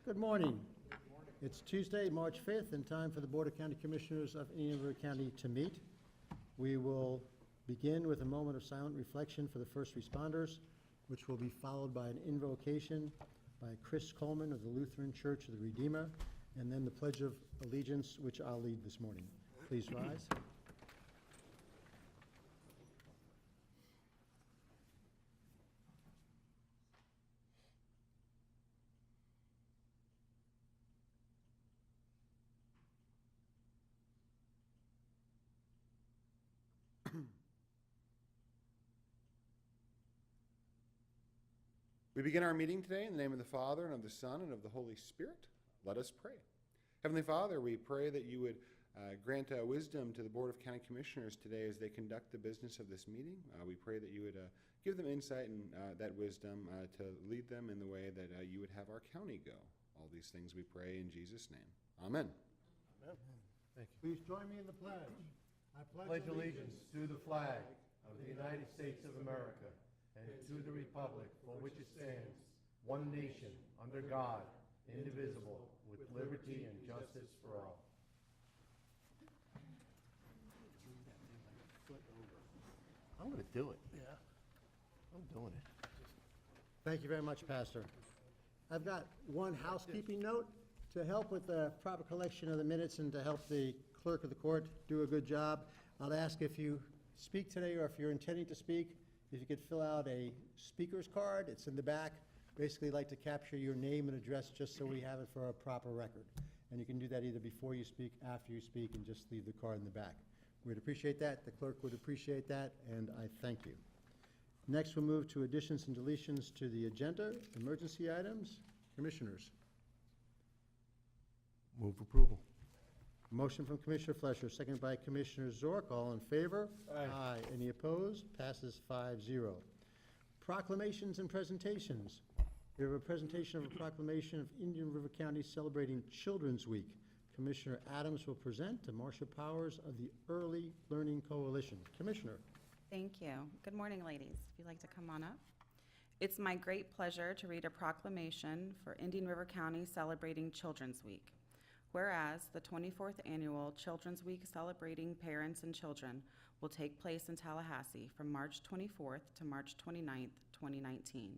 Good morning. It's Tuesday, March 5th, and time for the Board of County Commissioners of Indian River County to meet. We will begin with a moment of silent reflection for the first responders, which will be followed by an invocation by Chris Coleman of the Lutheran Church of the Redeemer, and then the Pledge of Allegiance, which I'll lead this morning. Please rise. We begin our meeting today in the name of the Father, and of the Son, and of the Holy Spirit. Let us pray. Heavenly Father, we pray that you would grant wisdom to the Board of County Commissioners today as they conduct the business of this meeting. We pray that you would give them insight and that wisdom to lead them in the way that you would have our county go. All these things we pray in Jesus' name. Amen. Amen. Thank you. Please join me in the pledge. I pledge allegiance to the flag of the United States of America and to the republic for which it stands, one nation, under God, indivisible, with liberty and justice for all. I'm going to do it. Yeah. I'm doing it. Thank you very much, Pastor. I've got one housekeeping note to help with the proper collection of the minutes and to help the clerk of the court do a good job. I'll ask if you speak today or if you're intending to speak, if you could fill out a speaker's card. It's in the back. Basically like to capture your name and address just so we have it for a proper record. And you can do that either before you speak, after you speak, and just leave the card in the back. We'd appreciate that. The clerk would appreciate that, and I thank you. Next, we'll move to additions and deletions to the agenda. Emergency items. Commissioners. Move approval. Motion from Commissioner Flesher, seconded by Commissioner Zork. All in favor? Aye. Any opposed? Passes 5-0. Proclamations and presentations. We have a presentation of a proclamation of Indian River County celebrating Children's Week. Commissioner Adams will present to Marcia Powers of the Early Learning Coalition. Commissioner. Thank you. Good morning, ladies. If you'd like to come on up. It's my great pleasure to read a proclamation for Indian River County celebrating Children's Week. Whereas the 24th Annual Children's Week celebrating parents and children will take place in Tallahassee from March 24th to March 29th, 2019,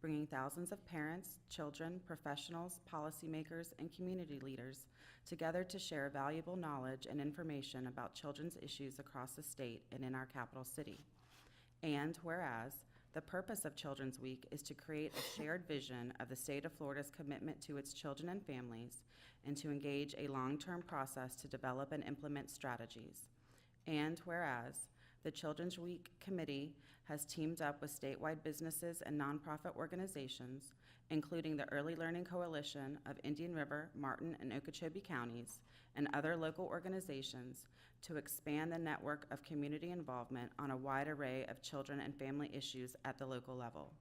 bringing thousands of parents, children, professionals, policymakers, and community leaders together to share valuable knowledge and information about children's issues across the state and in our capital city. And whereas the purpose of Children's Week is to create a shared vision of the state of Florida's commitment to its children and families and to engage a long-term process to develop and implement strategies. And whereas the Children's Week Committee has teamed up with statewide businesses and nonprofit organizations, including the Early Learning Coalition of Indian River, Martin, and Okeechobee counties, and other local organizations to expand the network of community involvement on a wide array of children and family issues at the local level.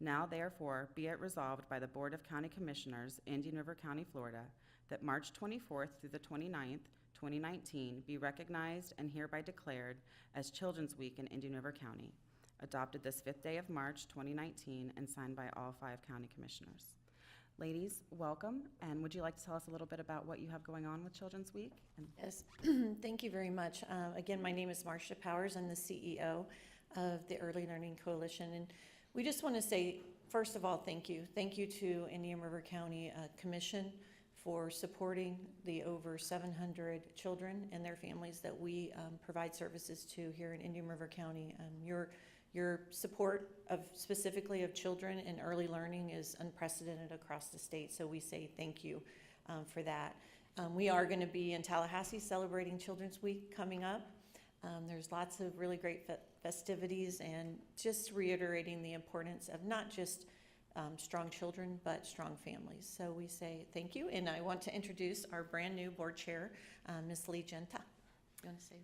Now, therefore, be it resolved by the Board of County Commissioners, Indian River County, Florida, that March 24th through the 29th, 2019 be recognized and hereby declared as Children's Week in Indian River County, adopted this 5th day of March 2019 and signed by all 5 county commissioners. Ladies, welcome, and would you like to tell us a little bit about what you have going on with Children's Week? Yes, thank you very much. Again, my name is Marcia Powers. I'm the CEO of the Early Learning Coalition, and we just want to say, first of all, thank you. Thank you to Indian River County Commission for supporting the over 700 children and their families that we provide services to here in Indian River County. Your support of specifically of children and early learning is unprecedented across the state, so we say thank you for that. We are going to be in Tallahassee celebrating Children's Week coming up. There's lots of really great festivities, and just reiterating the importance of not just strong children, but strong families. So we say thank you, and I want to introduce our brand new board chair, Ms. Lee Genta. You want to say?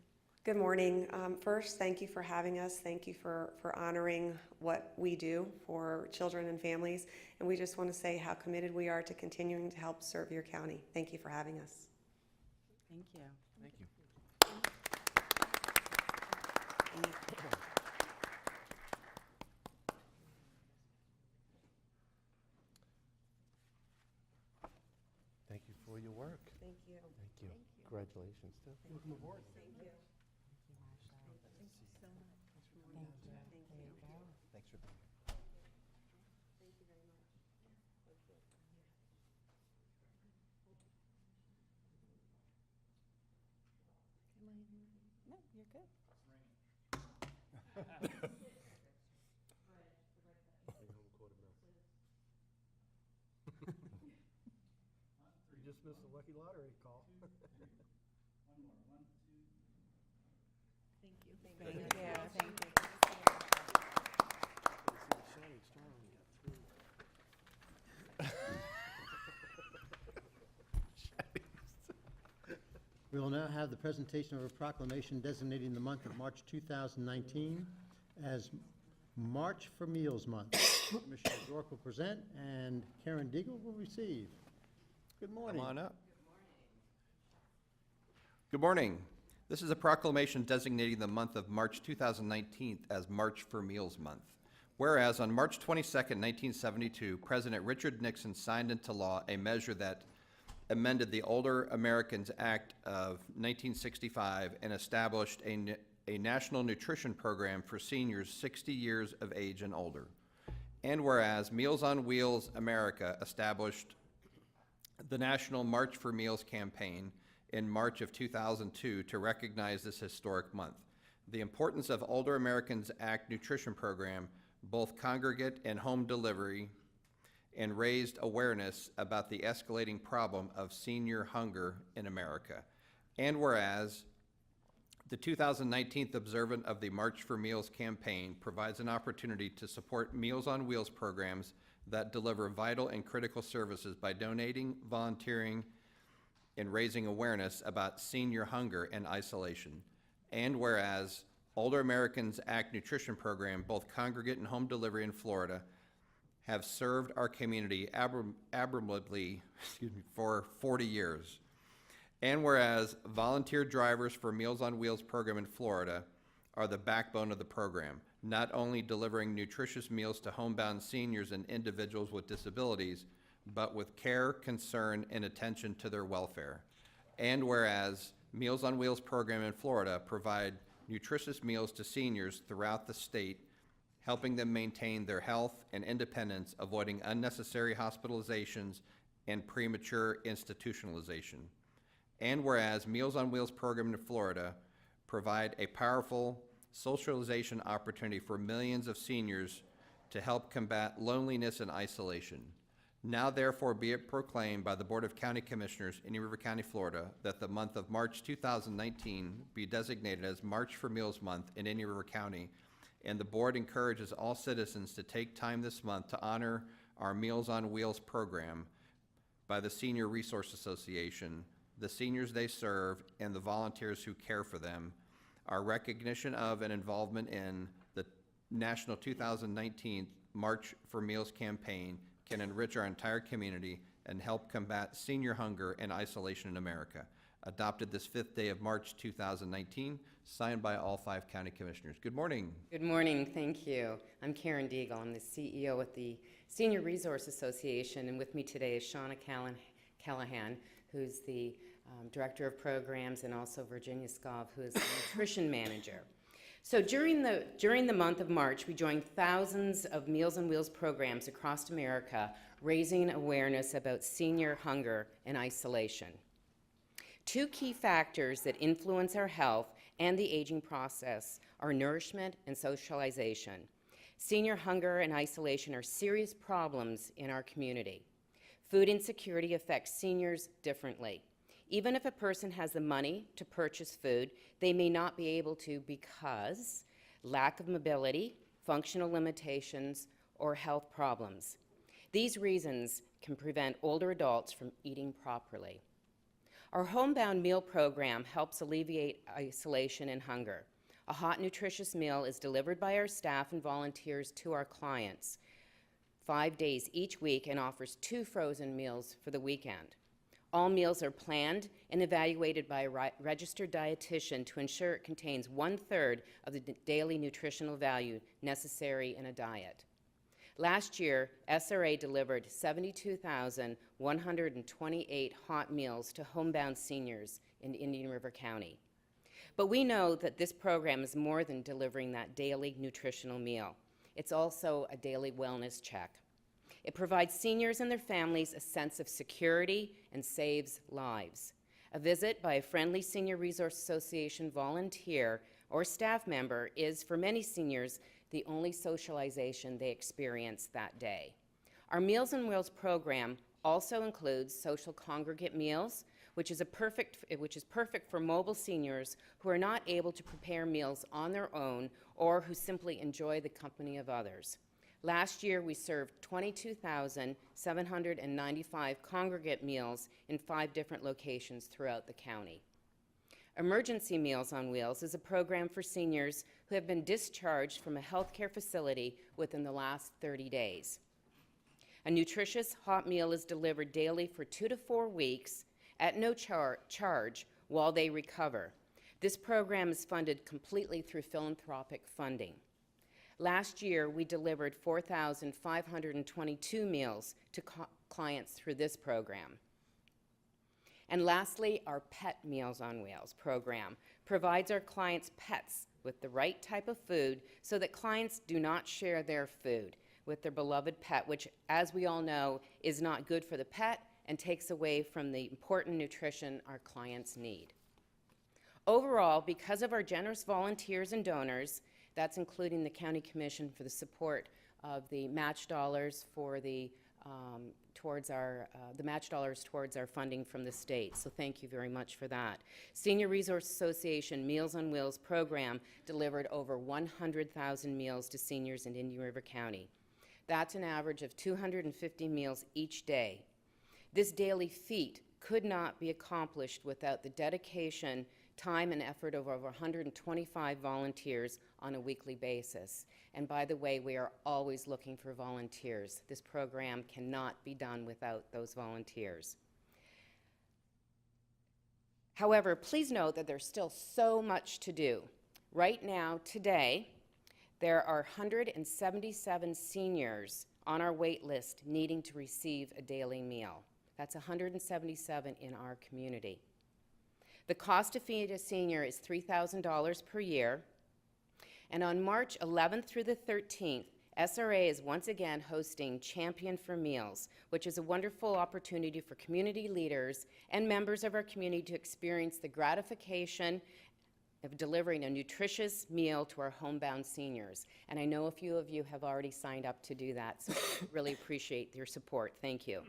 Good morning. First, thank you for having us. Thank you for honoring what we do for children and families. And we just want to say how committed we are to continuing to help serve your county. Thank you for having us. Thank you. Thank you. Thank you. Thank you. Congratulations, too. Welcome aboard. Thank you. Thanks for being here. Thank you very much. Thank you. No, you're good. You just missed the lucky lottery call. Thank you, thank you. We will now have the presentation of a proclamation designating the month of March 2019 as March for Meals Month. Commissioner York will present, and Karen Deagle will receive. Good morning. Come on up. Good morning. This is a proclamation designating the month of March 2019 as March for Meals Month. Whereas on March 22, 1972, President Richard Nixon signed into law a measure that amended the Older Americans Act of 1965 and established a national nutrition program for seniors 60 years of age and older. And whereas Meals on Wheels America established the National March for Meals campaign in March of 2002 to recognize this historic month. The importance of Older Americans Act nutrition program, both congregate and home delivery, and raised awareness about the escalating problem of senior hunger in America. And whereas the 2019 observance of the March for Meals campaign provides an opportunity to support Meals on Wheels programs that deliver vital and critical services by donating, volunteering, and raising awareness about senior hunger and isolation. And whereas Older Americans Act nutrition program, both congregate and home delivery in Florida, have served our community admirably for 40 years. And whereas volunteer drivers for Meals on Wheels program in Florida are the backbone of the program, not only delivering nutritious meals to homebound seniors and individuals with disabilities, but with care, concern, and attention to their welfare. And whereas Meals on Wheels program in Florida provide nutritious meals to seniors throughout the state, helping them maintain their health and independence, avoiding unnecessary hospitalizations and premature institutionalization. And whereas Meals on Wheels program in Florida provide a powerful socialization opportunity for millions of seniors to help combat loneliness and isolation. Now therefore be it proclaimed by the Board of County Commissioners, Indian River County, Florida, that the month of March 2019 be designated as March for Meals Month in Indian River County, and the board encourages all citizens to take time this month to honor our Meals on Wheels program by the Senior Resource Association, the seniors they serve, and the volunteers who care for them. Our recognition of and involvement in the National 2019 March for Meals campaign can enrich our entire community and help combat senior hunger and isolation in America. Adopted this 5th day of March 2019, signed by all 5 county commissioners. Good morning. Good morning, thank you. I'm Karen Deagle. I'm the CEO at the Senior Resource Association, and with me today is Shauna Callahan, who's the Director of Programs, and also Virginia Scov, who is the Nutrition Manager. So during the month of March, we joined thousands of Meals on Wheels programs across America, raising awareness about senior hunger and isolation. 2 key factors that influence our health and the aging process are nourishment and socialization. Senior hunger and isolation are serious problems in our community. Food insecurity affects seniors differently. Even if a person has the money to purchase food, they may not be able to because lack of mobility, functional limitations, or health problems. These reasons can prevent older adults from eating properly. Our homebound meal program helps alleviate isolation and hunger. A hot, nutritious meal is delivered by our staff and volunteers to our clients 5 days each week and offers 2 frozen meals for the weekend. All meals are planned and evaluated by a registered dietitian to ensure it contains 1/3 of the daily nutritional value necessary in a diet. Last year, SRA delivered 72,128 hot meals to homebound seniors in Indian River County. But we know that this program is more than delivering that daily nutritional meal. It's also a daily wellness check. It provides seniors and their families a sense of security and saves lives. A visit by a friendly Senior Resource Association volunteer or staff member is, for many seniors, the only socialization they experience that day. Our Meals on Wheels program also includes social congregate meals, which is perfect for mobile seniors who are not able to prepare meals on their own or who simply enjoy the company of others. Last year, we served 22,795 congregate meals in 5 different locations throughout the county. Emergency Meals on Wheels is a program for seniors who have been discharged from a healthcare facility within the last 30 days. A nutritious hot meal is delivered daily for 2 to 4 weeks at no charge while they recover. This program is funded completely through philanthropic funding. Last year, we delivered 4,522 meals to clients through this program. And lastly, our Pet Meals on Wheels program provides our clients' pets with the right type of food so that clients do not share their food with their beloved pet, which, as we all know, is not good for the pet and takes away from the important nutrition our clients need. Overall, because of our generous volunteers and donors, that's including the County Commission for the support of the match dollars for the towards our funding from the state. So thank you very much for that. Senior Resource Association Meals on Wheels program delivered over 100,000 meals to seniors in Indian River County. That's an average of 250 meals each day. This daily feat could not be accomplished without the dedication, time, and effort of over 125 volunteers on a weekly basis. And by the way, we are always looking for volunteers. This program cannot be done without those volunteers. However, please note that there's still so much to do. Right now, today, there are 177 seniors on our wait list needing to receive a daily meal. That's 177 in our community. The cost to feed a senior is $3,000 per year. And on March 11th through the 13th, SRA is once again hosting Champion for Meals, which is a wonderful opportunity for community leaders and members of our community to experience the gratification of delivering a nutritious meal to our homebound seniors. And I know a few of you have already signed up to do that, so really appreciate your support. Thank you.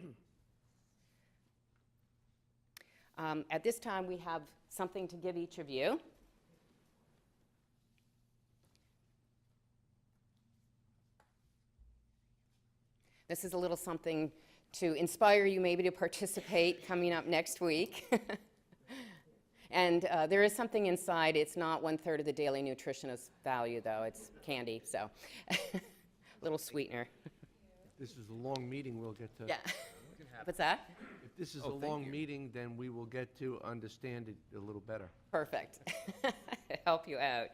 At this time, we have something to give each of you. This is a little something to inspire you maybe to participate coming up next week. And there is something inside. It's not 1/3 of the daily nutritionist value, though. It's candy, so a little sweetener. This is a long meeting, we'll get to. Yeah. What's that? If this is a long meeting, then we will get to understand it a little better. Perfect. Help you out.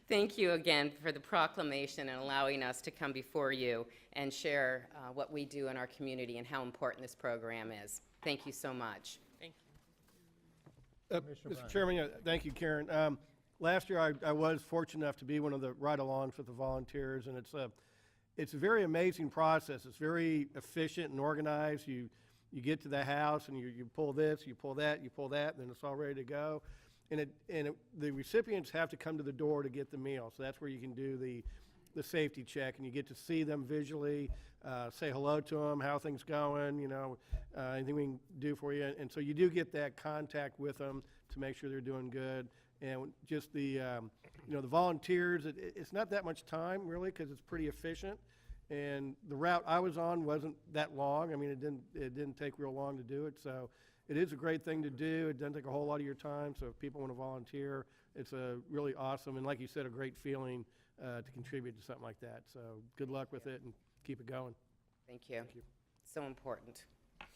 Thank you again for the proclamation and allowing us to come before you and share what we do in our community and how important this program is. Thank you so much. Mr. Chairman, thank you, Karen. Last year, I was fortunate enough to be one of the ride-alongs with the volunteers, and it's a very amazing process. It's very efficient and organized. You get to the house, and you pull this, you pull that, and then it's all ready to go. And the recipients have to come to the door to get the meal, so that's where you can do the safety check, and you get to see them visually, say hello to them, how things going, anything we can do for you. And so you do get that contact with them to make sure they're doing good. And just the volunteers, it's not that much time really because it's pretty efficient. And the route I was on wasn't that long. I mean, it didn't take real long to do it. So it is a great thing to do. It doesn't take a whole lot of your time. So if people want to volunteer, it's a really awesome and, like you said, a great feeling to contribute to something like that. So good luck with it and keep it going. Thank you. Thank you. So important. Yes.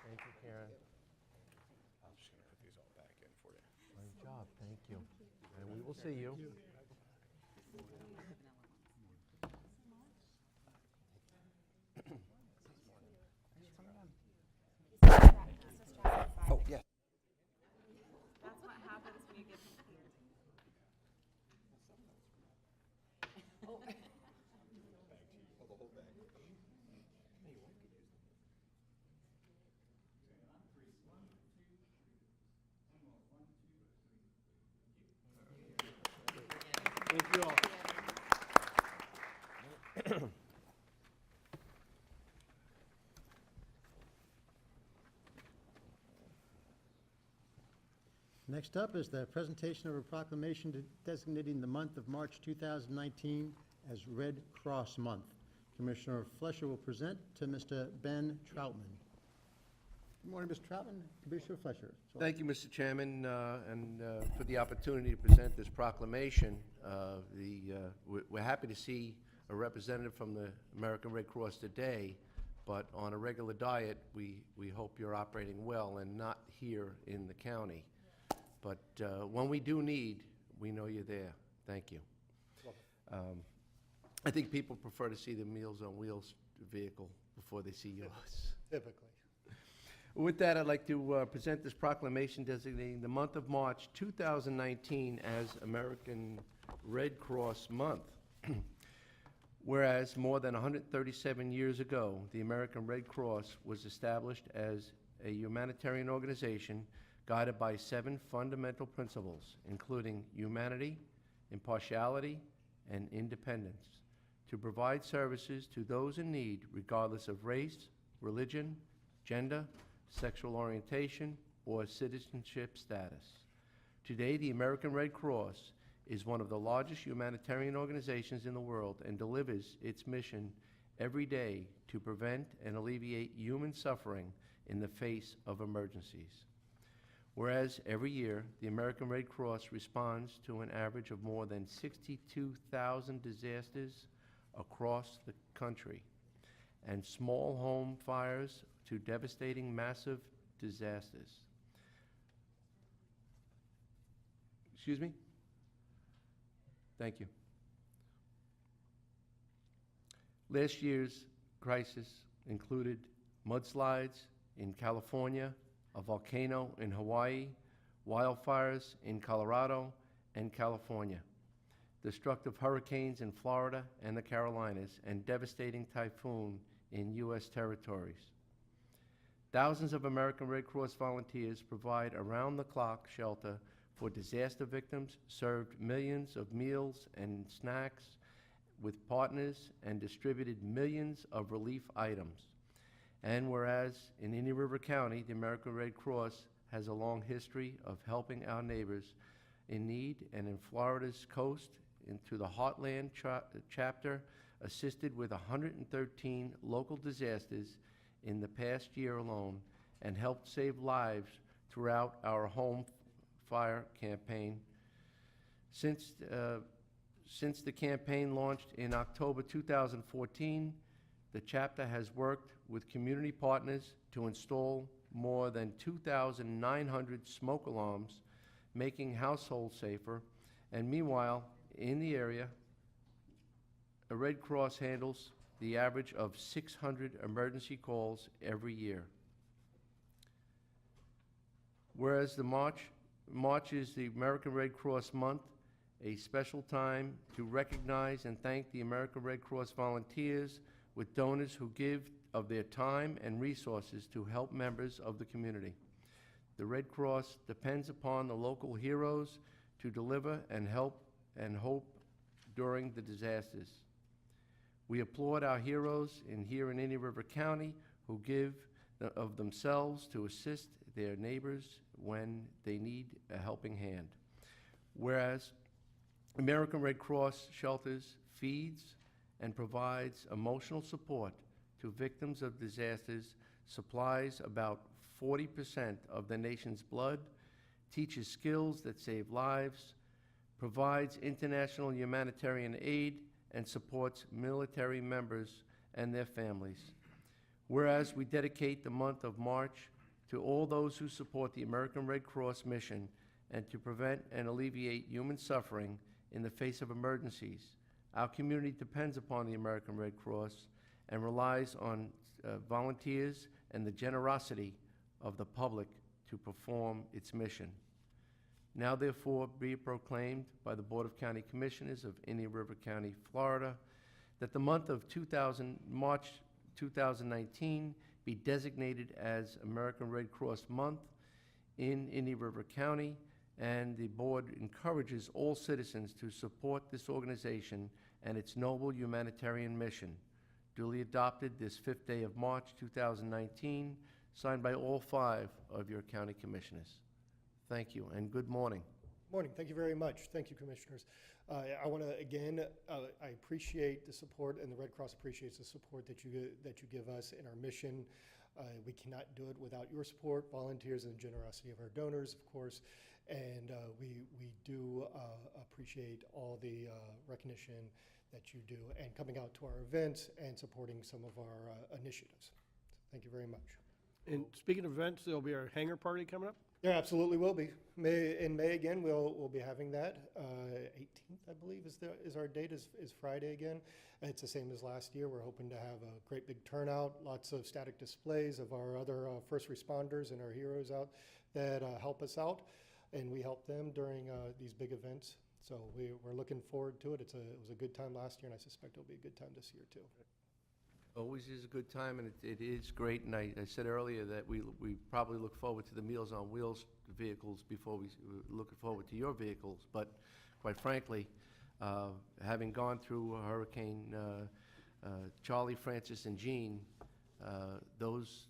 Thank you, Karen. I'm just going to put these all back in for you. Great job, thank you. And see you. Oh, yes. That's what happens when you get confused. Thank you all. Next up is the presentation of a proclamation designating the month of March 2019 as Red Cross Month. Commissioner Fleischer will present to Mr. Ben Troutman. Good morning, Mr. Troutman. Commissioner Fleischer. So- Thank you, Mr. Chairman, and for the opportunity to present this proclamation. We're happy to see a representative from the American Red Cross today, but on a regular diet, we hope you're operating well and not here in the county. But when we do need, we know you're there. Thank you. I think people prefer to see the Meals on Wheels vehicle before they see yours. Typically. With that, I'd like to present this proclamation designating the month of March 2019 as American Red Cross Month. Whereas more than 137 years ago, the American Red Cross was established as a humanitarian organization guided by 7 fundamental principles, including humanity, impartiality, and independence, to provide services to those in need regardless of race, religion, gender, sexual orientation, or citizenship status. Today, the American Red Cross is one of the largest humanitarian organizations in the world and delivers its mission every day to prevent and alleviate human suffering in the face of emergencies. Whereas every year, the American Red Cross responds to an average of more than 62,000 disasters across the country, and small home fires to devastating massive disasters. Excuse me? Thank you. Last year's crisis included mudslides in California, a volcano in Hawaii, wildfires in Colorado and California, destructive hurricanes in Florida and the Carolinas, and devastating typhoon in U.S. territories. Thousands of American Red Cross volunteers provide around-the-clock shelter for disaster victims, served millions of meals and snacks with partners, and distributed millions of relief items. And whereas in Indian River County, the American Red Cross has a long history of helping our neighbors in need, and in Florida's coast, into the Heartland chapter, assisted with 113 local disasters in the past year alone, and helped save lives throughout our home fire campaign. Since the campaign launched in October 2014, the chapter has worked with community partners to install more than 2,900 smoke alarms, making households safer. And meanwhile, in the area, the Red Cross handles the average of 600 emergency calls every year. Whereas March is the American Red Cross Month, a special time to recognize and thank the American Red Cross volunteers with donors who give of their time and resources to help members of the community. The Red Cross depends upon the local heroes to deliver and help and hope during the disasters. We applaud our heroes here in Indian River County who give of themselves to assist their neighbors when they need a helping hand. Whereas American Red Cross shelters, feeds, and provides emotional support to victims of disasters, supplies about 40% of the nation's blood, teaches skills that save lives, provides international humanitarian aid, and supports military members and their families. Whereas we dedicate the month of March to all those who support the American Red Cross mission and to prevent and alleviate human suffering in the face of emergencies. Our community depends upon the American Red Cross and relies on volunteers and the generosity of the public to perform its mission. Now therefore be it proclaimed by the Board of County Commissioners of Indian River County, Florida, that the month of March 2019 be designated as American Red Cross Month in Indian River County, and the board encourages all citizens to support this organization and its noble humanitarian mission. Duly adopted this 5th day of March 2019, signed by all 5 of your county commissioners. Thank you, and good morning. Morning. Thank you very much. Thank you, Commissioners. I want to, again, I appreciate the support, and the Red Cross appreciates the support that you give us in our mission. We cannot do it without your support, volunteers, and the generosity of our donors, of course. And we do appreciate all the recognition that you do and coming out to our events and supporting some of our initiatives. Thank you very much. And speaking of events, there'll be our hangar party coming up? There absolutely will be. In May again, we'll be having that. 18th, I believe, is our date. Is Friday again. And it's the same as last year. We're hoping to have a great big turnout. Lots of static displays of our other first responders and our heroes out that help us out, and we help them during these big events. So we're looking forward to it. It was a good time last year, and I suspect it'll be a good time this year too. Always is a good time, and it is great, and I said earlier that we probably look forward to the Meals on Wheels vehicles before we look forward to your vehicles, but quite frankly, having gone through Hurricane Charlie, Francis, and Jean, those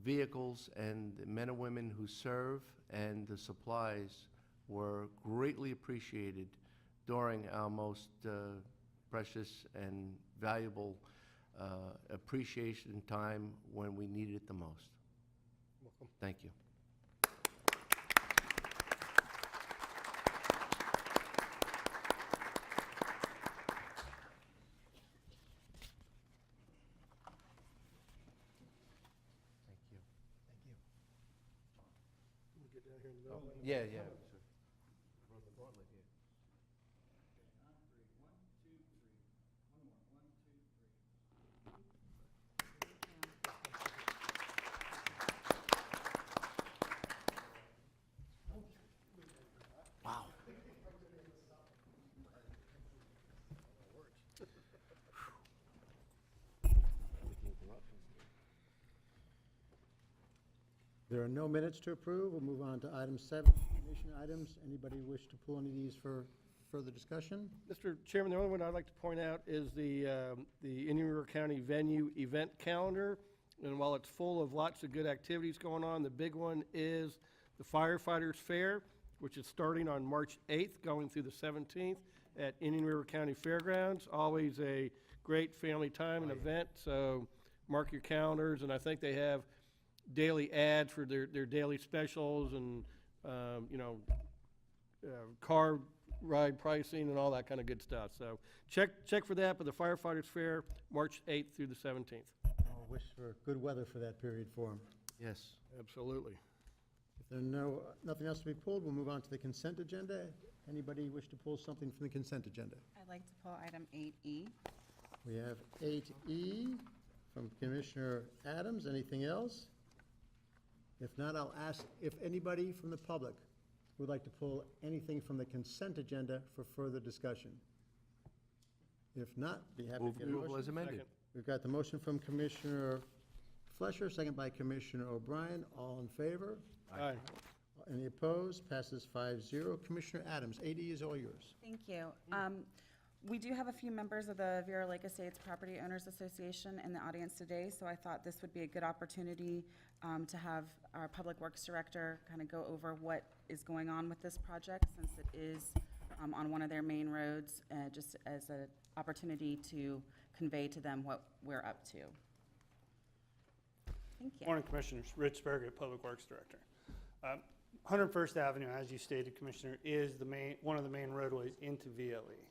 vehicles and the men and women who serve and the supplies were greatly appreciated during our most precious and valuable appreciation time when we needed it the most. Welcome. Thank you. We'll get down here in the middle. Yeah, yeah. Wow. There are no minutes to approve. We'll move on to item 7, commission items. Anybody wish to pull any of these for further discussion? Mr. Chairman, the only one I'd like to point out is the Indian River County venue event calendar. And while it's full of lots of good activities going on, the big one is the Firefighters Fair, which is starting on March 8th, going through the 17th at Indian River County Fairgrounds. Always a great family time and event, so mark your calendars. And I think they have daily ads for their daily specials and, car ride pricing and all that kind of good stuff. So check for that, but the Firefighters Fair, March 8th through the 17th. I'll wish for good weather for that period for them. Yes. Absolutely. If there are nothing else to be pulled, we'll move on to the consent agenda. Anybody wish to pull something from the consent agenda? I'd like to pull item 8E. We have 8E from Commissioner Adams. Anything else? If not, I'll ask if anybody from the public would like to pull anything from the consent agenda for further discussion. If not, be happy to get a Move as motion. amended. Second. We've got the motion from Commissioner Flesher, second by Commissioner O'Brien. All in favor? Aye. Any opposed? Passes 5-0. Commissioner Adams, 8E is all yours. Thank you. We do have a few members of the Vero Lake Estates Property Owners Association in the audience today, so I thought this would be a good opportunity to have our Public Works Director kind of go over what is going on with this project, since it is on one of their main roads, just as an opportunity to convey to them what we're up to. Thank you. Morning, Commissioners. Rich Berger, Public Works Director. 101st Avenue, as you stated, Commissioner, is one of the main roadways into VLE.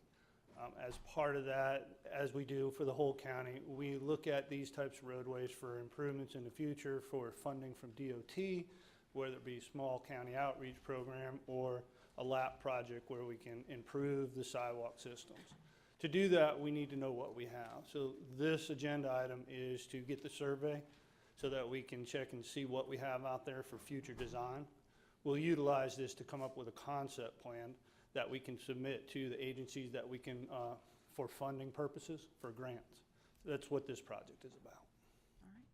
As part of that, as we do for the whole county, we look at these types of roadways for improvements in the future for funding from DOT, whether it be small county outreach program or a lap project where we can improve the sidewalk systems. To do that, we need to know what we have. So this agenda item is to get the survey so that we can check and see what we have out there for future design. We'll utilize this to come up with a concept plan that we can submit to the agencies that we can, for funding purposes, for grants. That's what this project is about. All right.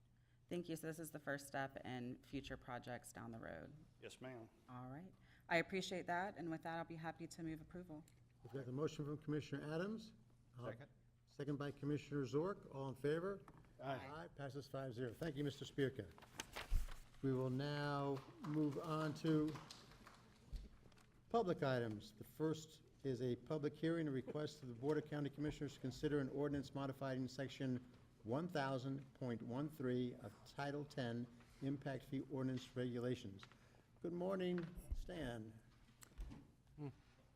Thank you. So this is the first step in future projects down the road. Yes, ma'am. All right. I appreciate that, and with that, I'll be happy to move approval. We've got the motion from Commissioner Adams. Second. Second by Commissioner Zork. All in favor? Aye. Passes 5-0. Thank you, Mr. Spierka. We will now move on to public items. The first is a public hearing, a request of the Board of County Commissioners to consider an ordinance modifying Section 1000.13 of Title 10 Impact Fee Ordinance Regulations. Good morning, Stan.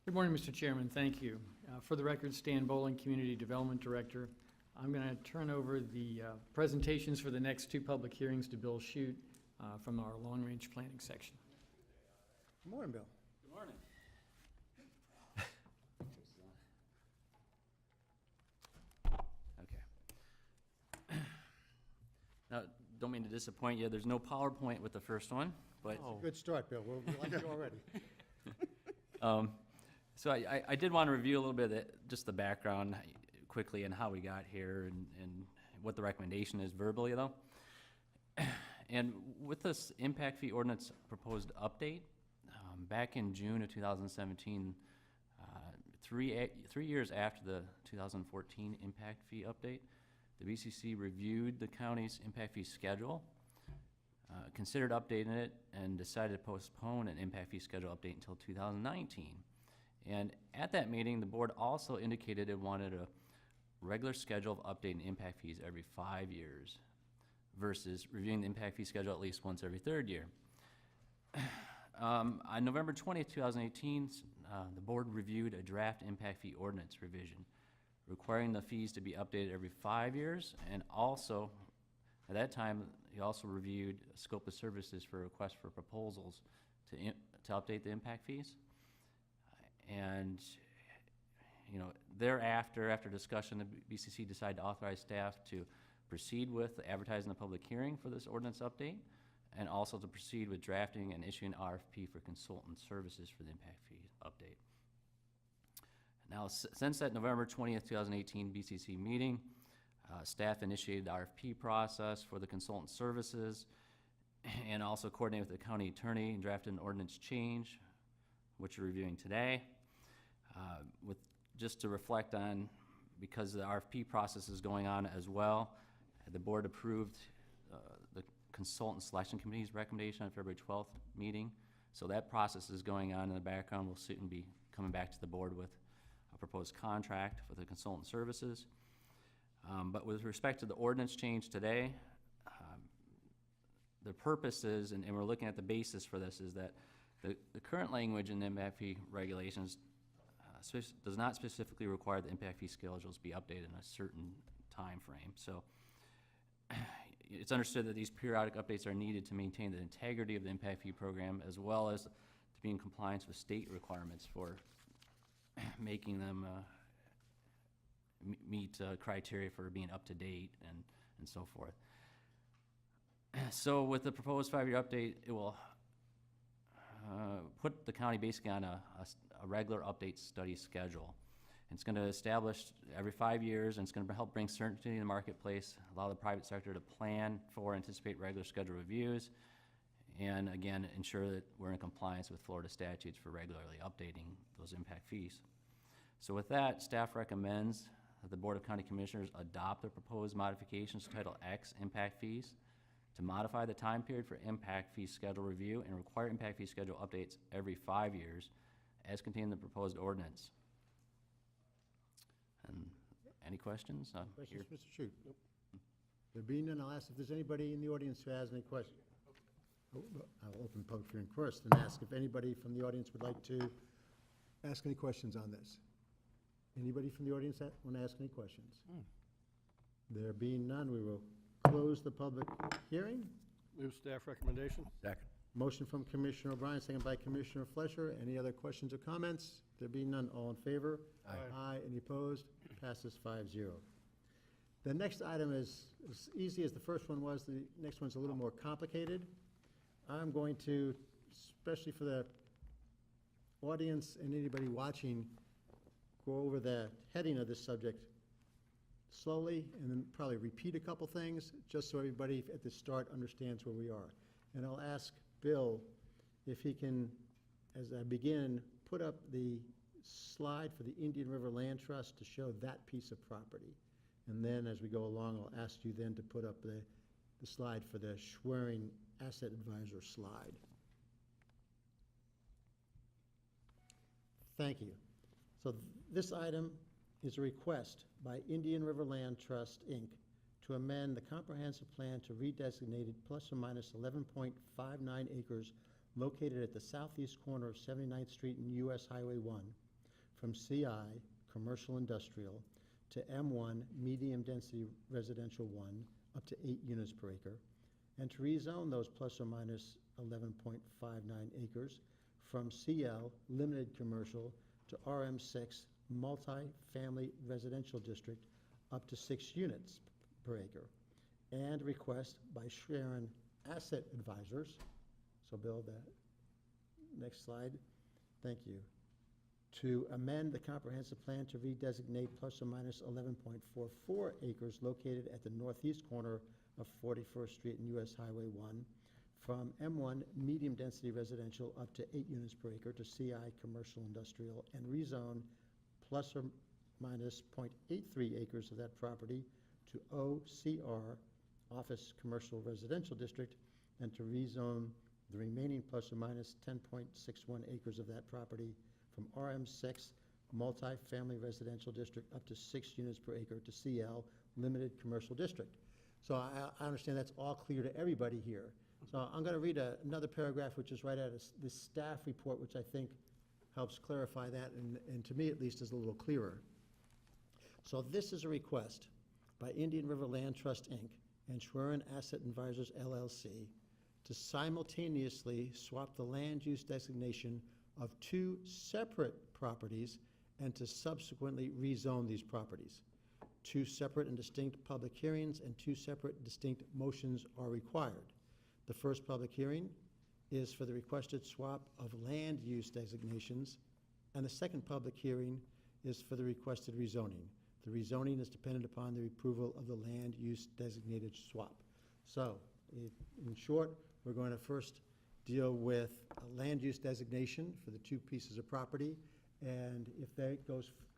Good morning, Mr. Chairman. Thank you. For the record, Stan Bowling, Community Development Director. I'm going to turn over the presentations for the next two public hearings to Bill Shute from our long-range planning section. Good morning, Bill. Good morning. Okay. Now, don't mean to disappoint you. There's no PowerPoint with the first one, but Good start, Bill. We like you already. so I did want to review a little bit of just the background quickly and how we got here and what the recommendation is verbally, though. And with this impact fee ordinance proposed update, back in June of 2017, 3 years after the 2014 impact fee update, the BCC reviewed the county's impact fee schedule, considered updating it, and decided to postpone an impact fee schedule update until 2019. And at that meeting, the board also indicated it wanted a regular schedule of updating impact fees every 5 years versus reviewing the impact fee schedule at least once every third year. On November 20th, 2018, the board reviewed a draft impact fee ordinance revision requiring the fees to be updated every 5 years, and also, at that time, he also reviewed a scope of services for requests for proposals to update the impact fees. And, you know, thereafter, after discussion, the BCC decided to authorize staff to proceed with advertising the public hearing for this ordinance update, and also to proceed with drafting and issuing RFP for consultant services for the impact fee update. Now, since that November 20th, 2018 BCC meeting, staff initiated the RFP process for the consultant services and also coordinated with the county attorney and drafted an ordinance change, which you're reviewing today. Just to reflect on, because the RFP process is going on as well, the board approved the consultant selection committee's recommendation on February 12th meeting. So that process is going on in the background. We'll soon be coming back to the board with a proposed contract for the consultant services. But with respect to the ordinance change today, the purpose is, and we're looking at the basis for this, is that the current language in the impact fee regulations does not specifically require the impact fee schedules be updated in a certain time frame. So it's understood that these periodic updates are needed to maintain the integrity of the impact fee program, as well as to be in compliance with state requirements for making them meet criteria for being up to date and so forth. So with the proposed 5-year update, it will put the county basically on a regular update study schedule. It's going to establish every 5 years, and it's going to help bring certainty in the marketplace, allow the private sector to plan for, anticipate regular schedule reviews, and again, ensure that we're in compliance with Florida statutes for regularly updating those impact fees. So with that, staff recommends that the Board of County Commissioners adopt the proposed modifications to Title X impact fees to modify the time period for impact fee schedule review and require impact fee schedule updates every 5 years as contained in the proposed ordinance. And any questions? Questions, Mr. Shute? Nope. There being none, I'll ask if there's anybody in the audience who has any questions. I'll open public hearing first and ask if anybody from the audience would like to ask any questions on this. Anybody from the audience that want to ask any questions? There being none, we will close the public hearing. Move staff recommendation. Second. Motion from Commissioner O'Brien, second by Commissioner Fleischer. Any other questions or comments? There being none, all in favor? Aye. Aye. Any opposed? Passes 5-0. The next item is as easy as the first one was. The next one's a little more complicated. I'm going to, especially for the audience and anybody watching, go over the heading of this subject slowly and then probably repeat a couple things, just so everybody at the start understands where we are. And I'll ask Bill if he can, as I begin, put up the slide for the Indian River Land Trust to show that piece of property. And then as we go along, I'll ask you then to put up the slide for the Schwerin Asset Advisor slide. Thank you. So this item is a request by Indian River Land Trust, Inc. to amend the comprehensive plan to redesignate it plus or minus 11.59 acres located at the southeast corner of 79th Street and US Highway 1 from CI, Commercial Industrial, to M1, Medium Density Residential 1, up to 8 units per acre, and to rezone those plus or minus 11.59 acres from CL, Limited Commercial, to RM6, Multi-Family Residential District, up to 6 units per acre, and request by Sharon Asset Advisors. So Bill, the next slide. Thank you. To amend the comprehensive plan to redesignate plus or minus 11.44 acres located at the northeast corner of 41st Street and US Highway 1 from M1 medium density residential up to 8 units per acre to CI commercial industrial, and rezone plus or minus 0.83 acres of that property to OCR office commercial residential district, and to rezone the remaining plus or minus 10.61 acres of that property from RM6 multi-family residential district up to 6 units per acre to CL limited commercial district. So I understand that's all clear to everybody here. So I'm going to read another paragraph which is right out of this staff report, which I think helps clarify that, and to me at least is a little clearer. So this is a request by Indian River Land Trust, Inc. and Schwerin Asset Advisors, LLC, to simultaneously swap the land use designation of 2 separate properties and to subsequently rezone these properties. 2 separate and distinct public hearings and 2 separate distinct motions are required. The first public hearing is for the requested swap of land use designations, and the second public hearing is for the requested rezoning. The rezoning is dependent upon the approval of the land use designated swap. So, in short, we're going to first deal with a land use designation for the 2 pieces of property, and if that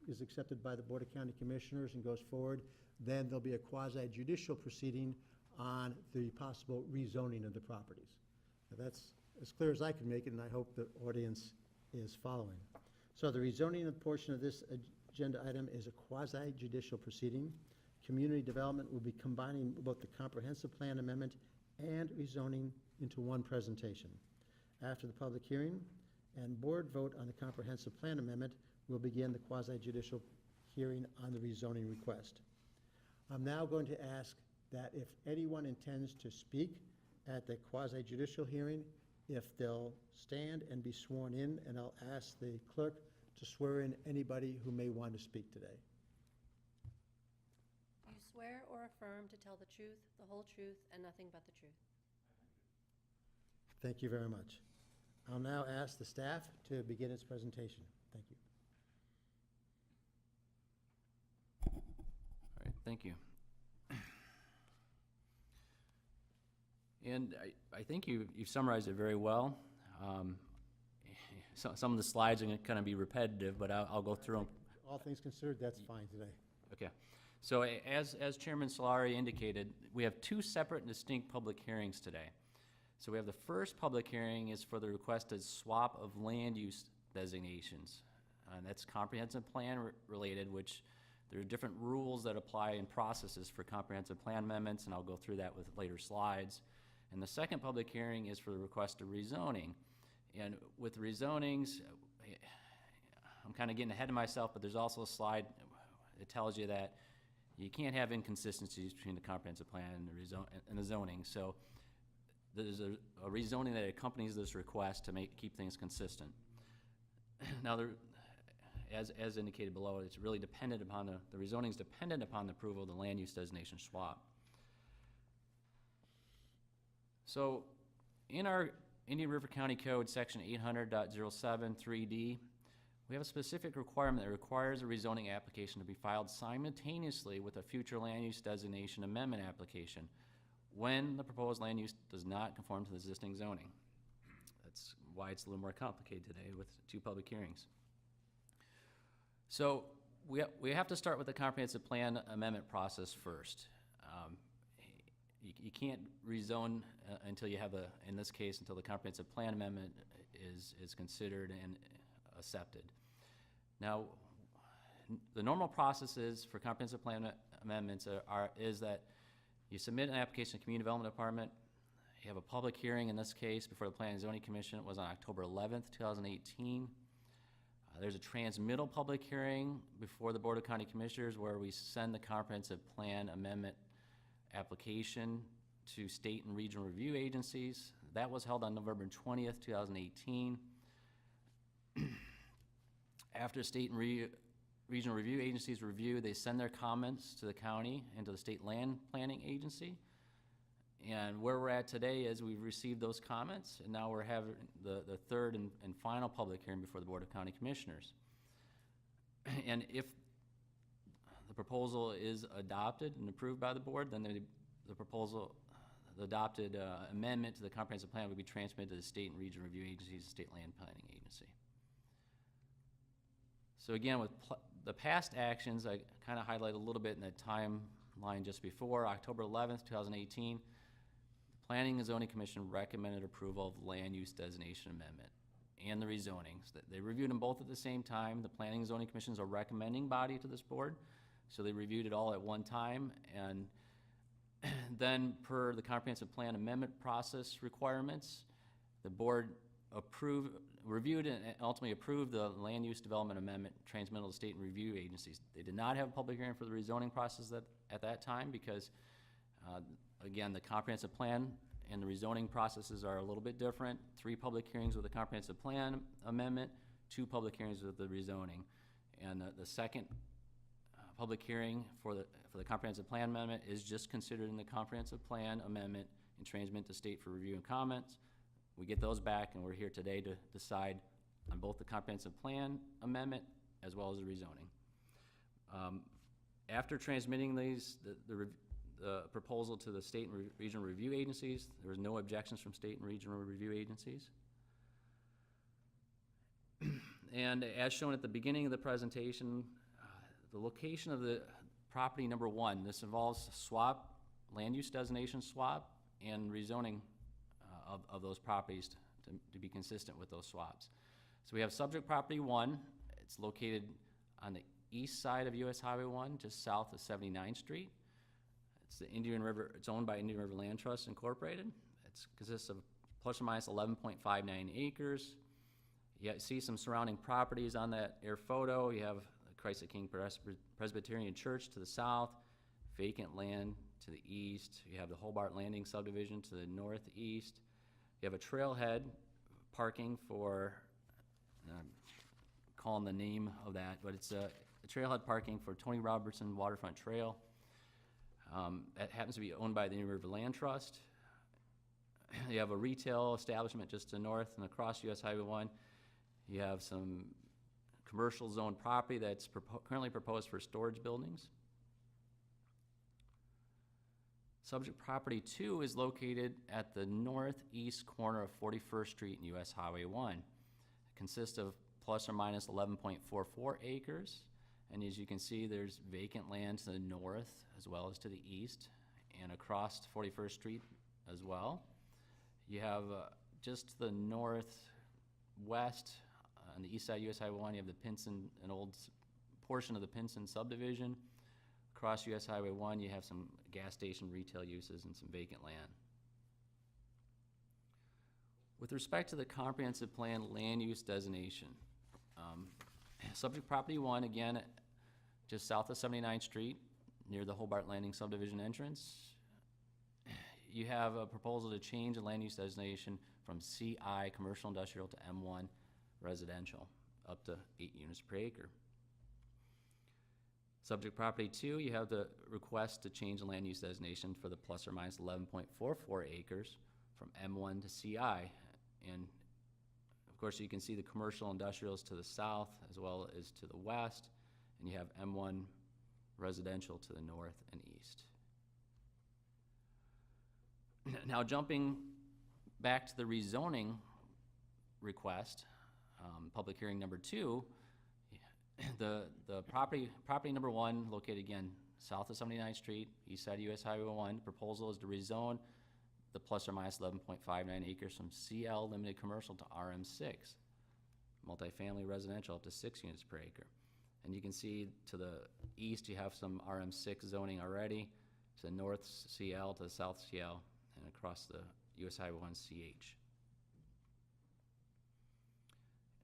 is accepted by the Board of County Commissioners and goes forward, then there'll be a quasi-judicial proceeding on the possible rezoning of the properties. Now, that's as clear as I can make it, and I hope the audience is following. So the rezoning portion of this agenda item is a quasi-judicial proceeding. Community development will be combining both the comprehensive plan amendment and rezoning into one presentation. After the public hearing and board vote on the comprehensive plan amendment, we'll begin the quasi-judicial hearing on the rezoning request. I'm now going to ask that if anyone intends to speak at the quasi-judicial hearing, if they'll stand and be sworn in, and I'll ask the clerk to swear in anybody who may want to speak today. Do you swear or affirm to tell the truth, the whole truth, and nothing but the truth? Thank you very much. I'll now ask the staff to begin its presentation. Thank you. All right, thank you. And I think you've summarized it very well. Some of the slides are going to kind of be repetitive, but I'll go through them. All things considered, that's fine today. Okay. So as Chairman Solari indicated, we have 2 separate and distinct public hearings today. So we have the first public hearing is for the requested swap of land use designations. And that's comprehensive plan related, which there are different rules that apply and processes for comprehensive plan amendments, and I'll go through that with later slides. And the second public hearing is for the request of rezoning. And with rezonings, I'm kind of getting ahead of myself, but there's also a slide that tells you that you can't have inconsistencies between the comprehensive plan and the zoning. So there's a rezoning that accompanies this request to keep things consistent. Now, as indicated below, it's really dependent upon the rezoning is dependent upon the approval of the land use designation swap. So, in our Indian River County Code, section 800.073D, we have a specific requirement that requires a rezoning application to be filed simultaneously with a future land use designation amendment application when the proposed land use does not conform to the existing zoning. That's why it's a little more complicated today with 2 public hearings. So we have to start with the comprehensive plan amendment process first. You can't rezone until you have in this case, until the comprehensive plan amendment is considered and accepted. Now, the normal processes for comprehensive plan amendments is that you submit an application to the Community Development Department, you have a public hearing in this case before the Planning and Zoning Commission. It was on October 11th, 2018. There's a transmittal public hearing before the Board of County Commissioners where we send the comprehensive plan amendment application to state and regional review agencies. That was held on November 20th, 2018. After state and regional review agencies review, they send their comments to the county and to the state land planning agency. And where we're at today is we've received those comments, and now we're having the third and final public hearing before the Board of County Commissioners. And if the proposal is adopted and approved by the board, then the adopted amendment to the comprehensive plan would be transmitted to the state and regional review agencies, the state land planning agency. So again, with the past actions, I kind of highlight a little bit in that timeline just before, October 11th, 2018, the Planning and Zoning Commission recommended approval of the land use designation amendment and the rezonings. They reviewed them both at the same time. The Planning and Zoning Commission is a recommending body to this board, so they reviewed it all at one time, and then per the comprehensive plan amendment process requirements, the board reviewed and ultimately approved the land use development amendment transmittal to state and review agencies. They did not have a public hearing for the rezoning process at that time because, again, the comprehensive plan and the rezoning processes are a little bit different. 3 public hearings with the comprehensive plan amendment, 2 public hearings with the rezoning. And the second public hearing for the comprehensive plan amendment is just considered in the comprehensive plan amendment and transmit to state for review and comments. We get those back, and we're here today to decide on both the comprehensive plan amendment as well as the rezoning. After transmitting the proposal to the state and regional review agencies, there was no objections from state and regional review agencies. And as shown at the beginning of the presentation, the location of the property number 1, this involves swap, land use designation swap, and rezoning of those properties to be consistent with those swaps. So we have subject property 1. It's located on the east side of US Highway 1, just south of 79th Street. It's the Indian River, it's owned by Indian River Land Trust Incorporated. It consists of plus or minus 11.59 acres. You see some surrounding properties on that air photo. You have Christ the King Presbyterian Church to the south, vacant land to the east. You have the Hobart Landing subdivision to the northeast. You have a trailhead parking for, I'm calling the name of that, but it's a trailhead parking for Tony Robertson Waterfront Trail. That happens to be owned by the Indian River Land Trust. You have a retail establishment just to the north and across US Highway 1. You have some commercial zone property that's currently proposed for storage buildings. Subject property 2 is located at the northeast corner of 41st Street and US Highway 1. It consists of plus or minus 11.44 acres. And as you can see, there's vacant land to the north as well as to the east and across 41st Street as well. You have just to the northwest on the east side of US Highway 1, you have the Pinson, an old portion of the Pinson subdivision. Across US Highway 1, you have some gas station retail uses and some vacant land. With respect to the comprehensive plan land use designation, subject property 1, again, just south of 79th Street, near the Hobart Landing subdivision entrance. you have a proposal to change the land use designation from CI, commercial industrial, to M1, residential, up to 8 units per acre. Subject property 2, you have the request to change the land use designation for the plus or minus 11.44 acres from M1 to CI. And of course, you can see the commercial industrials to the south as well as to the west, and you have M1 residential to the north and east. Now, jumping back to the rezoning request, public hearing number 2, the property number 1, located again south of 79th Street, east side of US Highway 1, proposal is to rezone the plus or minus 11.59 acres from CL limited commercial to RM6, multifamily residential up to 6 units per acre. And you can see to the east, you have some RM6 zoning already, to the north CL, to the south CL, and across the US Highway 1 CH.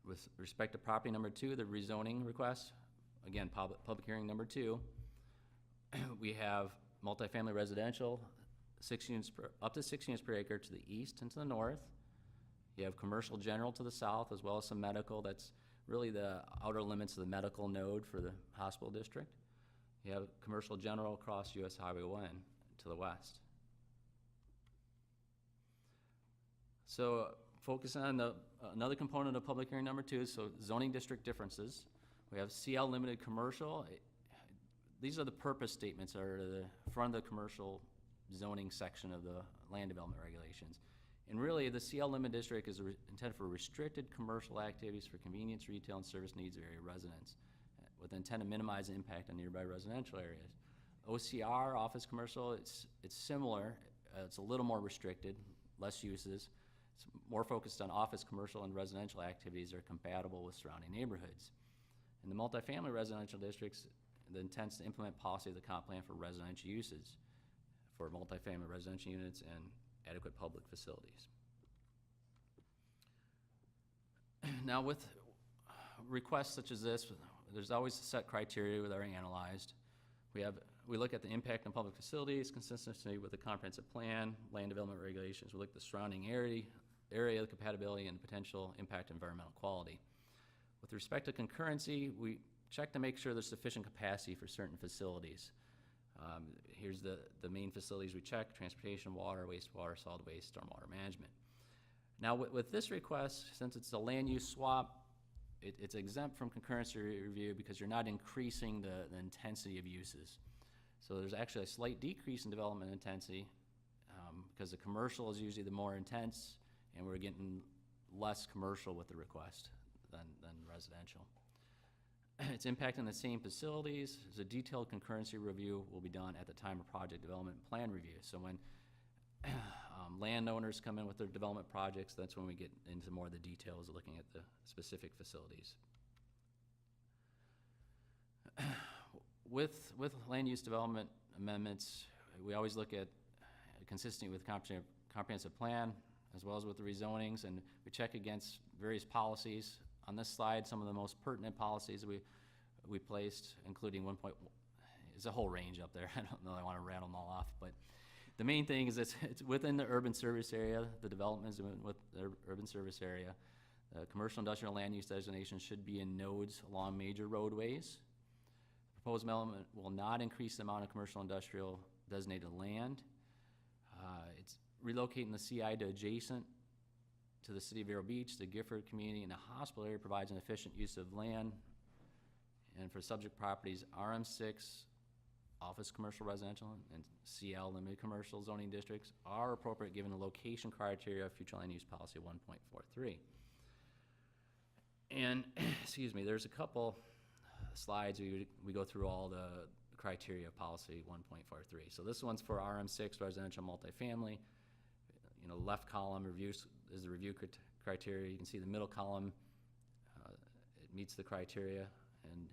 With respect to property number 2, the rezoning request, again, public hearing number 2, we have multifamily residential, up to 6 units per acre to the east and to the north. You have commercial general to the south, as well as some medical. That's really the outer limits of the medical node for the hospital district. You have commercial general across US Highway 1 to the west. So focus on another component of public hearing number 2, so zoning district differences. We have CL limited commercial. These are the purpose statements that are to the front of the commercial zoning section of the land development regulations. And really, the CL limit district is intended for restricted commercial activities for convenience, retail, and service needs of area residents, with intent to minimize the impact on nearby residential areas. OCR, office commercial, it's similar. It's a little more restricted, less uses. It's more focused on office, commercial, and residential activities that are compatible with surrounding neighborhoods. In the multifamily residential districts, the intent is to implement policy of the comp plan for residential uses for multifamily residential units and adequate public facilities. Now, with requests such as this, there's always a set criteria that are analyzed. We look at the impact on public facilities, consistency with the comprehensive plan, land development regulations. We look at the surrounding area, the compatibility, and potential impact on environmental quality. With respect to concurrency, we check to make sure there's sufficient capacity for certain facilities. Here's the main facilities we check: transportation, water, wastewater, solid waste, stormwater management. Now, with this request, since it's a land use swap, it's exempt from concurrency review because you're not increasing the intensity of uses. So there's actually a slight decrease in development intensity because the commercial is usually the more intense, and we're getting less commercial with the request than residential. It's impacting the same facilities. As a detailed concurrency review will be done at the time of project development plan review. So when landowners come in with their development projects, that's when we get into more of the details of looking at the specific facilities. With land use development amendments, we always look at consistency with comprehensive plan, as well as with the rezonings, and we check against various policies. On this slide, some of the most pertinent policies that we placed, including there's a whole range up there. I don't know I want to rattle them all off, but the main thing is it's within the urban service area. The development is with the urban service area. Commercial industrial land use designation should be in nodes along major roadways. The proposed amendment will not increase the amount of commercial industrial designated land. It's relocating the CI to adjacent to the city of Vero Beach, the Gifford community, and the hospital area provides an efficient use of land. And for subject properties, RM6, office commercial residential, and CL limited commercial zoning districts are appropriate given the location criteria of future land use policy 1.43. And, excuse me, there's a couple slides we go through all the criteria of policy 1.43. So this one's for RM6 residential multifamily. You know, left column reviews is the review criteria. You can see the middle column, it meets the criteria. And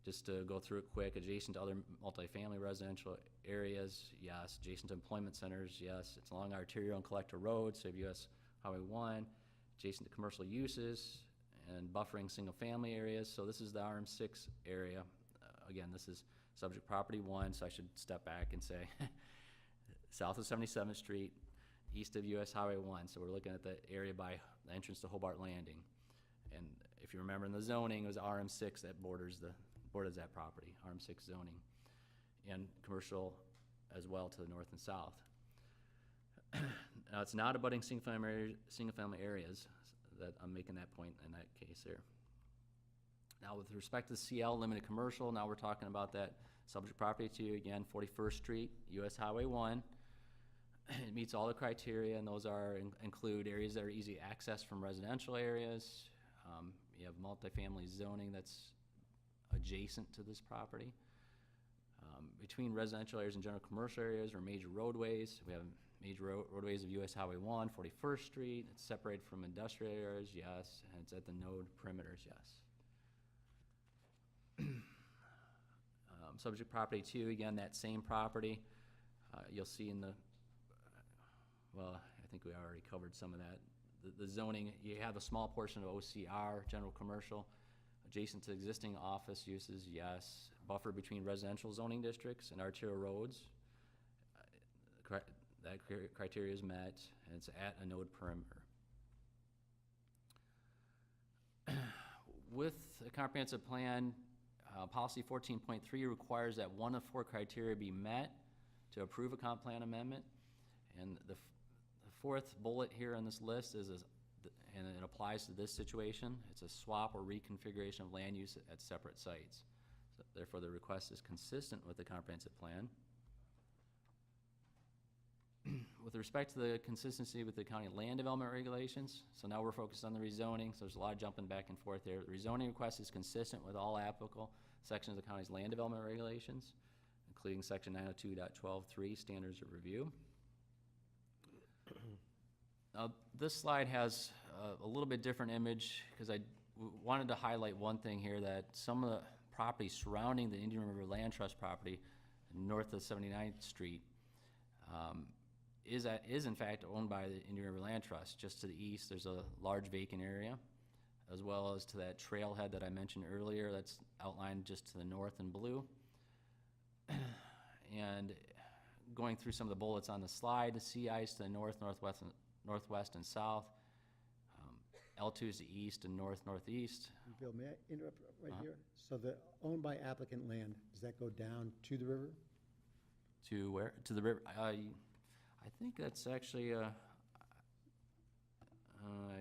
just to go through it quick, adjacent to other multifamily residential areas, yes. Adjacent to employment centers, yes. It's along arterial and collector roads, so US Highway 1. Adjacent to commercial uses and buffering single family areas. So this is the RM6 area. Again, this is subject property 1, so I should step back and say south of 77th Street, east of US Highway 1. So we're looking at the area by the entrance to Hobart Landing. And if you remember in the zoning, it was RM6 that borders that property, RM6 zoning, and commercial as well to the north and south. Now, it's not abutting single-family areas that I'm making that point in that case there. Now, with respect to CL limited commercial, now we're talking about that subject property to, again, 41st Street, US Highway 1. It meets all the criteria, and those include areas that are easy access from residential areas. You have multifamily zoning that's adjacent to this property. Between residential areas and general commercial areas are major roadways. We have major roadways of US Highway 1, 41st Street. It's separated from industrial areas, yes, and it's at the node perimeters, yes. Subject property 2, again, that same property. You'll see in the, well, I think we already covered some of that. The zoning, you have a small portion of OCR, general commercial, adjacent to existing office uses, yes. Buffer between residential zoning districts and arterial roads. That criteria is met, and it's at a node perimeter. With a comprehensive plan, policy 14.3 requires that one of 4 criteria be met to approve a comp plan amendment. And the fourth bullet here on this list is, and it applies to this situation, it's a swap or reconfiguration of land use at separate sites. So therefore, the request is consistent with the comprehensive plan. With respect to the consistency with the county land development regulations, so now we're focused on the rezoning, so there's a lot of jumping back and forth there. The rezoning request is consistent with all applicable sections of the county's land development regulations, including section 902.12.3, standards of review. Now, this slide has a little bit different image because I wanted to highlight one thing here, that some of the property surrounding the Indian River Land Trust property north of 79th Street is in fact owned by the Indian River Land Trust. Just to the east, there's a large vacant area, as well as to that trailhead that I mentioned earlier that's outlined just to the north in blue. And going through some of the bullets on the slide, CI is to the north, northwest, and south. L2 is the east and northeast. Bill, may I interrupt right here? So the owned by applicant land, does that go down to the river? To where? To the river. I think that's actually, I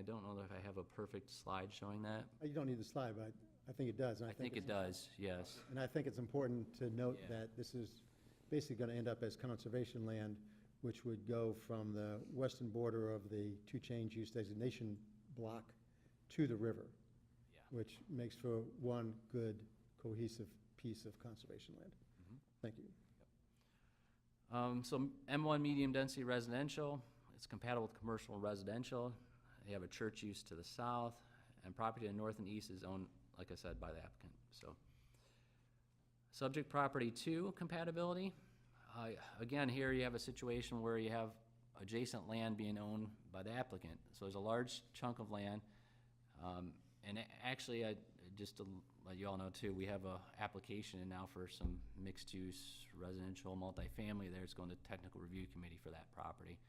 don't know if I have a perfect slide showing that. You don't need the slide, but I think it does. And I think it does, yes. And I think it's important to note Yeah. that this is basically going to end up as conservation land, which would go from the western border of the two-change use designation block to the river, which makes for one good cohesive piece of conservation land. Thank you. So M1 medium density residential, it's compatible with commercial and residential. They have a church use to the south, and property to the north and east is owned, like I said, by the applicant. So, subject property 2 compatibility. Again, here you have a situation where you have adjacent land being owned by the applicant. So there's a large chunk of land, and actually, just to let you all know too, we have a application now for some mixed-use residential multifamily there. It's going to technical review committee for that property.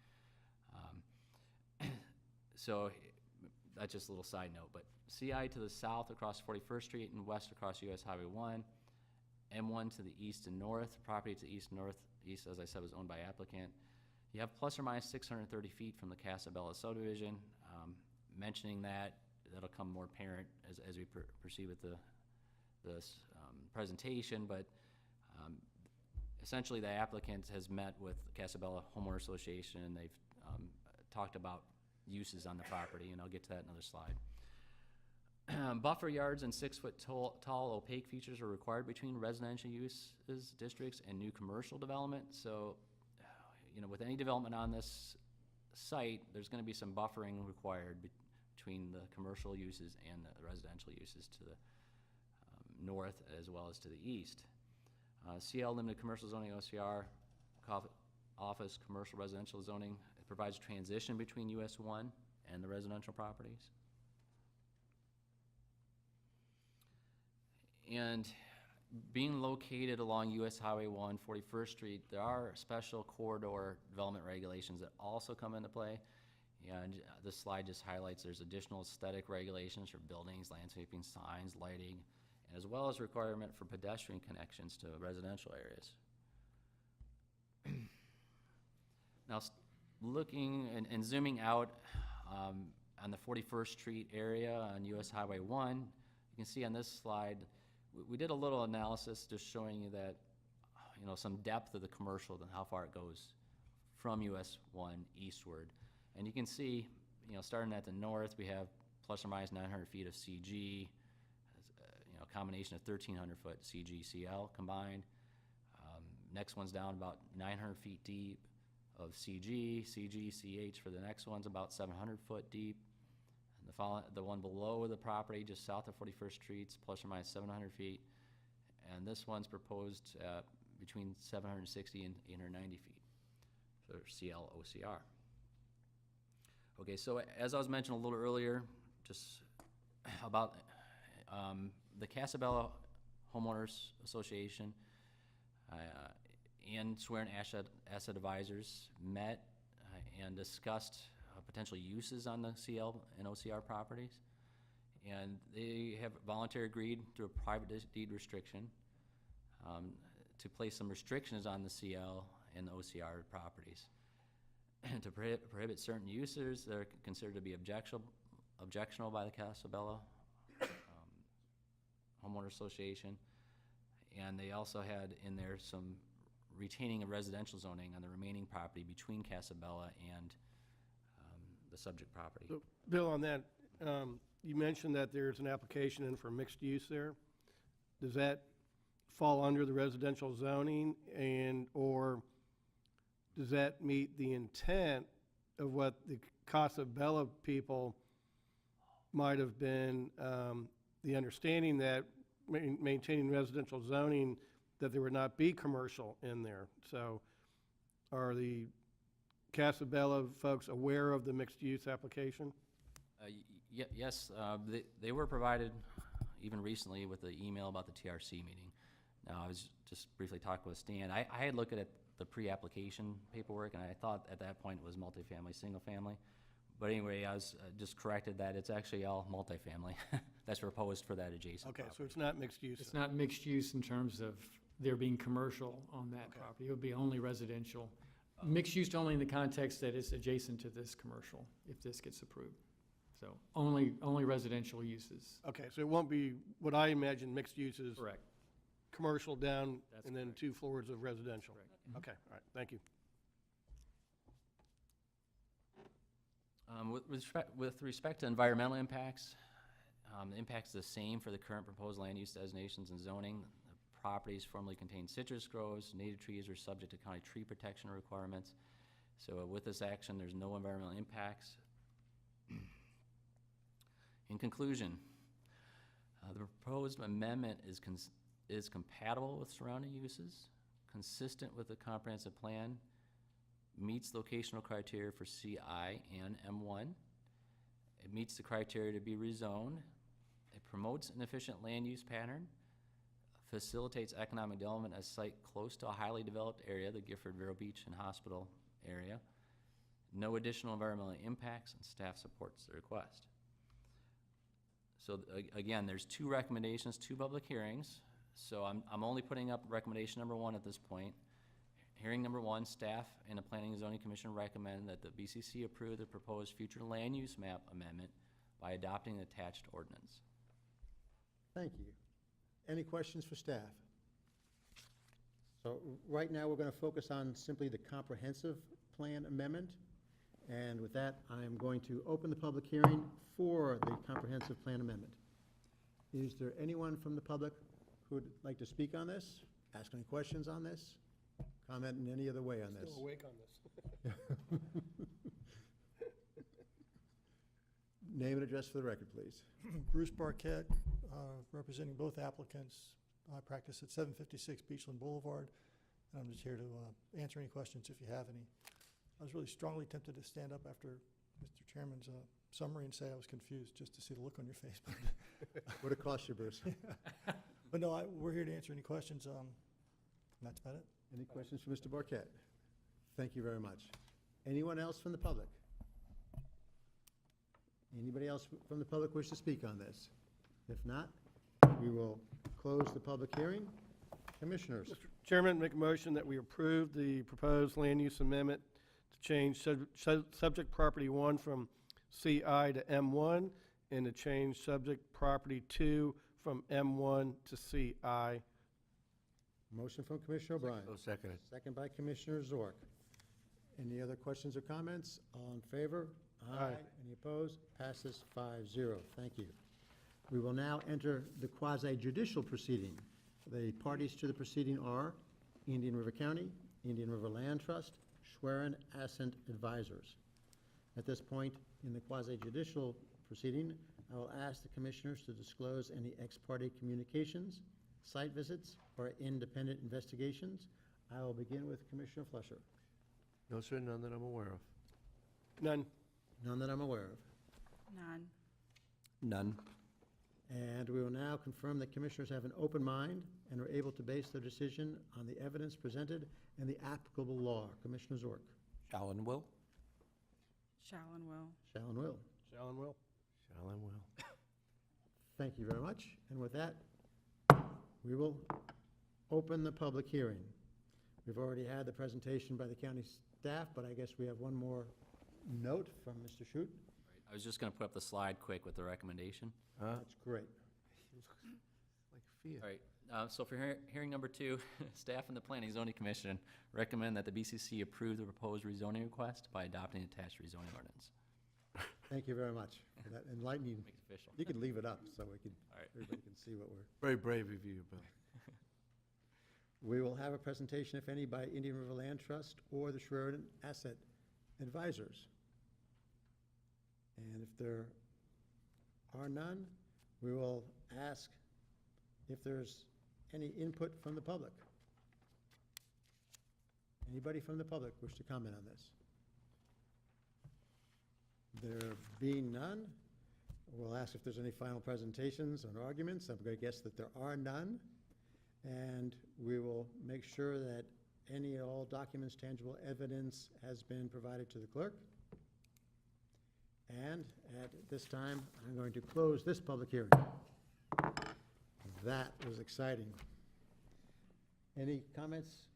So that's just a little side note, but CI to the south across 41st Street and west across US Highway 1, M1 to the east and north, property to the east and northeast, as I said, was owned by applicant. You have plus or minus 630 feet from the Casabella subdivision. Mentioning that, that'll come more apparent as we proceed with this presentation, but essentially the applicant has met with the Casabella Homeowner Association, and they've talked about uses on the property, and I'll get to that in another slide. Buffer yards and 6-foot tall opaque features are required between residential uses districts and new commercial development. So, with any development on this site, there's going to be some buffering required between the commercial uses and the residential uses to the north as well as to the east. CL limited commercial zoning OCR, office commercial residential zoning, it provides transition between US 1 and the residential properties. And being located along US Highway 1, 41st Street, there are special corridor development regulations that also come into play. And this slide just highlights there's additional aesthetic regulations for buildings, landscaping, signs, lighting, as well as requirement for pedestrian connections to residential areas. Now, looking and zooming out on the 41st Street area on US Highway 1, you can see on this slide, we did a little analysis just showing you that, some depth of the commercial and how far it goes from US 1 eastward. And you can see, starting at the north, we have plus or minus 900 feet of CG, a combination of 1,300 foot CG CL combined. Next one's down about 900 feet deep of CG, CH for the next one's about 700 foot deep. And the one below the property, just south of 41st Street's plus or minus 700 feet. And this one's proposed between 760 and 890 feet for CL OCR. Okay, so as I was mentioning a little earlier, just about the Casabella Homeowners Association and Swearing Asset Advisors met and discussed potential uses on the CL and OCR properties. And they have voluntarily agreed through a private deed restriction to place some restrictions on the CL and the OCR properties. To prohibit certain uses that are considered to be objectionable by the Casabella Homeowner Association. And they also had in there some retaining of residential zoning on the remaining property between Casabella and the subject property. So, Bill, on that, you mentioned that there's an application in for mixed use there. Does that fall under the residential zoning or does that meet the intent of what the Casabella people might have been, the understanding that maintaining residential zoning, that there would not be commercial in there? So are the Casabella folks aware of the mixed-use application? Yes, they were provided even recently with the email about the TRC meeting. Now, I was just briefly talking with Stan. I had looked at the pre-application paperwork, and I thought at that point it was multifamily, single-family. But anyway, I was just corrected that it's actually all multifamily that's proposed for that adjacent Okay, property. so it's not mixed use. It's not mixed use in terms of there being commercial on that property. It would be only residential. Mixed use only in the context that it's adjacent to this commercial, if this gets approved. So only residential uses. Okay, so it won't be what I imagine mixed use is. Correct. Commercial down That's and then correct. 2 floors of residential. Correct. Okay, all right, thank you. With respect to environmental impacts, the impact's the same for the current proposed land use designations and zoning. The properties formerly contain citrus groves. Native trees are subject to county tree protection requirements. So with this action, there's no environmental impacts. In conclusion, the proposed amendment is compatible with surrounding uses, consistent with the comprehensive plan, meets locational criteria for CI and M1. It meets the criteria to be rezoned. It promotes an efficient land use pattern, facilitates economic development as site close to a highly developed area, the Gifford, Vero Beach, and Hospital area. No additional environmental impacts, and staff supports the request. So again, there's 2 recommendations, 2 public hearings. So I'm only putting up recommendation number 1 at this point. Hearing number 1, staff and the Planning and Zoning Commission recommend that the BCC approve the proposed future land use map amendment by adopting the attached ordinance. Thank you. Any questions for staff? So right now, we're going to focus on simply the comprehensive plan amendment. And with that, I am going to open the public hearing for the comprehensive plan amendment. Is there anyone from the public who would like to speak on this? Ask any questions on this? Comment in any other way on this? Still awake on this. Name and address for the record, please. Bruce Barquette, representing both applicants. I practice at 756 Beachland Boulevard, and I'm just here to answer any questions if you have any. I was really strongly tempted to stand up after Mr. Chairman's summary and say I was confused, just to see the look on your face. Would it cost you, Bruce? But no, we're here to answer any questions. That's about it. Any questions for Mr. Barquette? Thank you very much. Anyone else from the public? Anybody else from the public wish to speak on this? If not, we will close the public hearing. Commissioners, Mr. Chairman, make a motion that we approve the proposed land use amendment to change subject property 1 from CI to M1 and to change subject property 2 from M1 to CI. motion from Commissioner O'Brien. So seconded. Second by Commissioner Zork. Any other questions or comments? All in favor? Aye. Any opposed? Passes 5-0. Thank you. We will now enter the quasi-judicial proceeding. The parties to the proceeding are Indian River County, Indian River Land Trust, Schwerin Ascent Advisors. At this point in the quasi-judicial proceeding, I will ask the commissioners to disclose any ex parte communications, site visits, or independent investigations. I will begin with Commissioner Fleischer. No, sir, none that I'm aware of. None. None that I'm aware of. None. None. And we will now confirm that commissioners have an open mind and are able to base their decision on the evidence presented and the applicable law. Commissioner Zork. Shall and will. Shall and will. Shall and will. Shall and will. Shall and will. Thank you very much. And with that, we will open the public hearing. We've already had the presentation by the county staff, but I guess we have one more note from Mr. Shute. I was just going to put up the slide quick with the recommendation. That's great. Like fear. All right, so for hearing number 2, staff and the Planning and Zoning Commission recommend that the BCC approve the proposed rezoning request by adopting attached rezoning ordinance. Thank you very much for that enlightening. Make it official. You can leave it up so we can, All right. everybody can see what we're. Very brave of you, Bill. We will have a presentation, if any, by Indian River Land Trust or the Schwerin Asset Advisors. And if there are none, we will ask if there's any input from the public. Anybody from the public wish to comment on this? There being none, we'll ask if there's any final presentations or arguments. I'm going to guess that there are none. And we will make sure that any and all documents, tangible evidence has been provided to the clerk. And at this time, I'm going to close this public hearing. That was exciting. Any comments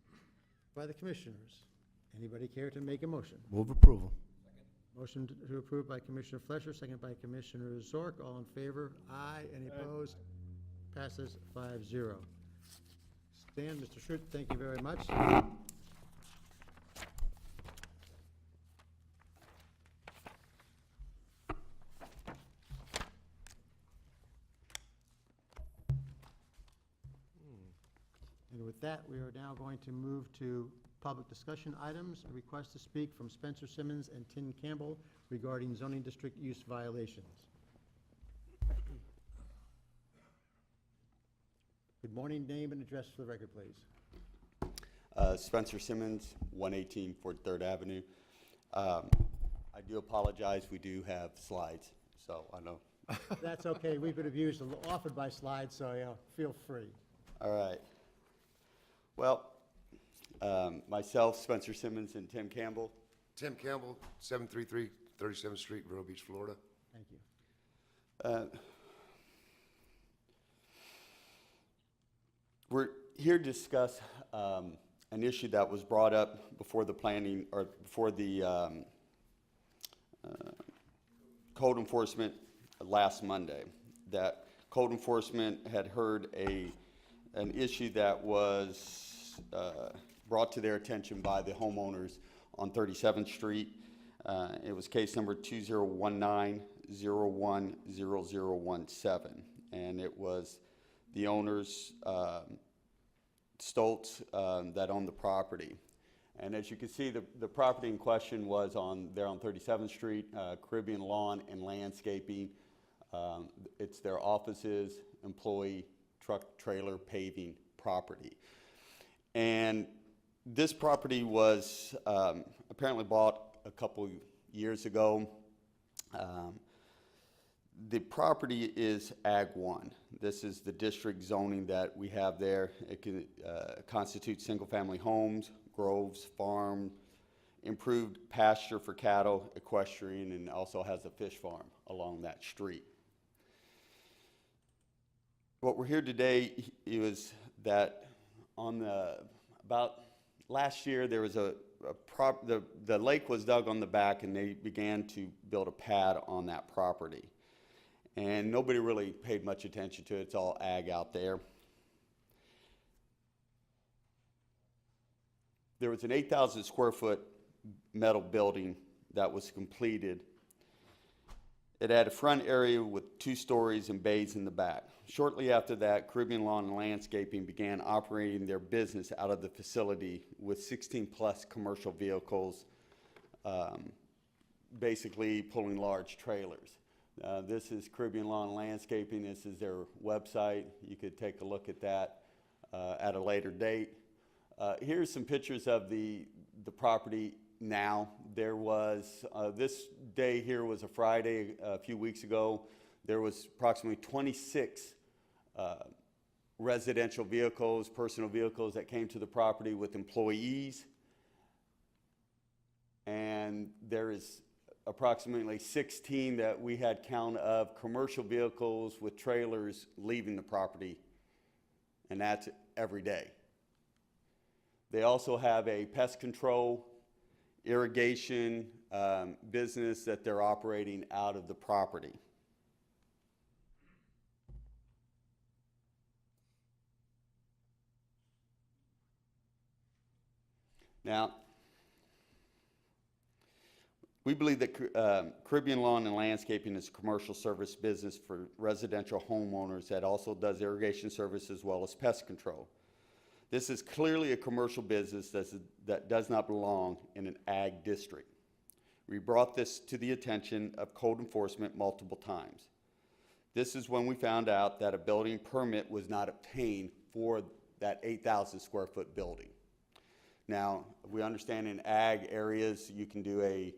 by the commissioners? Anybody care to make a motion? Move approval. Motion to approve by Commissioner Fleischer, second by Commissioner Zork. All in favor? Aye. Any opposed? Passes 5-0. Stan, Mr. Schut, thank you very much. And with that, we are now going to move to public discussion items. A request to speak from Spencer Simmons and Tim Campbell regarding zoning district use violations. Good morning, name and address for the record, please. Spencer Simmons, 118 Fort 3rd Avenue. I do apologize, we do have slides, so I know. That's okay, we could have used offered by slides, so feel free. All right. Well, myself, Spencer Simmons, and Tim Campbell. Tim Campbell, 733 37th Street, Vero Beach, Florida. Thank you. We're here to discuss an issue that was brought up before the planning, or before the code enforcement last Monday. That code enforcement had heard an issue that was brought to their attention by the homeowners on 37th Street. It was case number 2019-010017, and it was the owners, Stoltz, that owned the property. And as you can see, the property in question was there on 37th Street, Caribbean Lawn and Landscaping. It's their offices, employee, truck, trailer, paving property. And this property was apparently bought a couple years ago. The property is Ag 1. This is the district zoning that we have there. It can constitute single-family homes, groves, farm, improved pasture for cattle, equestrian, and also has a fish farm along that street. What we're here today is that on about last year there was the lake was dug on the back and they began to build a pad on that property. And nobody really paid much attention to it. It's all ag out there. There was an 8,000 square foot metal building that was completed. It had a front area with 2 stories and bays in the back. Shortly after that, Caribbean Lawn and Landscaping began operating their business out of the facility with 16 plus commercial vehicles, basically pulling large trailers. This is Caribbean Lawn and Landscaping. This is their website. You could take a look at that at a later date. Here's some pictures of the property now. There was, this day here was a Friday a few weeks ago. There was approximately 26 residential vehicles, personal vehicles that came to the property with employees. And there is approximately 16 that we had count of commercial vehicles with trailers leaving the property, and that's every day. They also have a pest control, irrigation business that they're operating out of the property. Now, we believe that Caribbean Lawn and Landscaping is a commercial service business for residential homeowners that also does irrigation service as well as pest control. This is clearly a commercial business that does not belong in an ag district. We brought this to the attention of code enforcement multiple times. This is when we found out that a building permit was not obtained for that 8,000 square foot building. Now, we understand in ag areas you can do a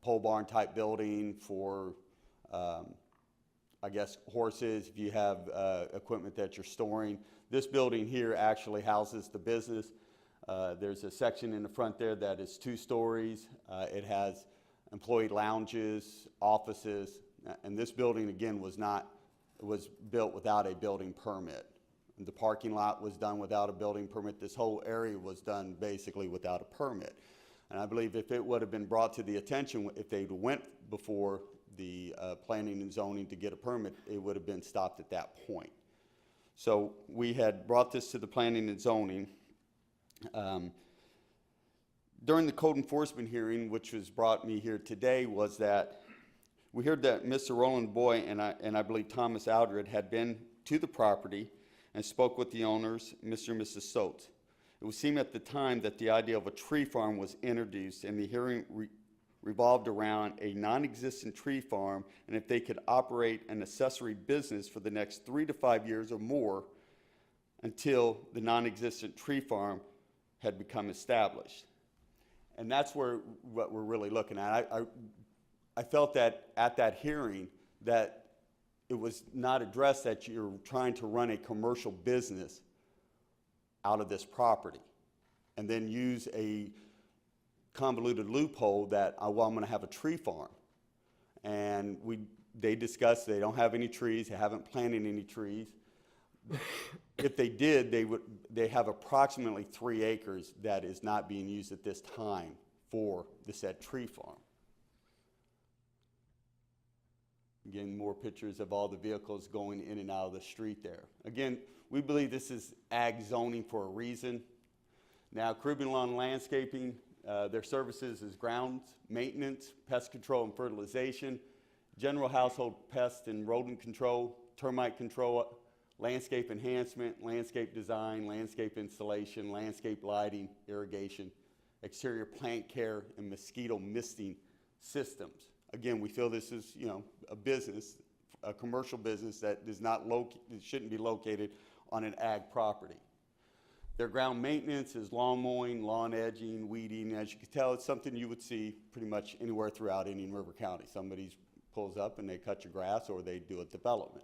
pole barn type building for, I guess, horses, if you have equipment that you're storing. This building here actually houses the business. There's a section in the front there that is 2 stories. It has employee lounges, offices, and this building again was built without a building permit. The parking lot was done without a building permit. This whole area was done basically without a permit. And I believe if it would have been brought to the attention, if they went before the planning and zoning to get a permit, it would have been stopped at that point. So we had brought this to the planning and zoning. During the code enforcement hearing, which was brought me here today, was that we heard that Mr. Roland Boy and I believe Thomas Aldred had been to the property and spoke with the owners, Mr. and Mrs. Soates. It would seem at the time that the idea of a tree farm was introduced, and the hearing revolved around a non-existent tree farm and if they could operate an accessory business for the next 3 to 5 years or more until the non-existent tree farm had become established. And that's what we're really looking at. I felt that at that hearing that it was not addressed that you're trying to run a commercial business out of this property and then use a convoluted loophole that, well, I'm going to have a tree farm. And they discussed they don't have any trees, they haven't planted any trees. If they did, they have approximately 3 acres that is not being used at this time for the said tree farm. Again, more pictures of all the vehicles going in and out of the street there. Again, we believe this is ag zoning for a reason. Now, Caribbean Lawn and Landscaping, their services is grounds, maintenance, pest control and fertilization, general household pest and rodent control, termite control, landscape enhancement, landscape design, landscape installation, landscape lighting, irrigation, exterior plant care, and mosquito misting systems. Again, we feel this is, a business, a commercial business that is not shouldn't be located on an ag property. Their ground maintenance is lawn mowing, lawn edging, weeding. As you can tell, it's something you would see pretty much anywhere throughout Indian River County. Somebody's pulls up and they cut your grass or they do a development.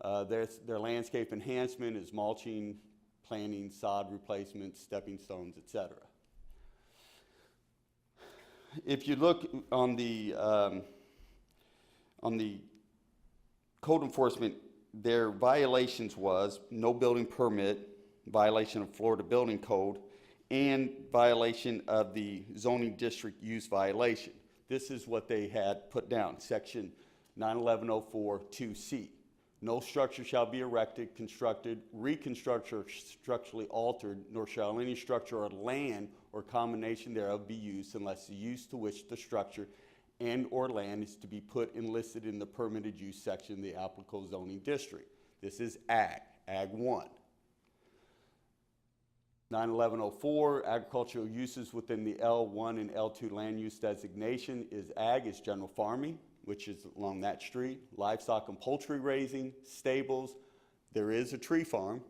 Their landscape enhancement is mulching, planting, sod replacement, stepping stones, etc. If you look on the code enforcement, their violations was no building permit, violation of Florida Building Code, and violation of the zoning district use violation. This is what they had put down, section 91104-2C. No structure shall be erected, constructed, reconstructed, or structurally altered, nor shall any structure or land or combination thereof be used unless the use to which the structure and or land is to be put and listed in the permitted use section of the applicable zoning district. This is Ag 1. 91104, agricultural uses within the L1 and L2 land use designation is Ag, is general farming, which is along that street, livestock and poultry raising, stables, there is a tree farm,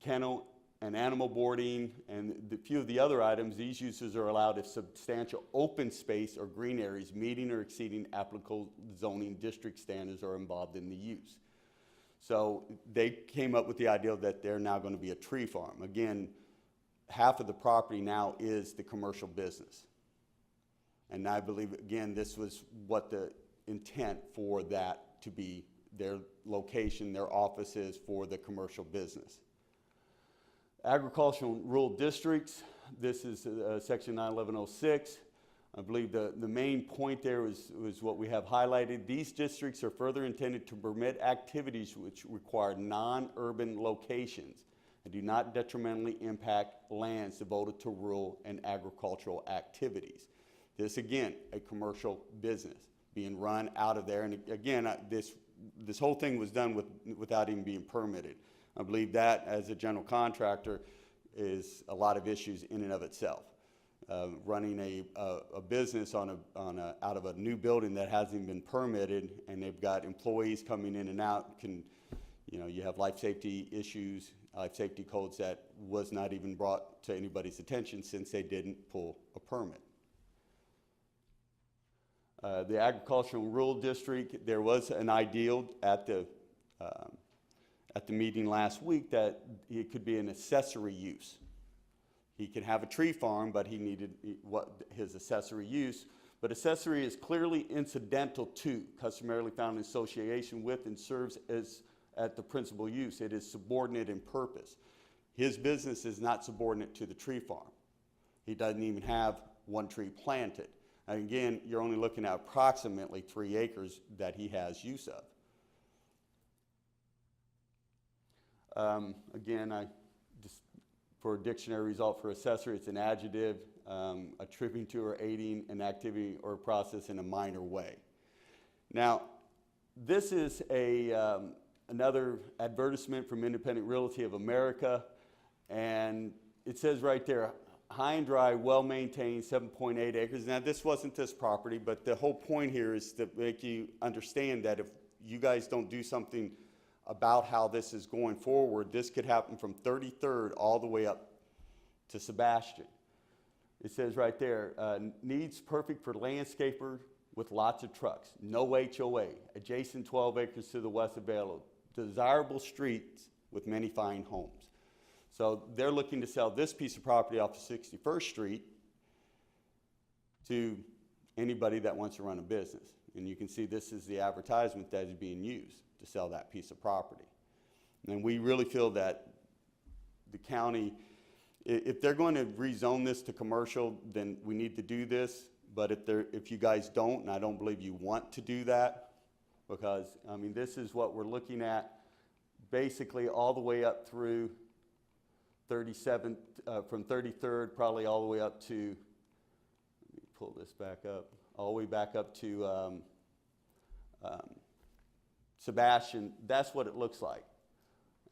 kennel and animal boarding, and a few of the other items, these uses are allowed if substantial open space or green areas meeting or exceeding applicable zoning district standards are involved in the use. So they came up with the idea that they're now going to be a tree farm. Again, half of the property now is the commercial business. And I believe, again, this was what the intent for that to be their location, their offices for the commercial business. Agricultural and rural districts, this is section 91106. I believe the main point there was what we have highlighted. These districts are further intended to permit activities which require non-urban locations and do not detrimentally impact lands devoted to rural and agricultural activities. This, again, a commercial business being run out of there. And again, this whole thing was done without even being permitted. I believe that, as a general contractor, is a lot of issues in and of itself. Running a business out of a new building that hasn't even been permitted, and they've got employees coming in and out, you have life safety issues, life safety codes that was not even brought to anybody's attention since they didn't pull a permit. The agricultural and rural district, there was an ideal at the meeting last week that it could be an accessory use. He could have a tree farm, but he needed his accessory use. But accessory is clearly incidental to, customarily found in association with, and serves as at the principal use. It is subordinate in purpose. His business is not subordinate to the tree farm. He doesn't even have one tree planted. And again, you're only looking at approximately 3 acres that he has use of. Again, for a dictionary result for accessory, it's an adjective attributing to or aiding an activity or process in a minor way. Now, this is another advertisement from Independent Realty of America, and it says right there, high and dry, well-maintained, 7.8 acres. Now, this wasn't this property, but the whole point here is to make you understand that if you guys don't do something about how this is going forward, this could happen from 33rd all the way up to Sebastian. It says right there, needs perfect for landscaper with lots of trucks, no HOA, adjacent 12 acres to the west available, desirable streets with many fine homes. So they're looking to sell this piece of property off of 61st Street to anybody that wants to run a business. And you can see this is the advertisement that is being used to sell that piece of property. And we really feel that the county, if they're going to rezone this to commercial, then we need to do this. But if you guys don't, and I don't believe you want to do that, because, I mean, this is what we're looking at basically all the way up through 37th, from 33rd, probably all the way up to, let me pull this back up, all the way back up to Sebastian. That's what it looks like.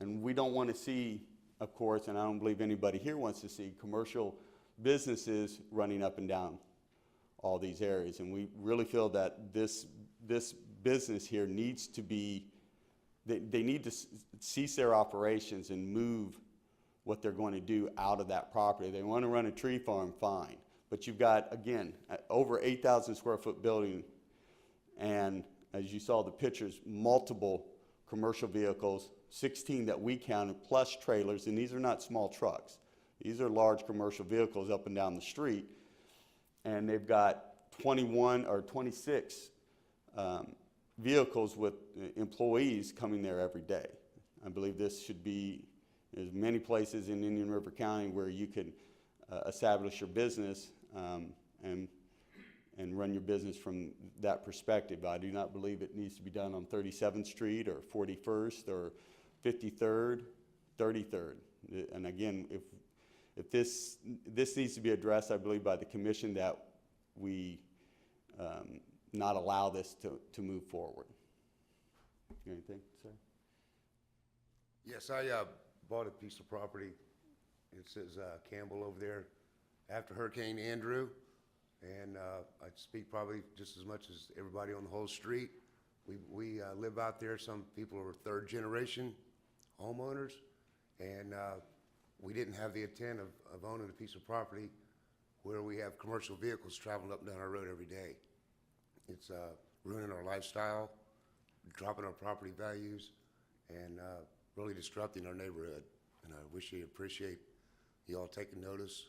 And we don't want to see, of course, and I don't believe anybody here wants to see commercial businesses running up and down all these areas. And we really feel that this business here needs to be, they need to cease their operations and move what they're going to do out of that property. They want to run a tree farm, fine. But you've got, again, over 8,000 square foot building And as you saw the pictures, multiple commercial vehicles, 16 that we counted, plus trailers, and these are not small trucks. These are large commercial vehicles up and down the street, and they've got 21 or 26 vehicles with employees coming there every day. I believe this should be, there's many places in Indian River County where you can establish your business and run your business from that perspective. I do not believe it needs to be done on 37th Street or 41st or 53rd, 33rd. And again, if this needs to be addressed, I believe, by the commission, that we not allow this to move forward. Anything, sir? Yes, I bought a piece of property. It says Campbell over there after Hurricane Andrew. And I speak probably just as much as everybody on the whole street. We live out there. Some people are third generation homeowners. And we didn't have the intent of owning a piece of property where we have commercial vehicles traveling up and down our road every day. It's ruining our lifestyle, dropping our property values, and really disrupting our neighborhood. And I wish you'd appreciate you all taking notice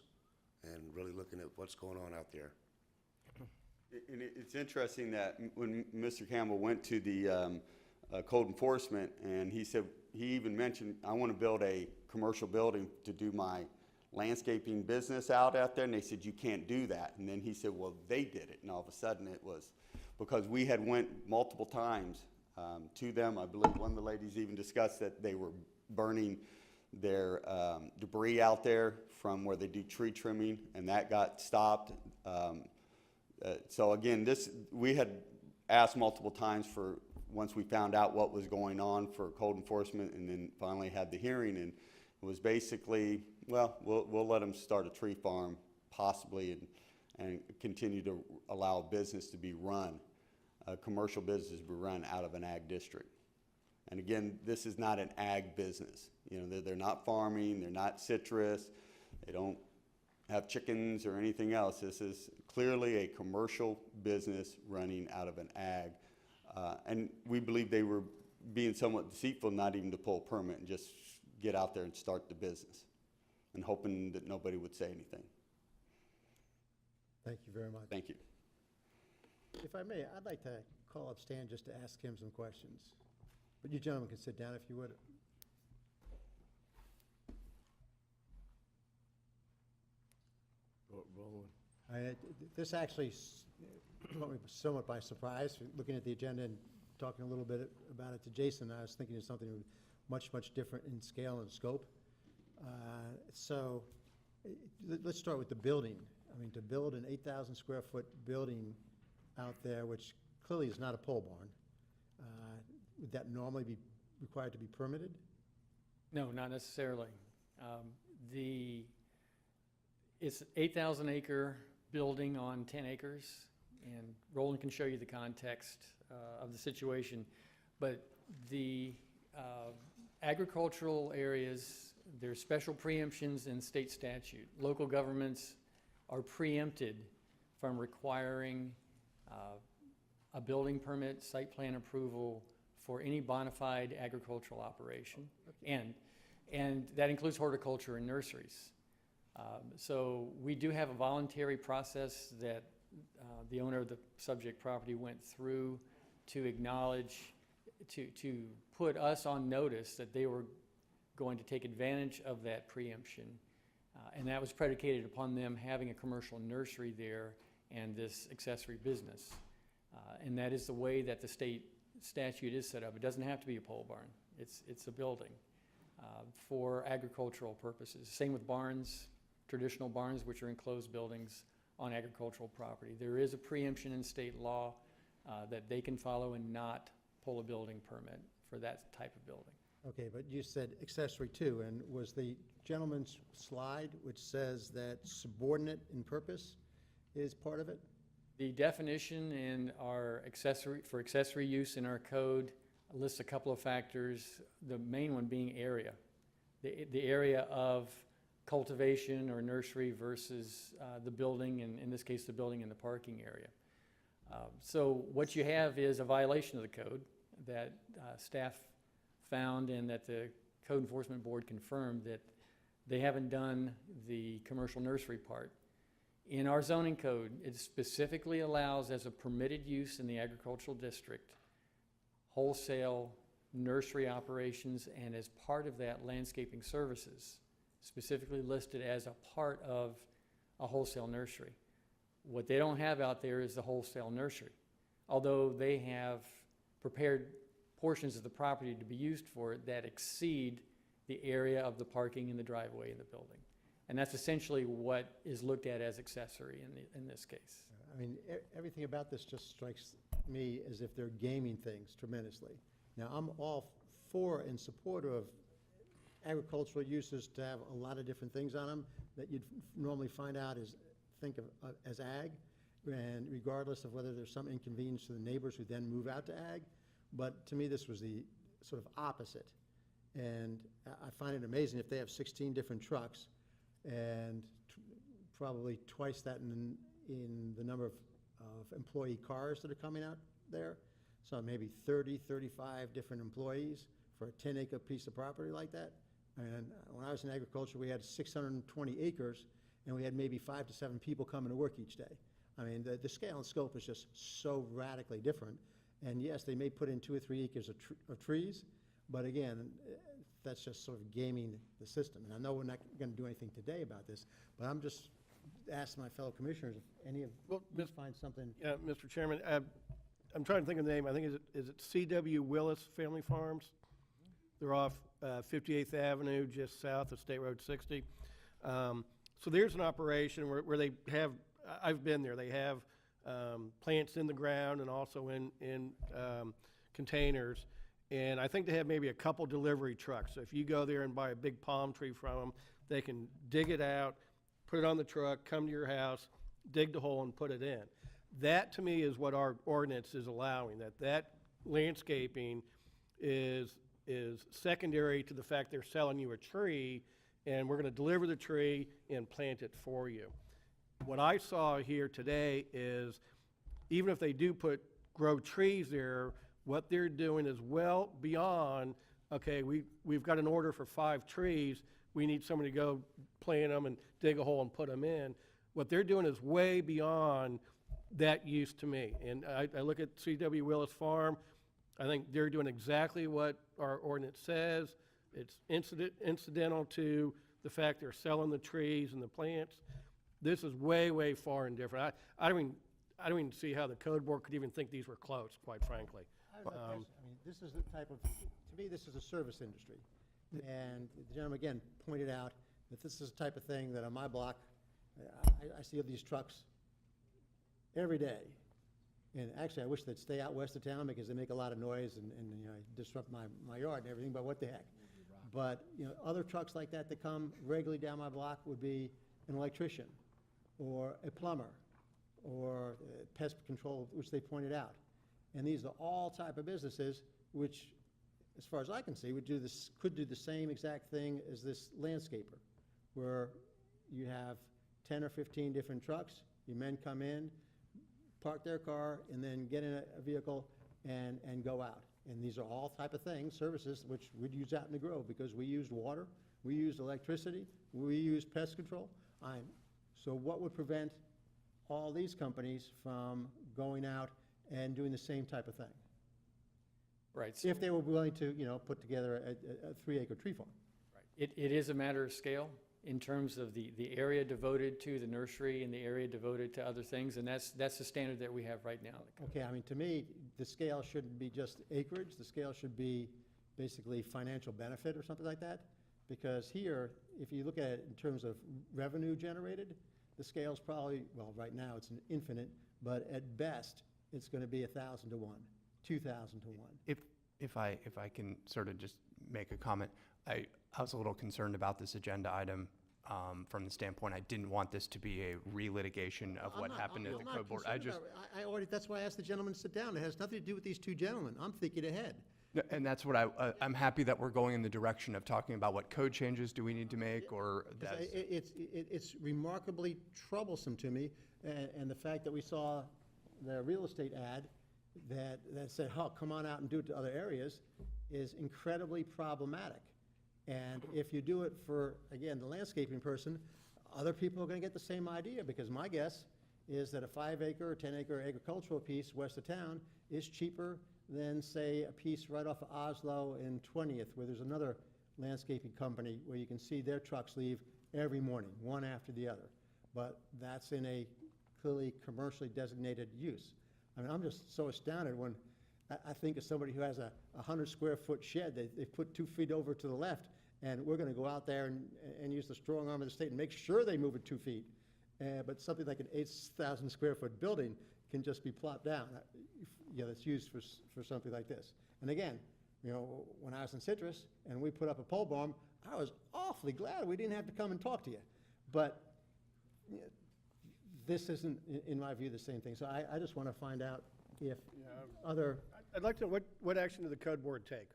and really looking at what's going on out there. And it's interesting that when Mr. Campbell went to the code enforcement, and he said, he even mentioned, I want to build a commercial building to do my landscaping business out there, and they said, you can't do that. And then he said, well, they did it. And all of a sudden it was, because we had went multiple times to them. I believe one of the ladies even discussed that they were burning their debris out there from where they do tree trimming, and that got stopped. So again, we had asked multiple times for, once we found out what was going on, for code enforcement, and then finally had the hearing, and it was basically, well, we'll let them start a tree farm possibly, and continue to allow business to be run, commercial business to be run out of an ag district. And again, this is not an ag business. You know, they're not farming, they're not citrus, they don't have chickens or anything else. This is clearly a commercial business running out of an ag. And we believe they were being somewhat deceitful, not even to pull a permit and just get out there and start the business, and hoping that nobody would say anything. Thank you very much. Thank you. If I may, I'd like to call up Stan just to ask him some questions. But you gentlemen can sit down if you would. This actually caught me somewhat by surprise, looking at the agenda and talking a little bit about it to Jason. I was thinking of something much, much different in scale and scope. So let's start with the building. I mean, to build an 8,000 square foot building out there, which clearly is not a pole barn, would that normally be required to be permitted? No, not necessarily. It's 8,000 acre building on 10 acres, and Roland can show you the context of the situation. But the agricultural areas, there's special preemptions in state statute. Local governments are preempted from requiring a building permit, site plan approval for any bona fide agricultural operation. And that includes horticulture and nurseries. So we do have a voluntary process that the owner of the subject property went through to acknowledge, to put us on notice that they were going to take advantage of that preemption. And that was predicated upon them having a commercial nursery there and this accessory business. And that is the way that the state statute is set up. It doesn't have to be a pole barn. It's a building for agricultural purposes. Same with barns, traditional barns, which are enclosed buildings on agricultural property. There is a preemption in state law that they can follow and not pull a building permit for that type of building. Okay, but you said accessory too, and was the gentleman's slide which says that subordinate in purpose is part of it? The definition in our accessory use in our code lists a couple of factors, the main one being area. The area of cultivation or nursery versus the building, and in this case the building in the parking area. So what you have is a violation of the code that staff found and that the Code Enforcement Board confirmed that they haven't done the commercial nursery part. In our zoning code, it specifically allows as a permitted use in the agricultural district, wholesale nursery operations, and as part of that, landscaping services, specifically listed as a part of a wholesale nursery. What they don't have out there is the wholesale nursery, although they have prepared portions of the property to be used for it that exceed the area of the parking and the driveway in the building. And that's essentially what is looked at as accessory in this case. I mean, everything about this just strikes me as if they're gaming things tremendously. Now, I'm all for and support of agricultural uses to have a lot of different things on them that you'd normally find out think of as ag, and regardless of whether there's some inconvenience to the neighbors who then move out to ag. But to me, this was the sort of opposite. And I find it amazing if they have 16 different trucks and probably twice that in the number of employee cars that are coming out there. So maybe 30, 35 different employees for a 10-acre piece of property like that. And when I was in agriculture, we had 620 acres, and we had maybe 5 to 7 people coming to work each day. I mean, the scale and scope is just so radically different. And yes, they may put in 2 or 3 acres of trees, but again, that's just sort of gaming the system. And I know we're not going to do anything today about this, but I'm just asking my fellow commissioners if any of you find something. Yeah, Mr. Chairman, I'm trying to think of the name. I think is it C.W. Willis Family Farms? They're off 58th Avenue, just south of State Road 60. So there's an operation where they have, I've been there, they have plants in the ground and also in containers. And I think they have maybe a couple delivery trucks. So if you go there and buy a big palm tree from them, they can dig it out, put it on the truck, come to your house, dig the hole and put it in. That to me is what our ordinance is allowing, that landscaping is secondary to the fact they're selling you a tree and we're going to deliver the tree and plant it for you. What I saw here today is even if they do grow trees there, what they're doing is well beyond, okay, we've got an order for 5 trees, we need somebody to go plant them and dig a hole and put them in. What they're doing is way beyond that use to me. And I look at C.W. Willis Farm, I think they're doing exactly what our ordinance says. It's incidental to the fact they're selling the trees and the plants. This is way, way far and different. I don't even see how the code board could even think these were close, quite frankly. I mean, this is the type of, to me, this is a service industry. And the gentleman, again, pointed out that this is the type of thing that on my block, I see these trucks every day. And actually, I wish they'd stay out west of town because they make a lot of noise and you know, disrupt my yard and everything, but what the heck. But, you know, other trucks like that come regularly down my block would be an electrician or a plumber or pest control, which they pointed out. And these are all type of businesses which, as far as I can see, could do the same exact thing as this landscaper, where you have 10 or 15 different trucks, your men come in, park their car, and then get in a vehicle and go out. And these are all type of things, services, which we'd use out in the Grove because we used water, we used electricity, we used pest control. So what would prevent all these companies from going out and doing the same type of thing? Right. If they were willing to, you know, put together a 3-acre tree farm. Right. It is a matter of scale in terms of the area devoted to the nursery and the area devoted to other things, and that's the standard that we have right now. Okay, I mean, to me, the scale shouldn't be just acreage. The scale should be basically financial benefit or something like that. Because here, if you look at it in terms of revenue generated, the scale's probably, well, right now it's an infinite, but at best, it's going to be 1,000 to 1, 2,000 to 1. If I can sort of just make a comment, I was a little concerned about this agenda item from the standpoint I didn't want this to be a relitigation of what happened at the code board. That's why I asked the gentleman to sit down. It has nothing to do with these two gentlemen. I'm thinking ahead. And that's what I'm happy that we're going in the direction of talking about what code changes do we need to make, or that's... It's remarkably troublesome to me, and the fact that we saw the real estate ad that said, oh, come on out and do it to other areas, is incredibly problematic. And if you do it for, again, the landscaping person, other people are gonna get the same idea, because my guess is that a 5-acre or 10-acre agricultural piece west of town is cheaper than, say, a piece right off of Oslo and 20th, where there's another landscaping company where you can see their trucks leave every morning, one after the other. But that's in a clearly commercially designated use. I mean, I'm just so astounded when I think of somebody who has a 100-square-foot shed that they put 2 feet over to the left, and we're gonna go out there and use the strong arm of the state and make sure they move it 2 feet. But something like an 8,000-square-foot building can just be plopped down, that's used for something like this. And again, when I was in Citrus and we put up a pole barn, I was awfully glad we didn't have to come and talk to you. But this isn't, in my view, the same thing. So I just want to find out if other... I'd like to know, what action did the code board take?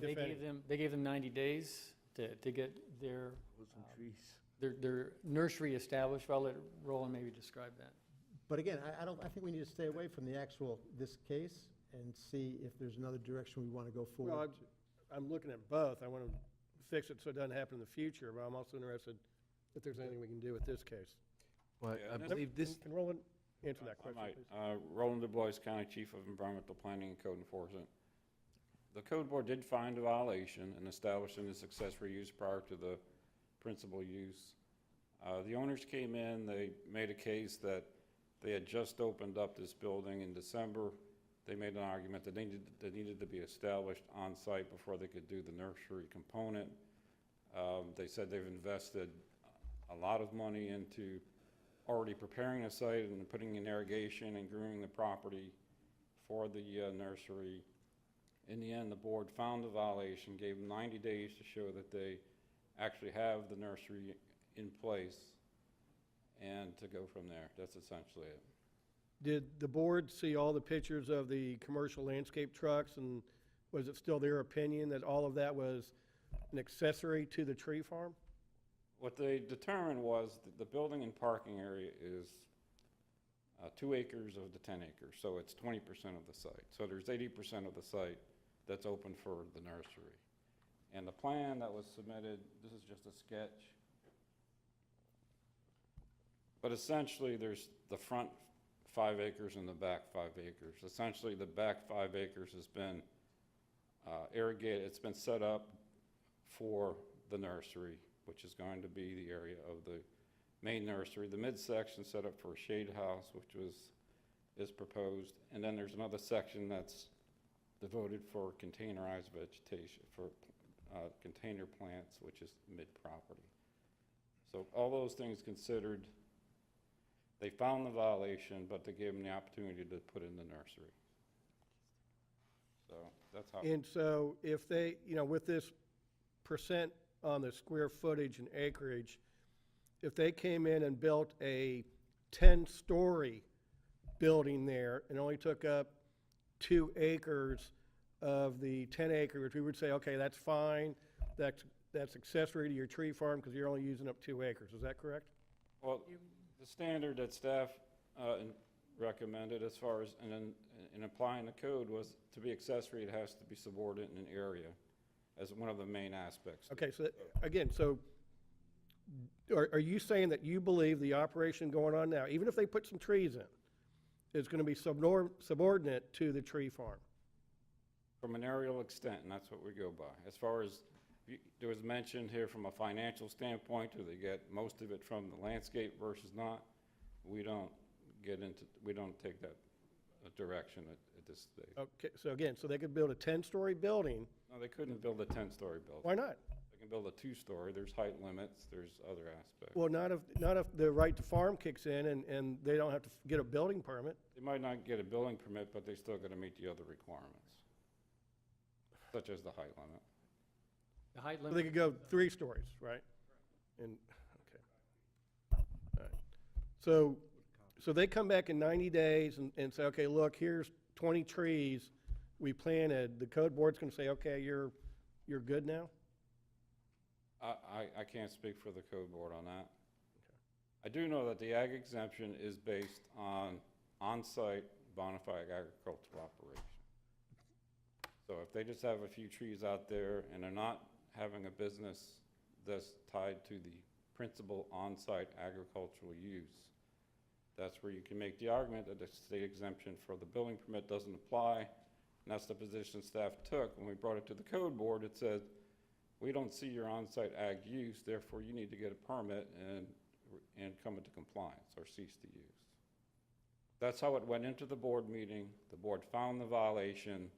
They gave them 90 days to get their nursery established. I'll let Roland maybe describe that. But again, I think we need to stay away from the actual, this case, and see if there's another direction we want to go forward. Well, I'm looking at both. I want to fix it so it doesn't happen in the future, but I'm also interested if there's anything we can do with this case. Well, I believe this, Can Roland answer that question, please? Roland DuBois, County Chief of Environmental Planning and Code Enforcement. The Code Board did find a violation and established an accessory use prior to the principal use. The owners came in, they made a case that they had just opened up this building in December. They made an argument that they needed to be established on site before they could do the nursery component. They said they've invested a lot of money into already preparing a site and putting in irrigation and grooming the property for the nursery. In the end, the board found the violation, gave them 90 days to show that they actually have the nursery in place, and to go from there. That's essentially it. Did the board see all the pictures of the commercial landscape trucks, and was it still their opinion that all of that was an accessory to the tree farm? What they determined was that the building and parking area is 2 acres of the 10 acres, so it's 20% of the site. So there's 80% of the site that's open for the nursery. And the plan that was submitted, this is just a sketch. But essentially, there's the front 5 acres and the back 5 acres. Essentially, the back 5 acres has been irrigated. It's been set up for the nursery, which is going to be the area of the main nursery. The midsection set up for a shade house, which is proposed. And then there's another section that's devoted for containerized vegetation, for container plants, which is mid-property. So all those things considered, they found the violation, but they gave them the opportunity to put in the nursery. So that's how. And so if they, with this percent on the square footage and acreage, if they came in and built a 10-story building there and only took up 2 acres of the 10 acres, we would say, okay, that's fine. That's accessory to your tree farm because you're only using up 2 acres. Is that correct? Well, the standard that staff recommended as far as in applying the code was to be accessory, it has to be subordinate in an area as one of the main aspects. Okay, so again, are you saying that you believe the operation going on now, even if they put some trees in, is going to be subordinate to the tree farm? From an aerial extent, and that's what we go by. As far as, there was mentioned here from a financial standpoint, do they get most of it from the landscape versus not? We don't take that direction at this stage. Okay, so again, so they could build a 10-story building. No, they couldn't build a 10-story building. Why not? They can build a 2-story. There's height limits. There's other aspects. Well, not if the right to farm kicks in and they don't have to get a building permit. They might not get a building permit, but they still got to meet the other requirements, such as the height limit. The height So limit. they could go 3 stories, right? And, okay. All right. So they come back in 90 days and say, okay, look, here's 20 trees we planted. The code board's going to say, okay, you're good now? I can't speak for the code board on that. I do know that the ag exemption is based on on-site bona fide agricultural operation. So if they just have a few trees out there and they're not having a business that's tied to the principal on-site agricultural use, that's where you can make the argument that the state exemption for the building permit doesn't apply. And that's the position staff took. When we brought it to the code board, it said, we don't see your on-site ag use, therefore you need to get a permit and come into compliance or cease to use. That's how it went into the board meeting. The board found the violation.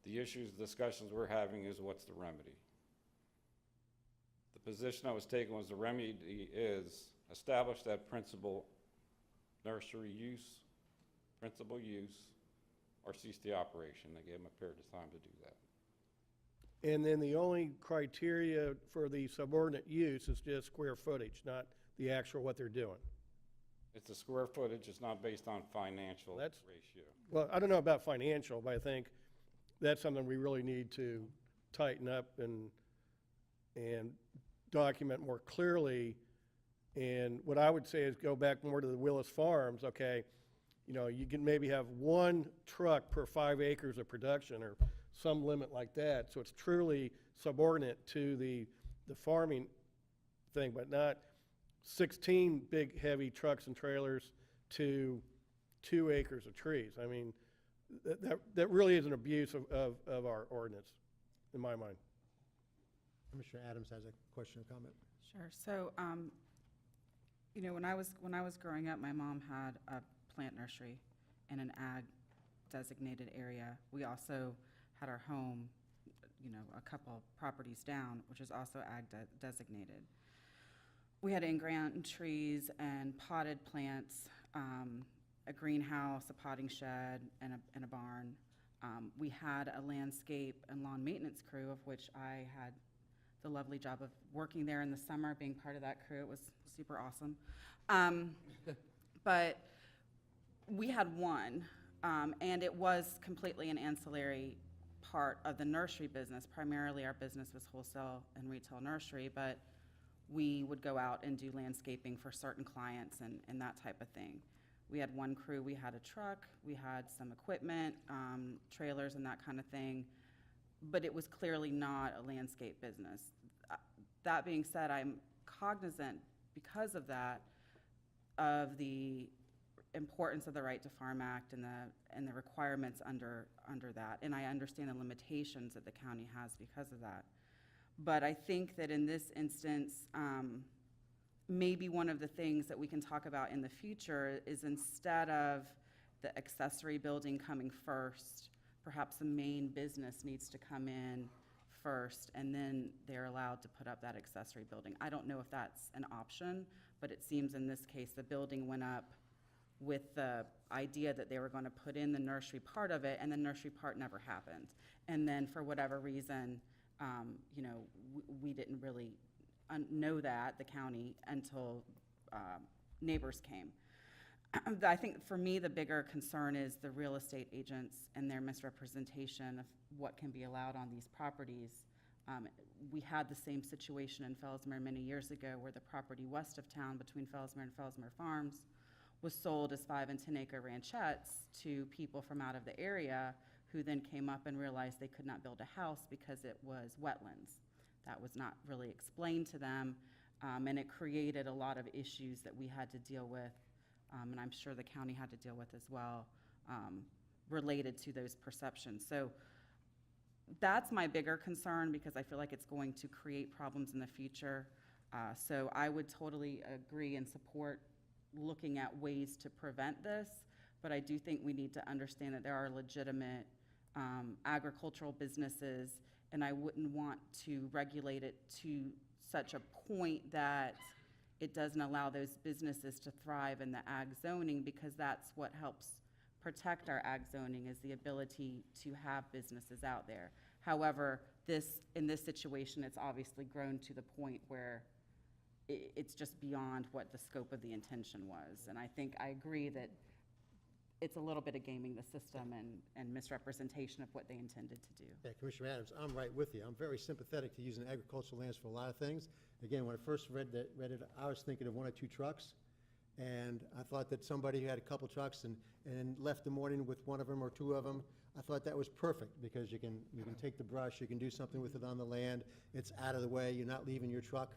The issues, discussions we're having is what's the remedy. The position I was taking was the remedy is establish that principal nursery use, principal use, or cease the operation. They gave them a period of time to do that. And then the only criteria for the subordinate use is just square footage, not the actual what they're doing. It's the square footage, it's not based on financial ratio. Well, I don't know about financial, but I think that's something we really need to tighten up and document more clearly. And what I would say is go back more to the Willis Farms, okay, you know, you can maybe have one truck per 5 acres of production or some limit like that. So it's truly subordinate to the farming thing, but not 16 big heavy trucks and trailers to 2 acres of trees. I mean, that really is an abuse of our ordinance, in my mind. Commissioner Adams has a question or comment. Sure. So, you know, when I was growing up, my mom had a plant nursery in an ag designated area. We also had our home, you know, a couple properties down, which is also ag designated. We had in-ground trees and potted plants, a greenhouse, a potting shed, and a barn. We had a landscape and lawn maintenance crew, of which I had the lovely job of working there in the summer, being part of that crew. It was super awesome. But we had one, and it was completely an ancillary part of the nursery business. Primarily our business was wholesale and retail nursery, but we would go out and do landscaping for certain clients and that type of thing. We had one crew, we had a truck, we had some equipment, trailers and that kind of thing, but it was clearly not a landscape business. That being said, I'm cognizant, because of that, of the importance of the Right to Farm Act and the requirements under that, and I understand the limitations that the county has because of that. But I think that in this instance, maybe one of the things that we can talk about in the future is, instead of the accessory building coming first, perhaps the main business needs to come in first, and then they're allowed to put up that accessory building. I don't know if that's an option, but it seems in this case the building went up with the idea that they were going to put in the nursery part of it, and the nursery part never happened. And then for whatever reason, you know, we didn't really know that, the county, until neighbors came. I think for me the bigger concern is the real estate agents and their misrepresentation of what can be allowed on these properties. We had the same situation in Fellsmere many years ago, where the property west of town between Fellsmere and Fellsmere Farms was sold as 5 and 10 acre ranchettes to people from out of the area, who then came up and realized they could not build a house because it was wetlands. That was not really explained to them, and it created a lot of issues that we had to deal with, and I'm sure the county had to deal with as well, related to those perceptions. So that's my bigger concern, because I feel like it's going to create problems in the future. So I would totally agree and support looking at ways to prevent this, but I do think we need to understand that there are legitimate agricultural businesses, and I wouldn't want to regulate it to such a point that it doesn't allow those businesses to thrive in the ag zoning, because that's what helps protect our ag zoning, is the ability to have businesses out there. However, in this situation, it's obviously grown to the point where it's just beyond what the scope of the intention was. And I think I agree that it's a little bit of gaming the system and misrepresentation of what they intended to do. Yeah, Commissioner Adams, I'm right with you. I'm very sympathetic to using agricultural lands for a lot of things. Again, when I first read it, I was thinking of 1 or 2 trucks, And I thought that somebody who had a couple trucks and left the morning with one of them or two of them, I thought that was perfect, because you can take the brush, you can do something with it on the land, it's out of the way, you're not leaving your truck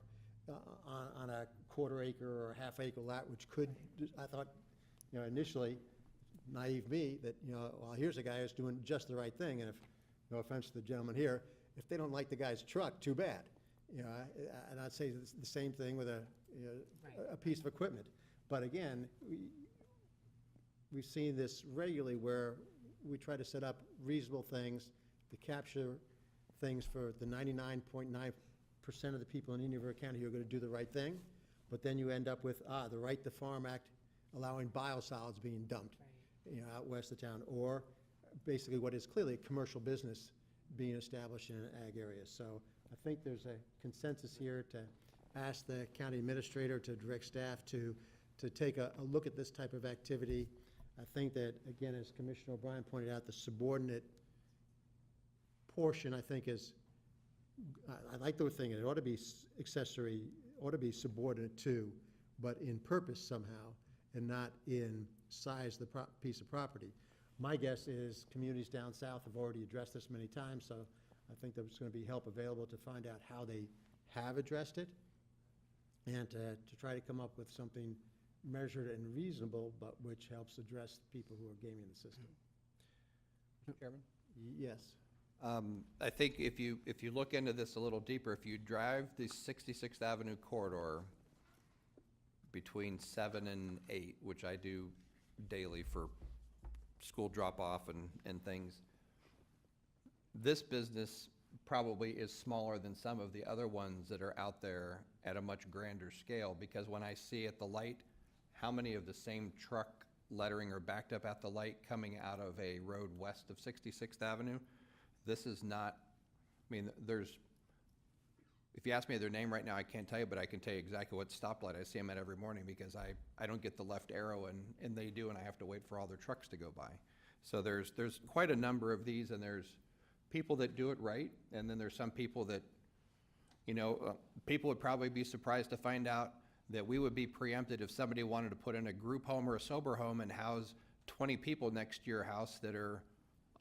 on a quarter acre or a half acre lot, which could, I thought, initially, naive me, that, well, here's a guy who's doing just the right thing, and if, no offense to the gentleman here, if they don't like the guy's truck, too bad. And I'd say the same thing with a piece of equipment. But again, we've seen this regularly where we try to set up reasonable things to capture things for the 99.9% of the people in Indian River County who are going to do the right thing. But then you end up with, the Right to Farm Act allowing biosolids being dumped, out west of town, or basically what is clearly a commercial business being established in an ag area. So I think there's a consensus here to ask the county administrator to direct staff to take a look at this type of activity. I think that, again, as Commissioner O'Brien pointed out, the subordinate portion, I think, is, I like the thing, it ought to be accessory, ought to be subordinate to, but in purpose somehow, and not in size of the piece of property. My guess is communities down south have already addressed this many times, so I think there's going to be help available to find out how they have addressed it, and to try to come up with something measured and reasonable, but which helps address the people who are gaming the system. Mr. Chairman? Yes. I think if you look into this a little deeper, if you drive the 66th Avenue corridor between 7 and 8, which I do daily for school drop-off and things, this business probably is smaller than some of the other ones that are out there at a much grander scale, because when I see at the light how many of the same truck lettering are backed up at the light coming out of a road west of 66th Avenue, this is not, I mean, if you ask me their name right now, I can't tell you, but I can tell you exactly what stoplight I see them at every morning, because I don't get the left arrow and they do, and I have to wait for all their trucks to go by. So there's quite a number of these, and there's people that do it right, and then there's some people that, people would probably be surprised to find out that we would be preempted if somebody wanted to put in a group home or a sober home and house 20 people next to your house that are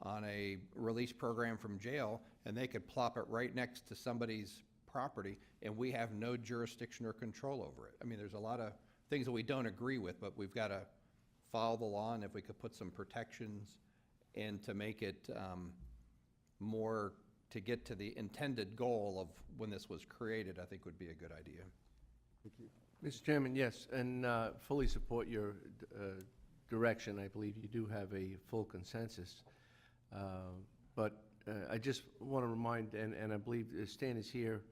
on a release program from jail, and they could plop it right next to somebody's property, and we have no jurisdiction or control over it. I mean, there's a lot of things that we don't agree with, but we've got to follow the law, and if we could put some protections in to make it more to get to the intended goal of when this was created, I think would be a good idea. Thank you. Mr. Chairman, yes, and fully support your direction. I believe you do have a full consensus. But I just want to remind, and I believe Stan is here,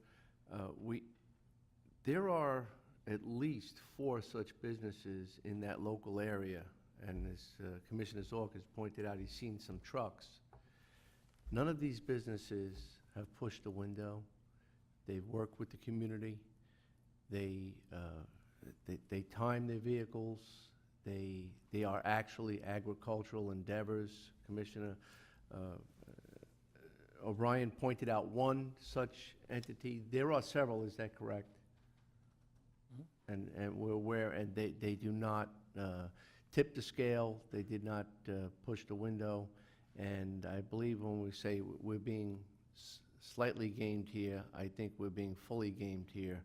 there are at least 4 such businesses in that local area. And as Commissioner Zork has pointed out, he's seen some trucks. None of these businesses have pushed the window. They've worked with the community. They time their vehicles. They are actually agricultural endeavors. Commissioner O'Brien pointed out one such entity. There are several, is that correct? Mm-hmm. And we're aware, and they do not tip the scale. They did not push the window. And I believe when we say we're being slightly gamed here, I think we're being fully gamed here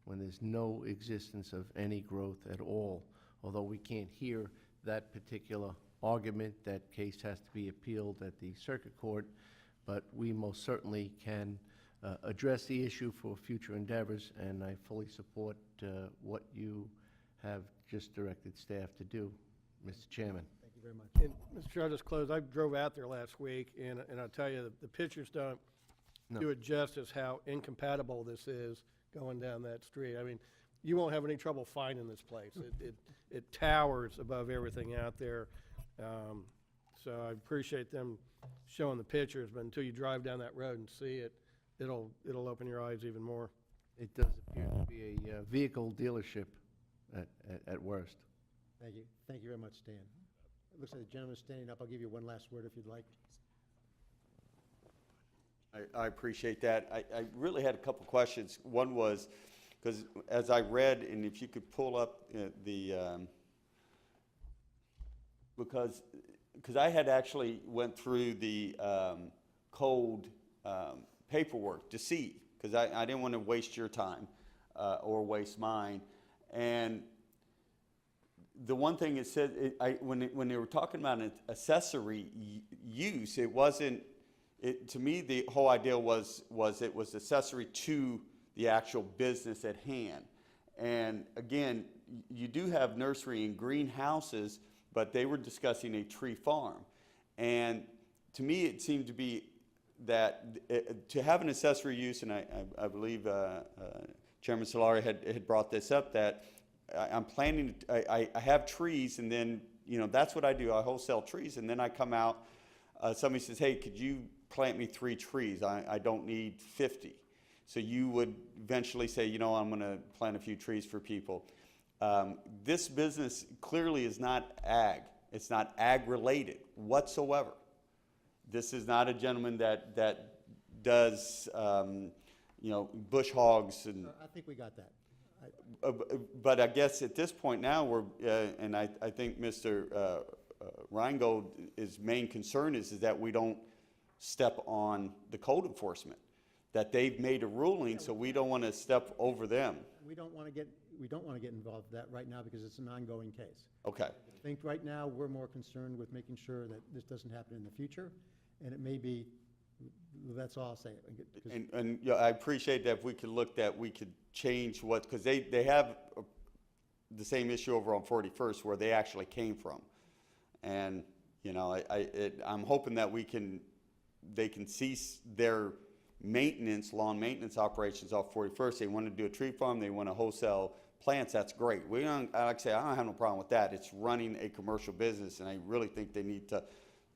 when there's no existence of any growth at all. Although we can't hear that particular argument, that case has to be appealed at the circuit court, but we most certainly can address the issue for future endeavors, and I fully support what you have just directed staff to do, Mr. Chairman. Thank you very much. And Mr. Chair, I'll just close. I drove out there last week, and I'll tell you, the pictures don't do it justice how incompatible this is going down that street. I mean, you won't have any trouble finding this place. It towers above everything out there. So I appreciate them showing the pictures, but until you drive down that road and see it, it'll open your eyes even more. It does appear to be a vehicle dealership at worst. Thank you. Thank you very much, Stan. It looks like the gentleman's standing up. I'll give you one last word if you'd like. I appreciate that. I really had a couple questions. One was because as I read, and if you could pull up because I had actually went through the code paperwork to see, because I didn't want to waste your time or waste mine. And the one thing it said, when they were talking about an accessory use, it wasn't, to me, the whole idea was it was accessory to the actual business at hand. And again, you do have nursery and greenhouses, but they were discussing a tree farm. And to me, it seemed to be that to have an accessory use, and I believe Chairman Solari had brought this up, that I'm planning, I have trees, and then, that's what I do. I wholesale trees, and then I come out, somebody says, hey, could you plant me 3 trees? I don't need 50. So you would eventually say, I'm going to plant a few trees for people. This business clearly is not ag. It's not ag-related whatsoever. This is not a gentleman that does, bush hogs. And I think we got that. but I guess at this point now, and I think Mr. Reingold's main concern is that we don't step on the code enforcement, that they've made a ruling, so we don't want to step over them. We don't want to get involved in that right now because it's an ongoing case. Okay. I think right now we're more concerned with making sure that this doesn't happen in the future, and it may be, that's all I'll say. And I appreciate that if we could look that we could change because they have the same issue over on 41st where they actually came from. And, I'm hoping that they can cease their lawn maintenance operations off 41st. They want to do a tree farm, they want to wholesale plants, that's great. Like I say, I don't have no problem with that. It's running a commercial business, and I really think they need to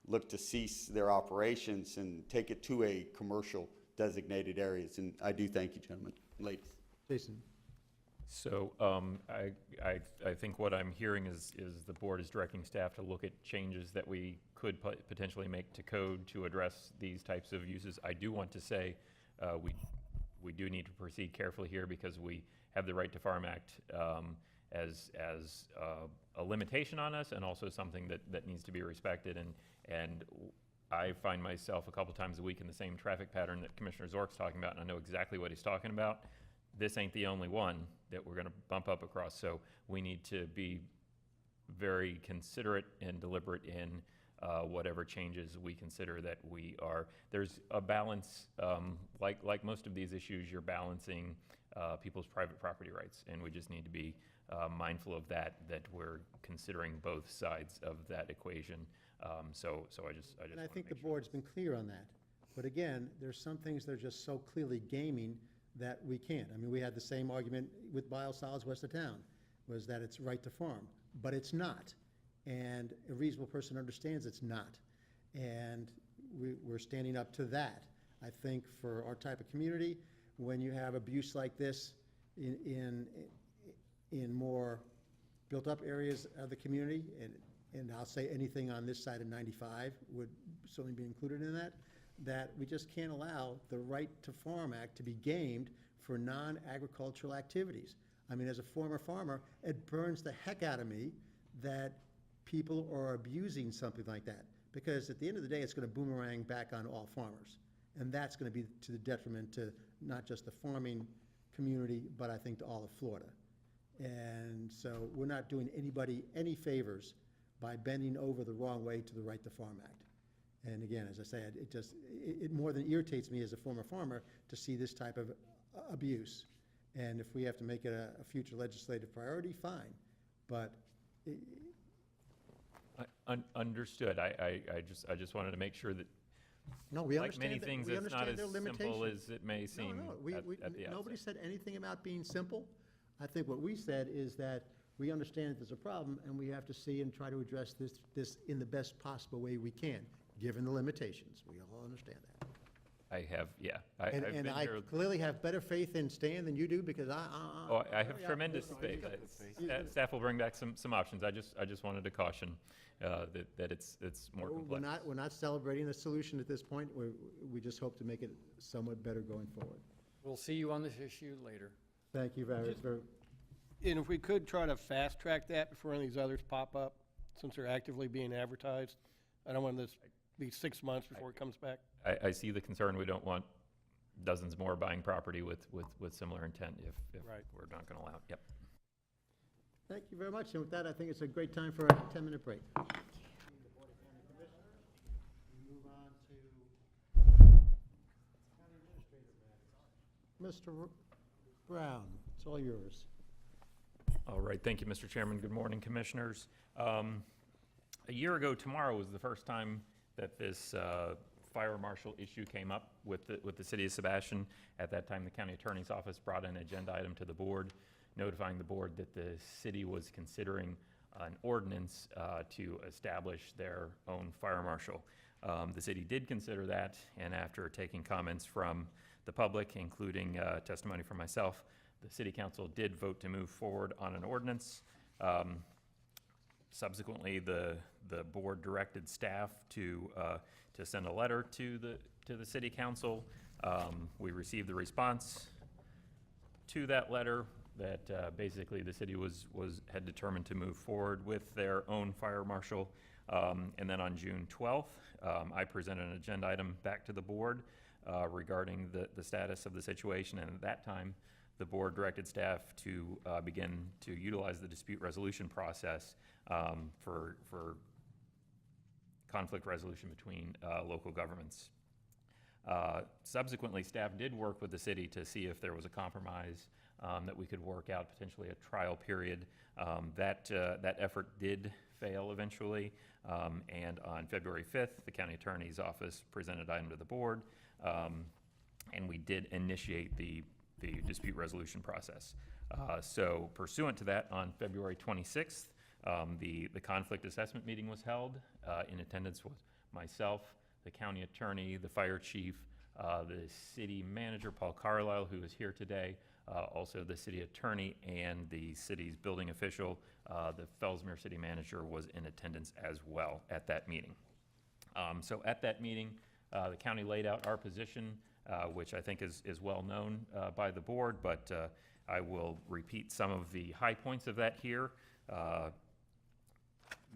look to cease their operations and take it to a commercial designated areas. And I do thank you, gentlemen. Ladies. Jason. So I think what I'm hearing is the board is directing staff to look at changes that we could potentially make to code to address these types of uses. I do want to say we do need to proceed carefully here because we have the Right to Farm Act as a limitation on us, and also something that needs to be respected. And I find myself a couple times a week in the same traffic pattern that Commissioner Zork's talking about, and I know exactly what he's talking about. This ain't the only one that we're going to bump up across, so we need to be very considerate and deliberate in whatever changes we consider that we are. There's a balance, like most of these issues, you're balancing people's private property rights, and we just need to be mindful of that we're considering both sides of that equation. So I just And I think the board's been clear on that. But again, there's some things that are just so clearly gaming that we can't. I mean, we had the same argument with biosolids west of town, was that it's right to farm, but it's not. And a reasonable person understands it's not. And we're standing up to that. I think for our type of community, when you have abuse like this in more built-up areas of the community, and I'll say anything on this side of 95 would certainly be included in that we just can't allow the Right to Farm Act to be gamed for non-agricultural activities. I mean, as a former farmer, it burns the heck out of me that people are abusing something like that, because at the end of the day, it's going to boomerang back on all farmers. And that's going to be to the detriment to not just the farming community, but I think to all of Florida. And so we're not doing anybody any favors by bending over the wrong way to the Right to Farm Act. And again, as I said, it more than irritates me as a former farmer to see this type of abuse. And if we have to make it a future legislative priority, fine. But understood. I just wanted to make sure that, no, we like many things, we it's not as their simple as it may seem at the outset. Nobody said anything about being simple. I think what we said is that we understand that there's a problem, and we have to see and try to address this in the best possible way we can, given the limitations. We all understand that. I have, yeah. And I clearly have better faith in Stan than you do, because I have tremendous faith. Staff will bring back some options. I just wanted to caution that it's more complex. We're not celebrating the solution at this point. We just hope to make it somewhat better going forward. We'll see you on this issue later. Thank you very, very, And if we could try to fast track that before any of these others pop up, since they're actively being advertised. I don't want this to be 6 months before it comes back. I see the concern. We don't want dozens more buying property with similar intent if Right. we're not going to allow it. Yep. thank you very much. And with that, I think it's a great time for a 10-minute break. Move on to County Administrator matters. Mr. Brown, it's all yours. All right, thank you, Mr. Chairman. Good morning, Commissioners. A year ago tomorrow was the first time that this fire marshal issue came up with the city of Sebastian. At that time, the county attorney's office brought an agenda item to the board, notifying the board that the city was considering an ordinance to establish their own fire marshal. The city did consider that, and after taking comments from the public, including testimony from myself, the city council did vote to move forward on an ordinance. Subsequently, the board directed staff to send a letter to the city council. We received the response to that letter that basically the city had determined to move forward with their own fire marshal. And then on June 12th, I presented an agenda item back to the board regarding the status of the situation, and at that time, the board directed staff to begin to utilize the dispute resolution process for conflict resolution between local governments. Subsequently, staff did work with the city to see if there was a compromise that we could work out, potentially a trial period. That effort did fail eventually, and on February 5th, the county attorney's office presented an item to the board, and we did initiate the dispute resolution process. So pursuant to that, on February 26th, the conflict assessment meeting was held. In attendance was myself, the county attorney, the fire chief, the city manager, Paul Carlisle, who is here today, also the city attorney, and the city's building official, the Fellsmere city manager, was in attendance as well at that meeting. So at that meeting, the county laid out our position, which I think is well known by the board, but I will repeat some of the high points of that here.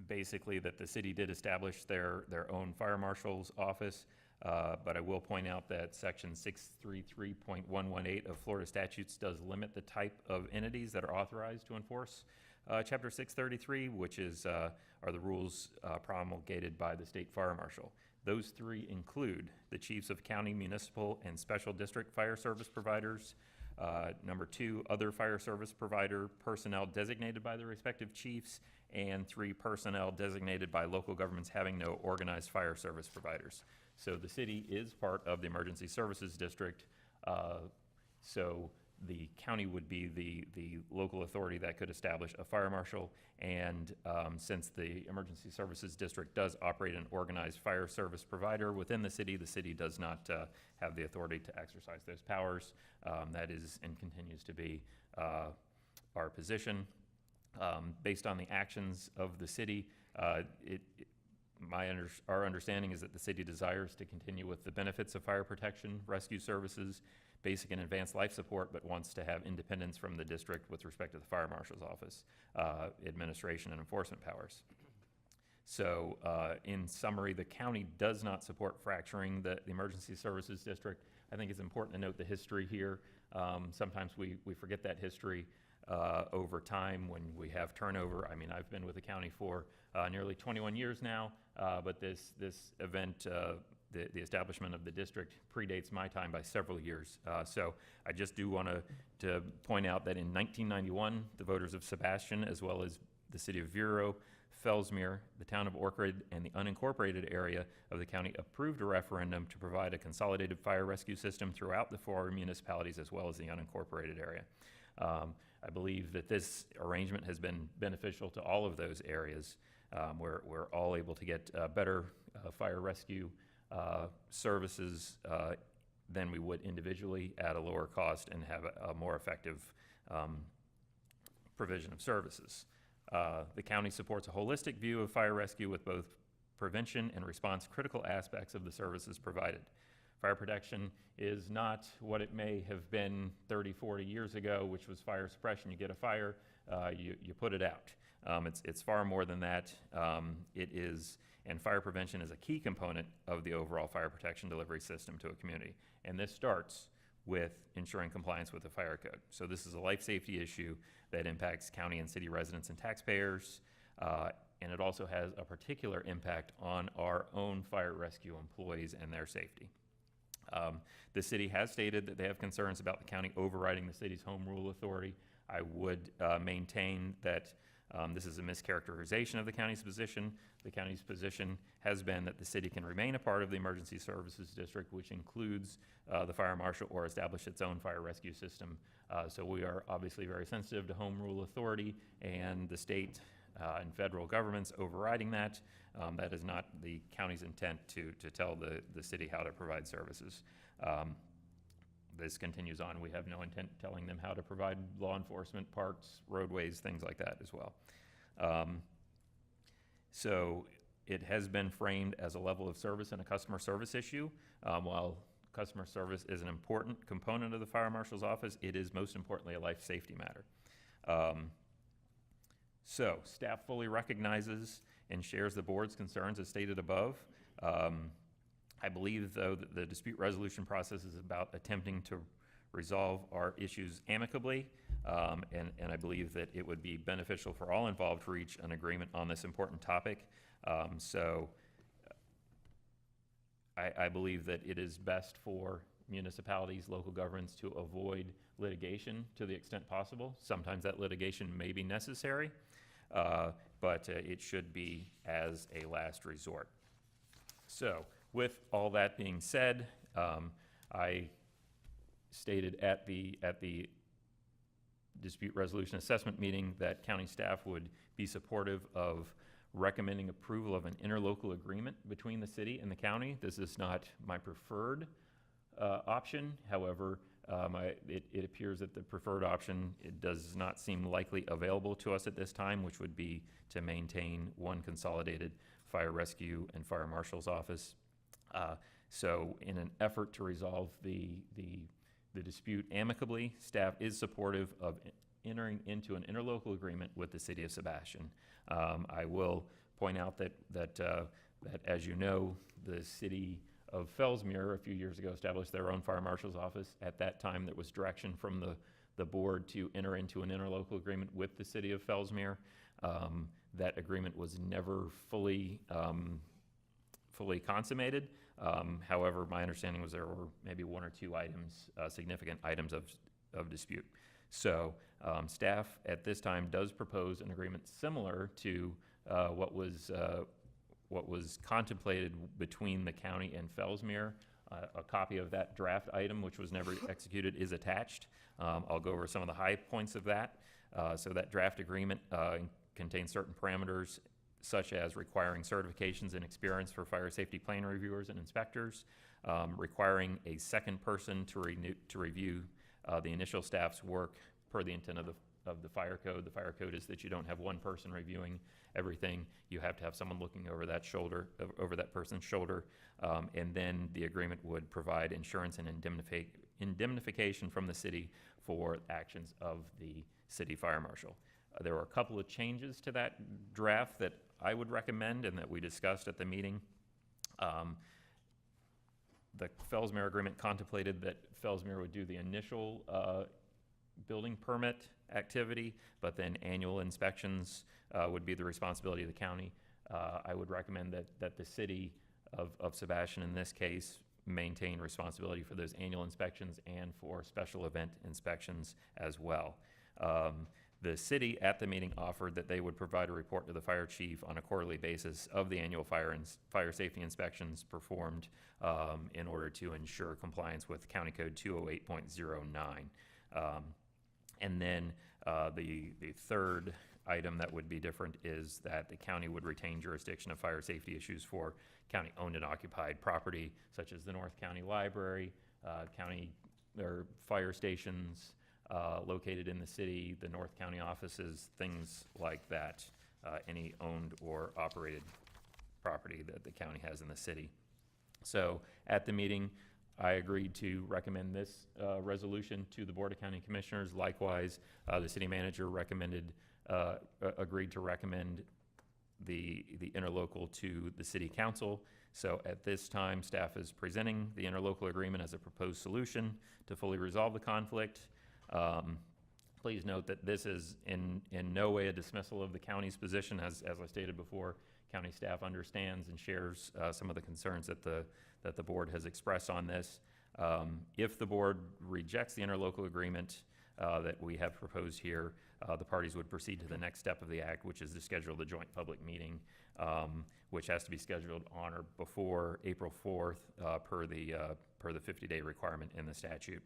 Basically, that the city did establish their own fire marshal's office, but I will point out that section 633.118 of Florida statutes does limit the type of entities that are authorized to enforce chapter 633, which are the rules promulgated by the state fire marshal. Those three include the chiefs of county, municipal, and special district fire service providers. Number 2, other fire service provider personnel designated by the respective chiefs, and 3, personnel designated by local governments having no organized fire service providers. So the city is part of the emergency services district, so the county would be the local authority that could establish a fire marshal, and since the emergency services district does operate an organized fire service provider within the city does not have the authority to exercise those powers. That is and continues to be our position. Based on the actions of the city, our understanding is that the city desires to continue with the benefits of fire protection, rescue services, basic and advanced life support, but wants to have independence from the district with respect to the fire marshal's office, administration and enforcement powers. So in summary, the county does not support fracturing the emergency services district. I think it's important to note the history here. Sometimes we forget that history over time when we have turnover. I mean, I've been with the county for nearly 21 years now, but this event, the establishment of the district, predates my time by several years. So I just do want to point out that in 1991, the voters of Sebastian, as well as the city of Vero, Fellsmere, the town of Orchard, and the unincorporated area of the county approved a referendum to provide a consolidated fire rescue system throughout the 4 municipalities as well as the unincorporated area. I believe that this arrangement has been beneficial to all of those areas. We're all able to get better fire rescue services than we would individually at a lower cost and have a more effective provision of services. The county supports a holistic view of fire rescue with both prevention and response critical aspects of the services provided. Fire protection is not what it may have been 30, 40 years ago, which was fire suppression. You get a fire, you put it out. It's far more than that. And fire prevention is a key component of the overall fire protection delivery system to a community. And this starts with ensuring compliance with the fire code. So this is a life safety issue that impacts county and city residents and taxpayers, and it also has a particular impact on our own fire rescue employees and their safety. The city has stated that they have concerns about the county overriding the city's home rule authority. I would maintain that this is a mischaracterization of the county's position. The county's position has been that the city can remain a part of the emergency services district, which includes the fire marshal, or establish its own fire rescue system. So we are obviously very sensitive to home rule authority and the state and federal governments overriding that. That is not the county's intent to tell the city how to provide services. This continues on. We have no intent telling them how to provide law enforcement, parks, roadways, things like that as well. So it has been framed as a level of service and a customer service issue. While customer service is an important component of the fire marshal's office, it is most importantly a life safety matter. So staff fully recognizes and shares the board's concerns as stated above. I believe, though, that the dispute resolution process is about attempting to resolve our issues amicably, and I believe that it would be beneficial for all involved to reach an agreement on this important topic. So I believe that it is best for municipalities, local governments to avoid litigation to the extent possible. Sometimes that litigation may be necessary, but it should be as a last resort. So, with all that being said, I stated at the dispute resolution assessment meeting that county staff would be supportive of recommending approval of an interlocal agreement between the city and the county. This is not my preferred option. However, it appears that the preferred option, it does not seem likely available to us at this time, which would be to maintain one consolidated fire rescue and fire marshal's office. So in an effort to resolve the dispute amicably, staff is supportive of entering into an interlocal agreement with the city of Sebastian. I will point out that as you know, the city of Fellsmere a few years ago established their own fire marshal's office. At that time, there was direction from the board to enter into an interlocal agreement with the city of Fellsmere. That agreement was never fully consummated. However, my understanding was there were maybe one or two items, significant items of dispute. So staff at this time does propose an agreement similar to what was contemplated between the county and Fellsmere. A copy of that draft item, which was never executed, is attached. I'll go over some of the high points of that. So that draft agreement contains certain parameters, such as requiring certifications and experience for fire safety plan reviewers and inspectors, requiring a second person to review the initial staff's work per the intent of the fire code. The fire code is that you don't have one person reviewing everything. You have to have someone looking over that person's shoulder. And then the agreement would provide insurance and indemnification from the city for actions of the city fire marshal. There were a couple of changes to that draft that I would recommend and that we discussed at the meeting. The Fellsmere agreement contemplated that Fellsmere would do the initial building permit activity, but then annual inspections would be the responsibility of the county. I would recommend that the city of Sebastian, in this case, maintain responsibility for those annual inspections and for special event inspections as well. The city at the meeting offered that they would provide a report to the fire chief on a quarterly basis of the annual fire safety inspections performed in order to ensure compliance with County Code 208.09. And then the third item that would be different is that the county would retain jurisdiction of fire safety issues for county-owned and occupied property, such as the North County Library, county or fire stations, located in the city, the North County offices, things like that, any owned or operated property that the county has in the city. So at the meeting, I agreed to recommend this resolution to the Board of County Commissioners. Likewise, the city manager agreed to recommend the interlocal to the city council. So at this time, staff is presenting the interlocal agreement as a proposed solution to fully resolve the conflict. Please note that this is in no way a dismissal of the county's position. As I stated before, county staff understands and shares some of the concerns that the board has expressed on this. If the board rejects the interlocal agreement that we have proposed here, the parties would proceed to the next step of the act, which is to schedule the joint public meeting, which has to be scheduled on or before April 4th per the 50-day requirement in the statute.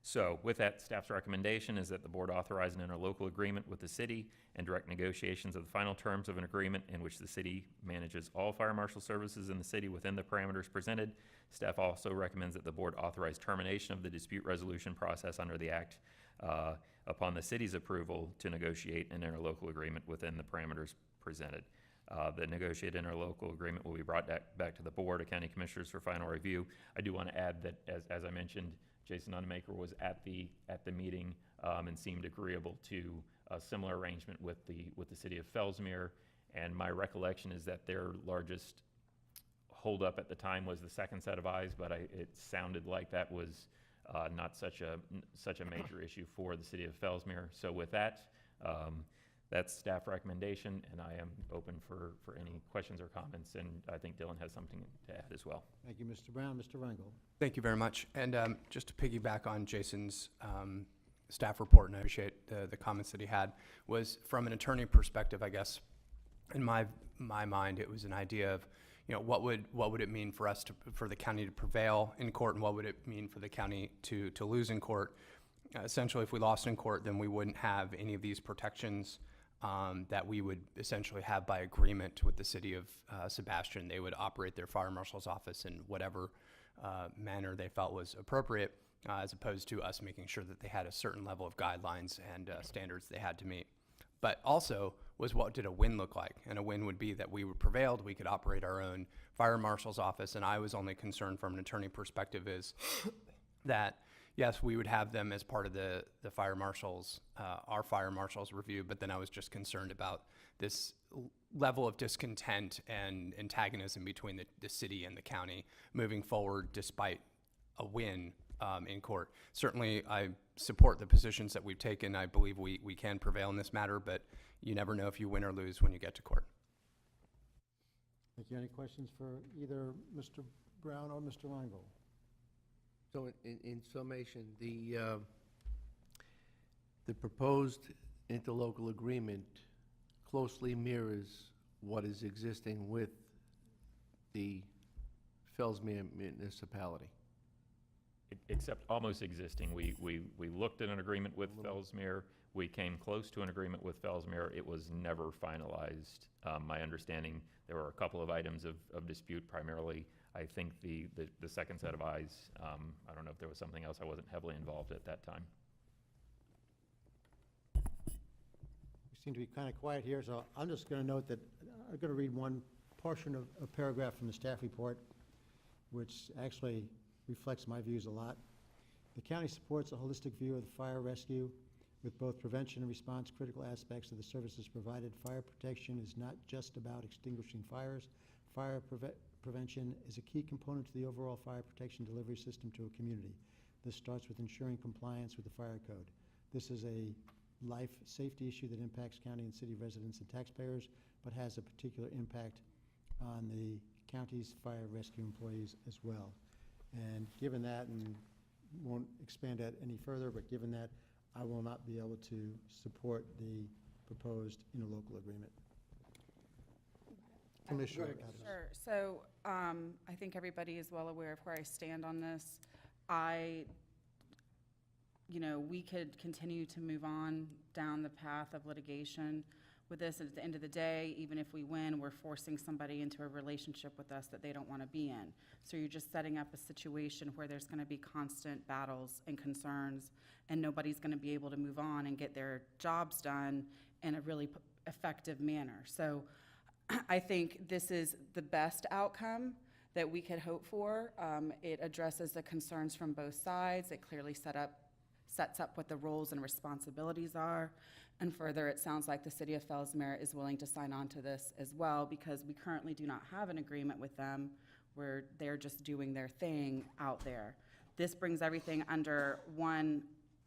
So with that, staff's recommendation is that the board authorize an interlocal agreement with the city and direct negotiations of the final terms of an agreement in which the city manages all fire marshal services in the city within the parameters presented. Staff also recommends that the board authorize termination of the dispute resolution process under the act upon the city's approval to negotiate an interlocal agreement within the parameters presented. The negotiated interlocal agreement will be brought back to the Board of County Commissioners for final review. I do want to add that, as I mentioned, Jason Unmaker was at the meeting and seemed agreeable to a similar arrangement with the city of Fellsmere. And my recollection is that their largest holdup at the time was the second set of eyes, but it sounded like that was not such a major issue for the city of Fellsmere. So with that, that's staff recommendation, and I am open for any questions or comments, and I think Dylan has something to add as well. Thank you, Mr. Brown. Mr. Rangel. Thank you very much. And just to piggyback on Jason's staff report, and I appreciate the comments that he had, was from an attorney perspective, I guess, in my mind, it was an idea of, what would it mean for us for the county to prevail in court, and what would it mean for the county to lose in court? Essentially, if we lost in court, then we wouldn't have any of these protections that we would essentially have by agreement with the city of Sebastian. They would operate their fire marshal's office in whatever manner they felt was appropriate, as opposed to us making sure that they had a certain level of guidelines and standards they had to meet. But also was, what did a win look like? And a win would be that we prevailed, we could operate our own fire marshal's office, and I was only concerned from an attorney perspective is that yes, we would have them as part of the fire marshals, our fire marshals review, but then I was just concerned about this level of discontent and antagonism between the city and the county moving forward despite a win in court. Certainly, I support the positions that we've taken. I believe we can prevail in this matter, but you never know if you win or lose when you get to court. Thank you. Any questions for either Mr. Brown or Mr. Rangel? So in summation, the proposed interlocal agreement closely mirrors what is existing with the Fellsmere municipality. Except almost existing. We looked at an agreement with Fellsmere. We came close to an agreement with Fellsmere. It was never finalized. My understanding, there were a couple of items of dispute, primarily I think the second set of eyes. I don't know if there was something else. I wasn't heavily involved at that time. We seem to be kind of quiet here, so I'm just going to note that I'm going to read one portion of a paragraph from the staff report, which actually reflects my views a lot. The county supports a holistic view of the fire rescue with both prevention and response critical aspects of the services provided. Fire protection is not just about extinguishing fires. Fire prevention is a key component to the overall fire protection delivery system to a community. This starts with ensuring compliance with the fire code. This is a life safety issue that impacts county and city residents and taxpayers, but has a particular impact on the county's fire rescue employees as well. And given that, and won't expand that any further, but given that, I will not be able to support the proposed interlocal agreement. Commissioner Adams. Sure. So I think everybody is well aware of where I stand on this. We could continue to move on down the path of litigation with this. At the end of the day, even if we win, we're forcing somebody into a relationship with us that they don't want to be in. So you're just setting up a situation where there's going to be constant battles and concerns, and nobody's going to be able to move on and get their jobs done in a really effective manner. So I think this is the best outcome that we could hope for. It addresses the concerns from both sides. It clearly sets up what the roles and responsibilities are. And further, it sounds like the City of Fellsmere is willing to sign on to this as well, because we currently do not have an agreement with them where they're just doing their thing out there. This brings everything under one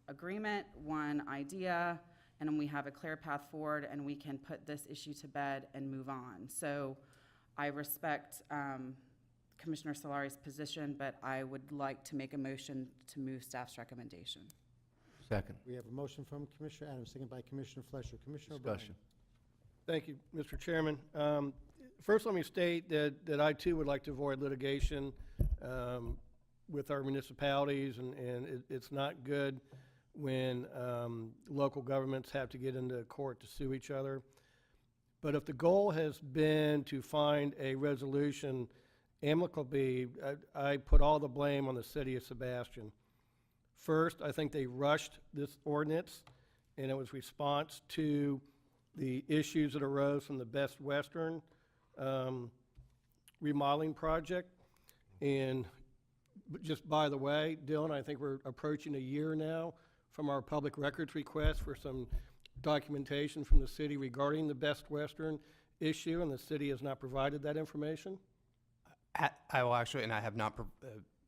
agreement, one idea, and we have a clear path forward, and we can put this issue to bed and move on. So I respect Commissioner Solari's position, but I would like to make a motion to move staff's recommendation. Second. We have a motion from Commissioner Adams, second by Commissioner Fleischer. Commissioner O'Brien. Discussion. Thank you, Mr. Chairman. First, let me state that I too would like to avoid litigation with our municipalities, and it's not good when local governments have to get into court to sue each other. But if the goal has been to find a resolution amicably, I put all the blame on the city of Sebastian. First, I think they rushed this ordinance, and it was response to the issues that arose from the Best Western remodeling project. And just by the way, Dylan, I think we're approaching a year now from our public records request for some documentation from the city regarding the Best Western issue, and the city has not provided that information. I will actually, and I have not,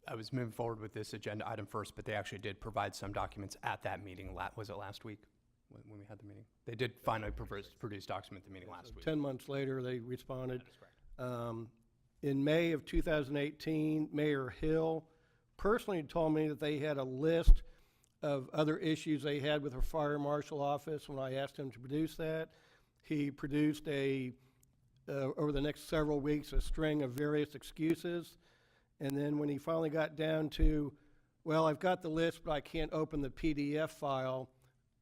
I was moving forward with this agenda item first, but they actually did provide some documents at that meeting. Was it last week when we had the meeting? They did finally produce documents at the meeting last week. 10 months later, they responded. That is correct. In May of 2018, Mayor Hill personally told me that they had a list of other issues they had with her fire marshal office. When I asked him to produce that, he produced over the next several weeks, a string of various excuses. And then when he finally got down to, well, I've got the list, but I can't open the PDF file,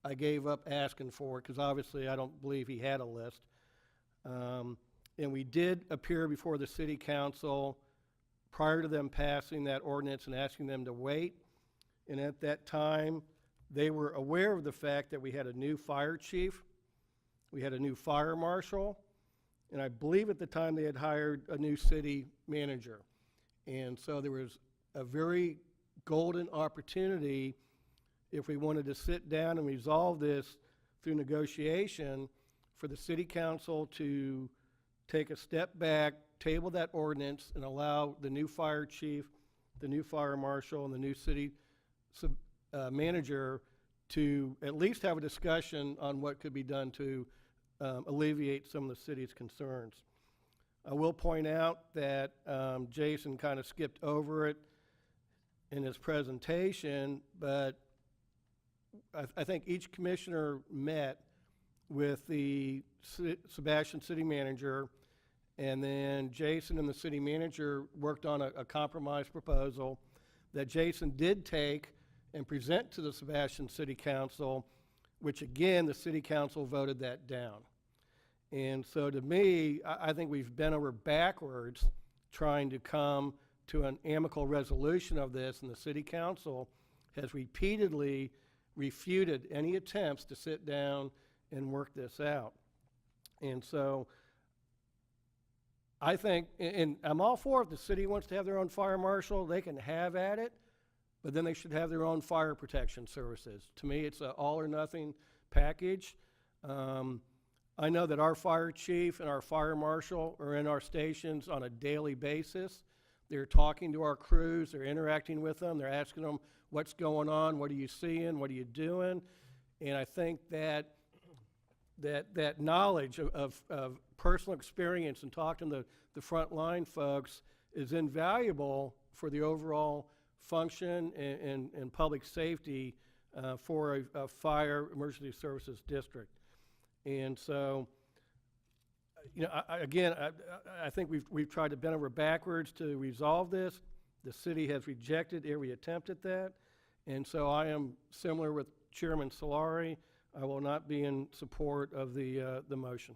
I gave up asking for it, because obviously I don't believe he had a list. And we did appear before the city council prior to them passing that ordinance and asking them to wait. And at that time, they were aware of the fact that we had a new fire chief, we had a new fire marshal, and I believe at the time they had hired a new city manager. And so there was a very golden opportunity, if we wanted to sit down and resolve this through negotiation, for the city council to take a step back, table that ordinance, and allow the new fire chief, the new fire marshal, and the new city manager to at least have a discussion on what could be done to alleviate some of the city's concerns. I will point out that Jason kind of skipped over it in his presentation, but I think each commissioner met with the Sebastian city manager, and then Jason and the city manager worked on a compromise proposal that Jason did take and present to the Sebastian City Council, which again, the city council voted that down. And so to me, I think we've bent over backwards trying to come to an amicable resolution of this, and the city council has repeatedly refuted any attempts to sit down and work this out. And so I think, and I'm all for it, if the city wants to have their own fire marshal, they can have at it, but then they should have their own fire protection services. To me, it's an all or nothing package. I know that our fire chief and our fire marshal are in our stations on a daily basis. They're talking to our crews, they're interacting with them, they're asking them what's going on, what are you seeing, what are you doing? And I think that knowledge of personal experience and talking to the frontline folks is invaluable for the overall function and public safety for a fire emergency services district. And so, you know, I think we've tried to bend over backwards to resolve this. The city has rejected every attempt at that. And so I am similar with Chairman Solari. I will not be in support of the motion.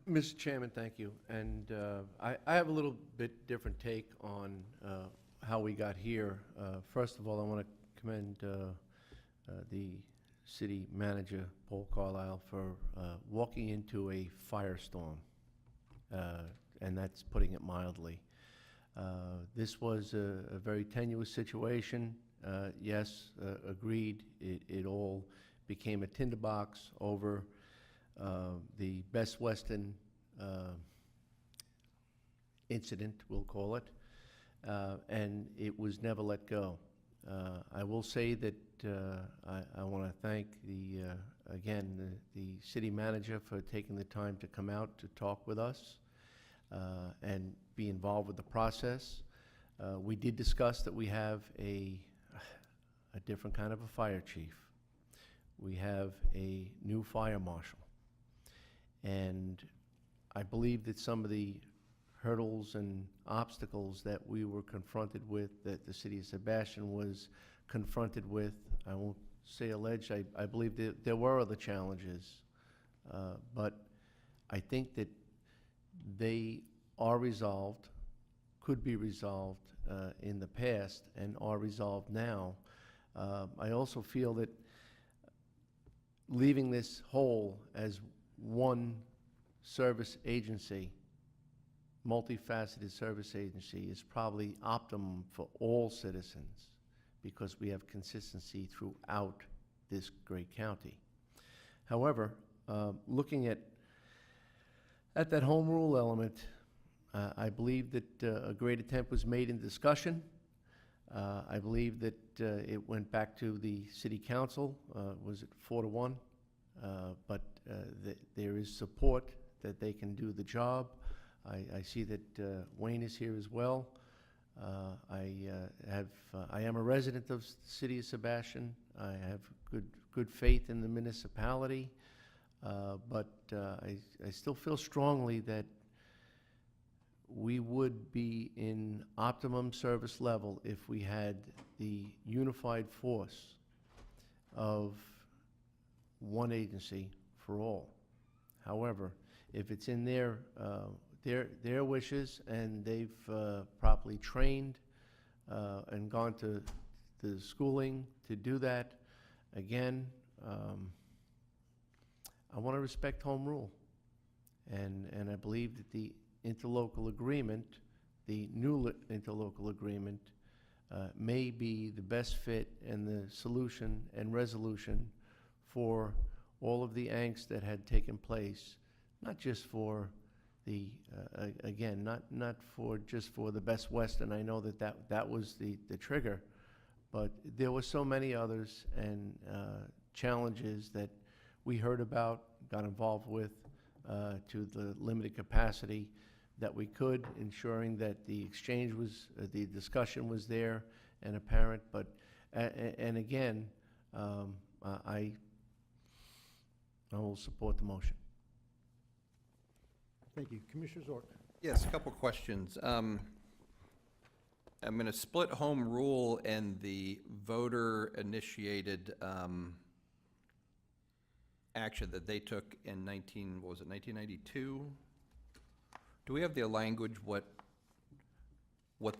Mr. Chairman, thank you. And I have a little bit different take on how we got here. First of all, I want to commend the city manager, Paul Carlisle, for walking into a firestorm and that's putting it mildly. This was a very tenuous situation. Yes, agreed, it all became a tinderbox over the Best Western incident, we'll call it, and it was never let go. I will say that I want to thank again, the city manager for taking the time to come out to talk with us and be involved with the process. We did discuss that we have a different kind of a fire chief. We have a new fire marshal. And I believe that some of the hurdles and obstacles that we were confronted with, that the city of Sebastian was confronted with, I won't say alleged, I believe that there were other challenges, but I think that they are resolved, could be resolved in the past, and are resolved now. I also feel that leaving this whole as one service agency, multifaceted service agency, is probably optimum for all citizens because we have consistency throughout this great county. However, looking at that home rule element, I believe that a great attempt was made in discussion. I believe that it went back to the city council, was it 4-1? But there is support that they can do the job. I see that Wayne is here as well. I am a resident of the city of Sebastian. I have good faith in the municipality, but I still feel strongly that we would be in optimum service level if we had the unified force of one agency for all. However, if it's in their wishes and they've properly trained and gone to the schooling to do that, again, I want to respect home rule. And I believe that the interlocal agreement, the new interlocal agreement, may be the best fit and the solution and resolution for all of the angst that had taken place, not just for the, again, not for just for the Best Western. I know that was the trigger, but there were so many others and challenges that we heard about, got involved with to the limited capacity that we could, ensuring that the exchange was, the discussion was there and apparent. But, and again, I will support the motion. Thank you. Commissioner Zorc. Yes, a couple questions. I'm going to split home rule and the voter-initiated action that they took in 1992? Do we have the language what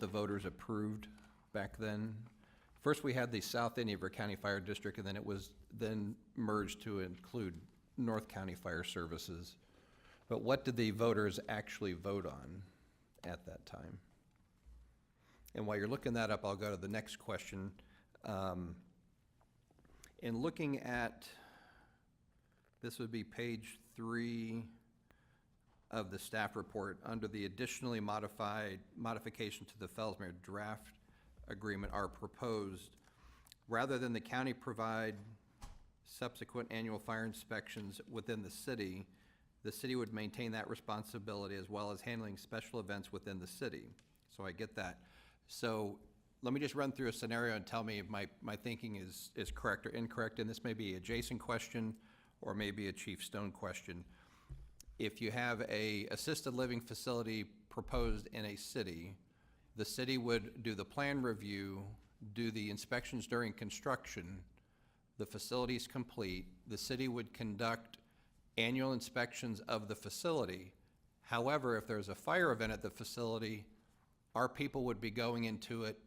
the voters approved back then? First, we had the South Indian River County Fire District, and then it was then merged to include North County Fire Services. But what did the voters actually vote on at that time? And while you're looking that up, I'll go to the next question. In looking at, this would be page 3 of the staff report, under the additionally modification to the Fellsmere draft agreement are proposed, rather than the county provide subsequent annual fire inspections within the city would maintain that responsibility as well as handling special events within the city. So I get that. So let me just run through a scenario and tell me if my thinking is correct or incorrect, and this may be a Jason question or maybe a Chief Stone question. If you have a assisted living facility proposed in a city, the city would do the plan review, do the inspections during construction, the facility is complete, the city would conduct annual inspections of the facility. However, if there's a fire event at the facility, our people would be going into it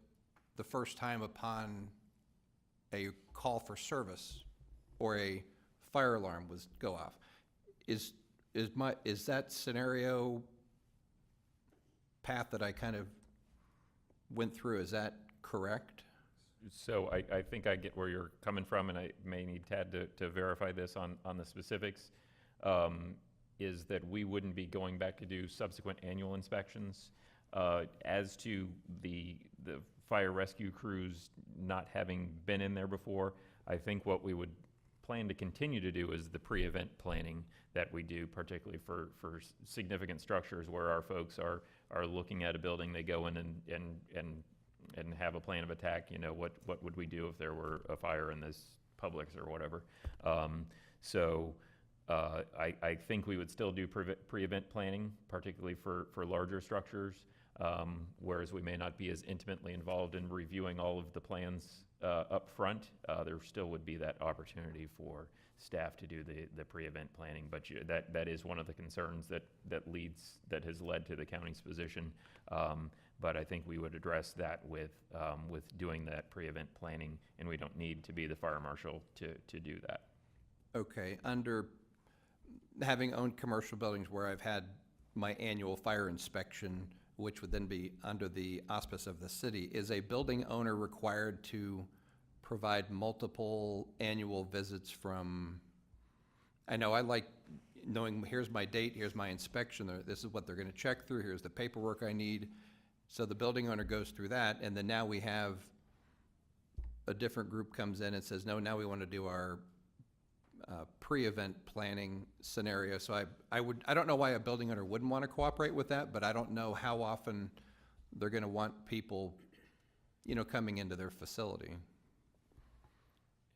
the first time upon a call for service or a fire alarm was go off. Is that scenario path that I kind of went through. Is that correct? So I think I get where you're coming from, and I may need Tad to verify this on the specifics, is that we wouldn't be going back to do subsequent annual inspections. As to the fire rescue crews not having been in there before, I think what we would plan to continue to do is the pre-event planning that we do, particularly for significant structures where our folks are looking at a building, they go in and have a plan of attack. You know, what would we do if there were a fire in this Publix or whatever. I think we would still do pre-event planning, particularly for larger structures, whereas we may not be as intimately involved in reviewing all of the plans up front. There still would be that opportunity for staff to do the pre-event planning, but that is one of the concerns that has led to the county's position. But I think we would address that with doing that pre-event planning, and we don't need to be the fire marshal to do that. Okay, under having owned commercial buildings where I've had my annual fire inspection, which would then be under the auspice of the city, is a building owner required to provide multiple annual visits from, I know I like knowing, here's my date, here's my inspection, this is what they're gonna check through, here's the paperwork I need. So the building owner goes through that, and then now we have a different group comes in and says, no, now we want to do our pre-event planning scenario. So I don't know why a building owner wouldn't want to cooperate with that, but I don't know how often they're going to want people, coming into their facility.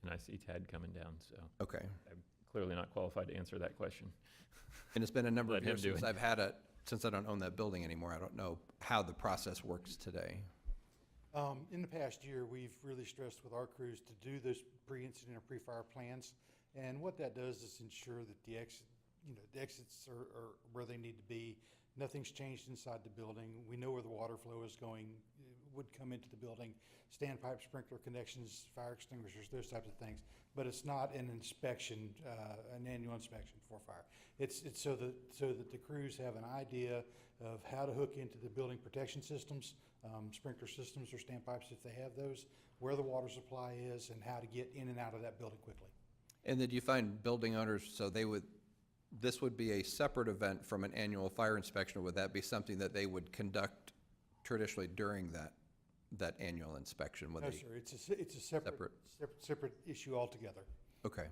And I see Tad coming down, so. Okay. I'm clearly not qualified to answer that question. And it's been a number of Let him years do since it. I've had it, since I don't own that building anymore. I don't know how the process works today. In the past year, we've really stressed with our crews to do those pre-incident or pre-fire plans. And what that does is ensure that the exits are where they need to be. Nothing's changed inside the building. We know where the water flow is going, would come into the building, standpipe, sprinkler connections, fire extinguishers, those types of things. But it's not an inspection, an annual inspection for fire. It's so that the crews have an idea of how to hook into the building protection systems, sprinkler systems or standpipes if they have those, where the water supply is, and how to get in and out of that building quickly. And then you find building owners, so this would be a separate event from an annual fire inspection, or would that be something that they would conduct traditionally during that annual inspection? No, sir, it's a separate issue altogether. Okay.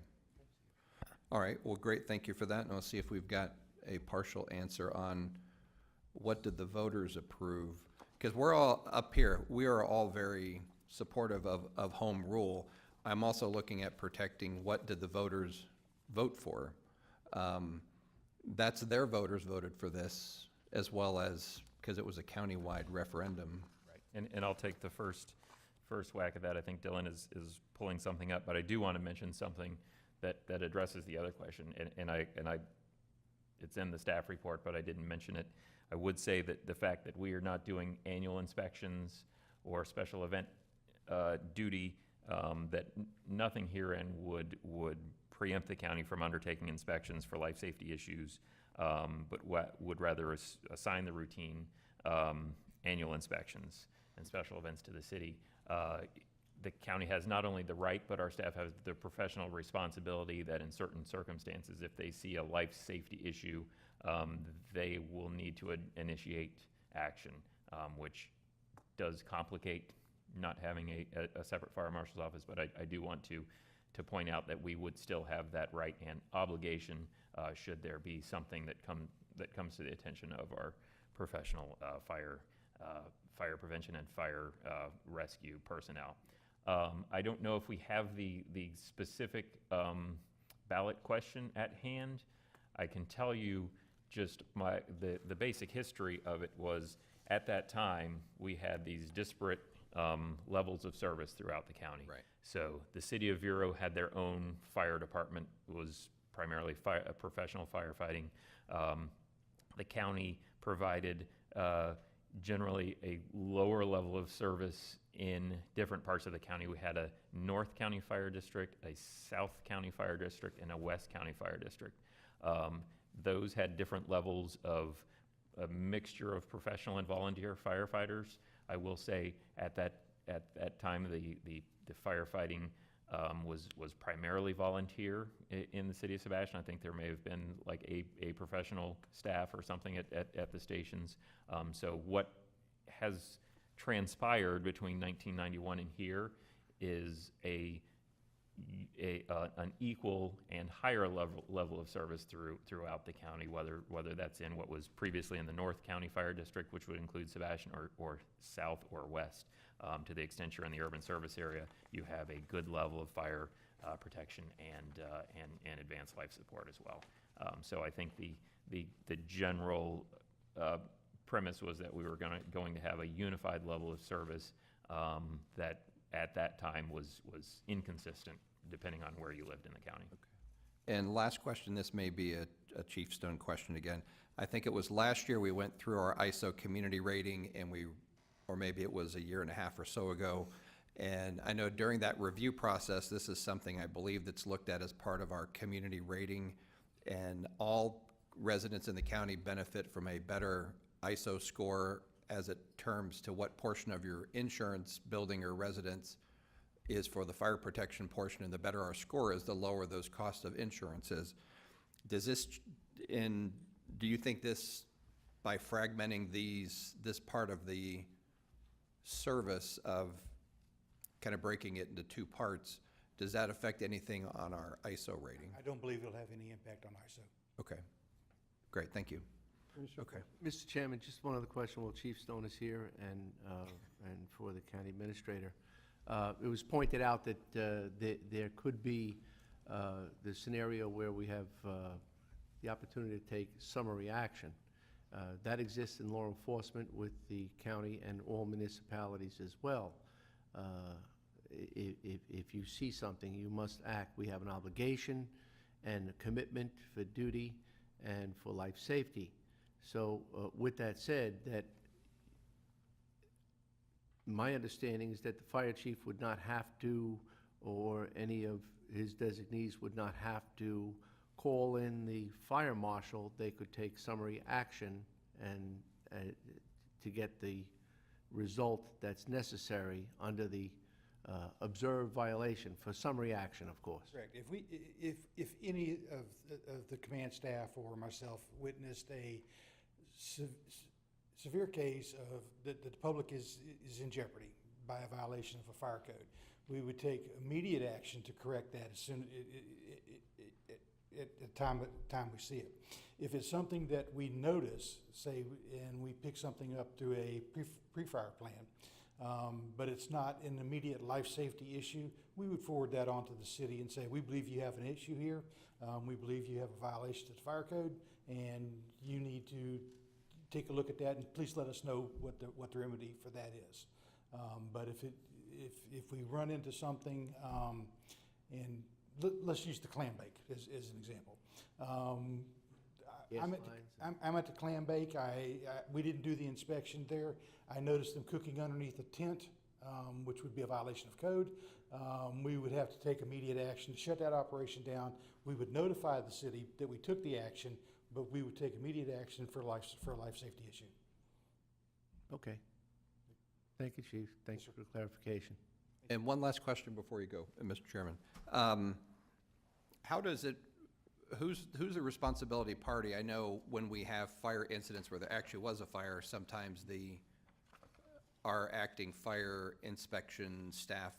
All right, well, great, thank you for that, and I'll see if we've got a partial answer on what did the voters approve? Because we're all up here, we are all very supportive of home rule. I'm also looking at protecting what did the voters vote for. That's their voters voted for this, as well as, because it was a countywide referendum. Right, and I'll take the first whack at that. I think Dylan is pulling something up, but I do want to mention something that addresses the other question, and I it's in the staff report, but I didn't mention it. I would say that the fact that we are not doing annual inspections or special event duty, that nothing herein would preempt the county from undertaking inspections for life safety issues, but would rather assign the routine annual inspections and special events to the city. The county has not only the right, but our staff has the professional responsibility that in certain circumstances, if they see a life safety issue, they will need to initiate action, which does complicate not having a separate fire marshal's office, but I do want to point out that we would still have that right and obligation should there be something that comes to the attention of our professional fire prevention and fire rescue personnel. I don't know if we have the specific ballot question at hand. I can tell you just the basic history of it was, at that time, we had these disparate levels of service throughout the county. Right. So the city of Vero had their own fire department, was primarily professional firefighting. The county provided generally a lower level of service in different parts of the county. We had a North County Fire District, a South County Fire District, and a West County Fire District. Those had different levels of a mixture of professional and volunteer firefighters. I will say at that time, the firefighting was primarily volunteer in the city of Sebastian. I think there may have been like a professional staff or something at the stations. So what has transpired between 1991 and here is an equal and higher level of service throughout the county, whether that's in what was previously in the North County Fire District, which would include Sebastian, or south or west. To the extent you're in the urban service area, you have a good level of fire protection and advanced life support as well. So I think the general premise was that we were going to have a unified level of service that at that time was inconsistent depending on where you lived in the county. And last question, this may be a Chief Stone question again. I think it was last year we went through our ISO community rating, and or maybe it was a year and a half or so ago. And I know during that review process, this is something I believe that's looked at as part of our community rating, and all residents in the county benefit from a better ISO score as it terms to what portion of your insurance building or residence is for the fire protection portion, and the better our score is, the lower those costs of insurance is. Do you think this, by fragmenting this part of the service of kind of breaking it into two parts, does that affect anything on our ISO rating? I don't believe it'll have any impact on ISO. Okay, great, thank you. Okay. Mr. Chairman, just one other question while Chief Stone is here and for the county administrator. It was pointed out that there could be the scenario where we have the opportunity to take summary action. That exists in law enforcement with the county and all municipalities as well. If you see something, you must act. We have an obligation and a commitment for duty and for life safety. So with that said, that my understanding is that the fire chief would not have to, or any of his designees would not have to call in the fire marshal. They could take summary action and to get the result that's necessary under the observed violation for summary action, of course. Correct. If any of the command staff or myself witnessed a severe case of that the public is in jeopardy by a violation of a fire code, we would take immediate action to correct that as soon at the time we see it. If it's something that we notice, say, and we pick something up through a pre-fire plan, but it's not an immediate life safety issue, we would forward that on to the city and say, we believe you have an issue here. We believe you have a violation of the fire code, and you need to take a look at that, and please let us know what the remedy for that is. But if we run into something, and let's use the clam bake as an example. I'm at the clam bake. We didn't do the inspection there. I noticed them cooking underneath a tent, which would be a violation of code. We would have to take immediate action to shut that operation down. We would notify the city that we took the action, but we would take immediate action for a life safety issue. Okay. Thank you, Chief. Thanks for the clarification. And one last question before you go, Mr. Chairman. How does it, who's the responsibility party? I know when we have fire incidents where there actually was a fire, sometimes our acting fire inspection staff,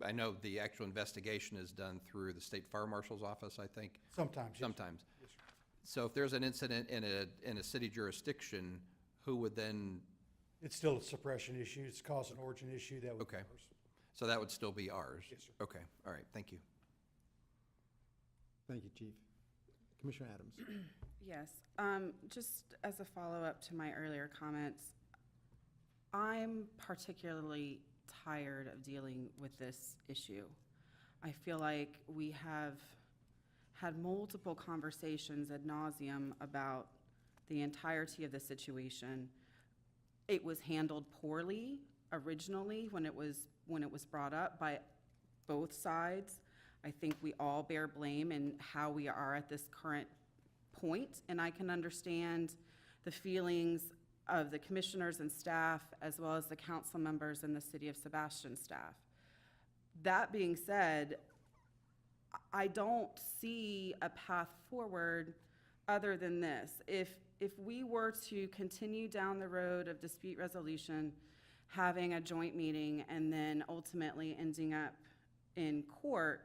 I know the actual investigation is done through the state fire marshal's office, I think. Sometimes. Yes, Sometimes. Yes, sir. So if there's an incident in a city jurisdiction, who would then? It's still a suppression issue. It's a cause and origin issue. That would be ours. So that would still be ours? Yes, sir. Okay, all right, thank you. Thank you, Chief. Commissioner Adams. Yes, just as a follow-up to my earlier comments, I'm particularly tired of dealing with this issue. I feel like we have had multiple conversations ad nauseum about the entirety of the situation. It was handled poorly originally when it was brought up by both sides. I think we all bear blame in how we are at this current point, and I can understand the feelings of the commissioners and staff, as well as the council members and the City of Sebastian staff. That being said, I don't see a path forward other than this. If we were to continue down the road of dispute resolution, having a joint meeting, and then ultimately ending up in court,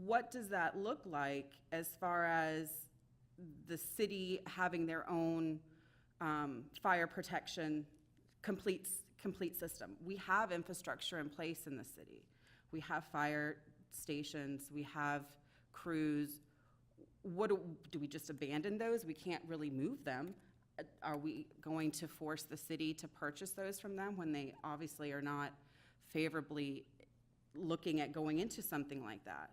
what does that look like as far as the city having their own fire protection complete system? We have infrastructure in place in the city. We have fire stations, we have crews. What do we just abandon those? We can't really move them. Are we going to force the city to purchase those from them when they obviously are not favorably looking at going into something like that?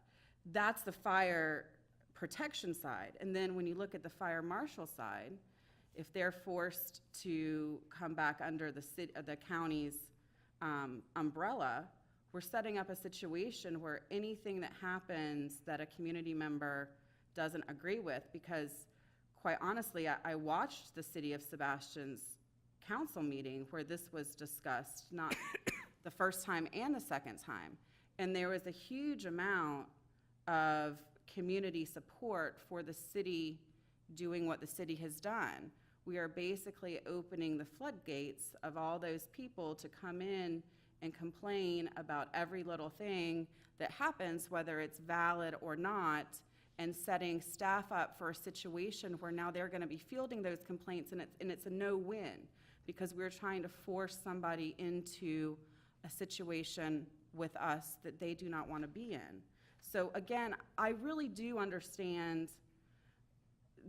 That's the fire protection side. And then when you look at the fire marshal side, if they're forced to come back under the county's umbrella, we're setting up a situation where anything that happens that a community member doesn't agree with, because quite honestly, I watched the City of Sebastian's council meeting where this was discussed, not the first time and the second time. And there was a huge amount of community support for the city doing what the city has done. We are basically opening the floodgates of all those people to come in and complain about every little thing that happens, whether it's valid or not, and setting staff up for a situation where now they're going to be fielding those complaints, and it's a no-win, because we're trying to force somebody into a situation with us that they do not want to be in. So again, I really do understand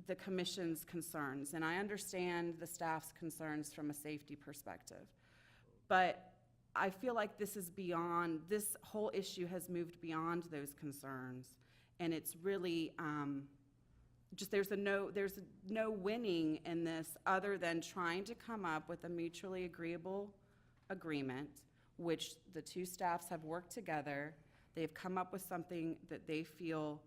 the commission's concerns, and I understand the staff's concerns from a safety perspective. But I feel like this whole issue has moved beyond those concerns, and it's really just there's no winning in this other than trying to come up with a mutually agreeable agreement, which the two staffs have worked together. They've come up with something that they feel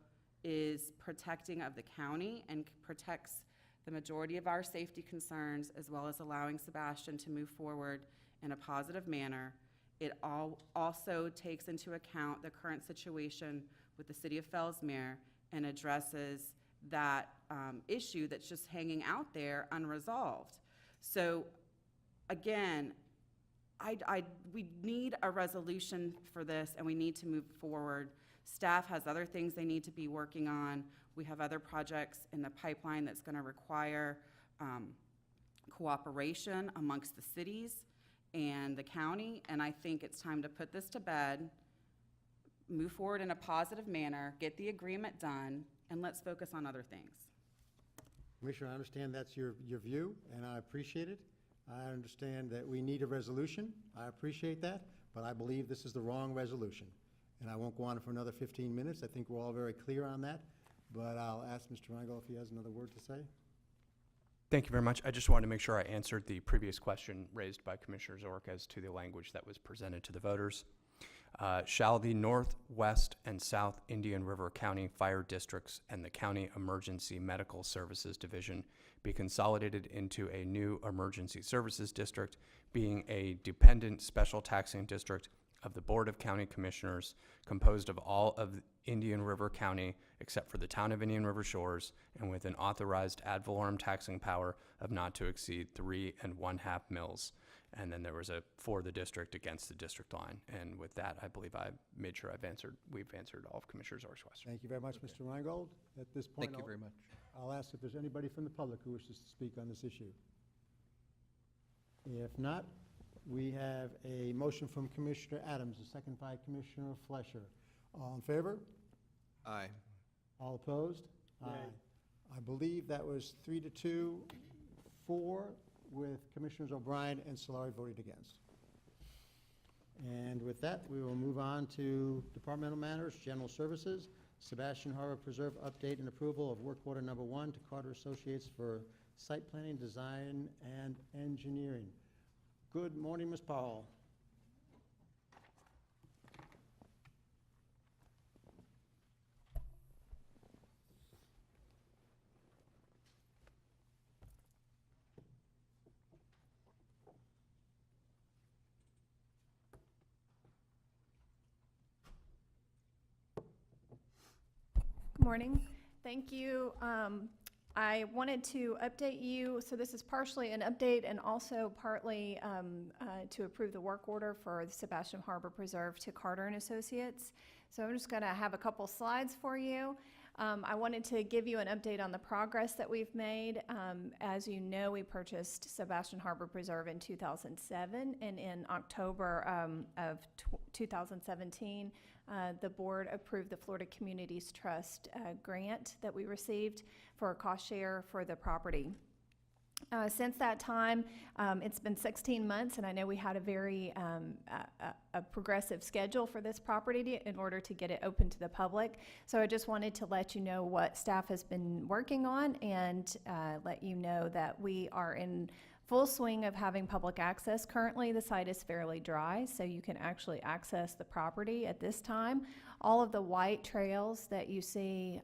is protecting of the county and protects the majority of our safety concerns, as well as allowing Sebastian to move forward in a positive manner. It also takes into account the current situation with the City of Fellsmere and addresses that issue that's just hanging out there unresolved. So again, we need a resolution for this, and we need to move forward. Staff has other things they need to be working on. We have other projects in the pipeline that's going to require cooperation amongst the cities and the county, and I think it's time to put this to bed, move forward in a positive manner, get the agreement done, and let's focus on other things. Commissioner, I understand that's your view, and I appreciate it. I understand that we need a resolution. I appreciate that, but I believe this is the wrong resolution. And I won't go on for another 15 minutes. I think we're all very clear on that. But I'll ask Mr. Reingold if he has another word to say. Thank you very much. I just wanted to make sure I answered the previous question raised by Commissioner Zork as to the language that was presented to the voters. Shall the North, West, and South Indian River County Fire Districts and the County Emergency Medical Services Division be consolidated into a new Emergency Services District, being a dependent special taxing district of the Board of County Commissioners, composed of all of Indian River County except for the town of Indian River Shores, and with an authorized ad valorem taxing power of not to exceed 3 1/2 mils. And then there was a for the district against the district line. And with that, I believe I made sure we've answered all of Commissioner Zork's questions. Thank you very much, Mr. Reingold. At this point, Thank you very much. I'll ask if there's anybody from the public who wishes to speak on this issue. If not, we have a motion from Commissioner Adams, a second by Commissioner Flesher. All in favor? Aye. All opposed? Nay. I believe that was 3-2, 4, with Commissioners O'Brien and Solari voted against. And with that, we will move on to departmental matters, general services. Sebastian Harbor Preserve update and approval of work order number 1 to Carter Associates for site planning, design, and engineering. Good morning, Ms. Powell. morning. Thank you. I wanted to update you, so this is partially an update and also partly to approve the work order for the Sebastian Harbor Preserve to Carter and Associates. So I'm just going to have a couple slides for you. I wanted to give you an update on the progress that we've made. As you know, we purchased Sebastian Harbor Preserve in 2007, and in October of 2017, the board approved the Florida Communities Trust grant that we received for a cost share for the property. Since that time, it's been 16 months, and I know we had a very a progressive schedule for this property in order to get it open to the public. So I just wanted to let you know what staff has been working on and let you know that we are in full swing of having public access. Currently, the site is fairly dry, so you can actually access the property at this time. All of the white trails that you see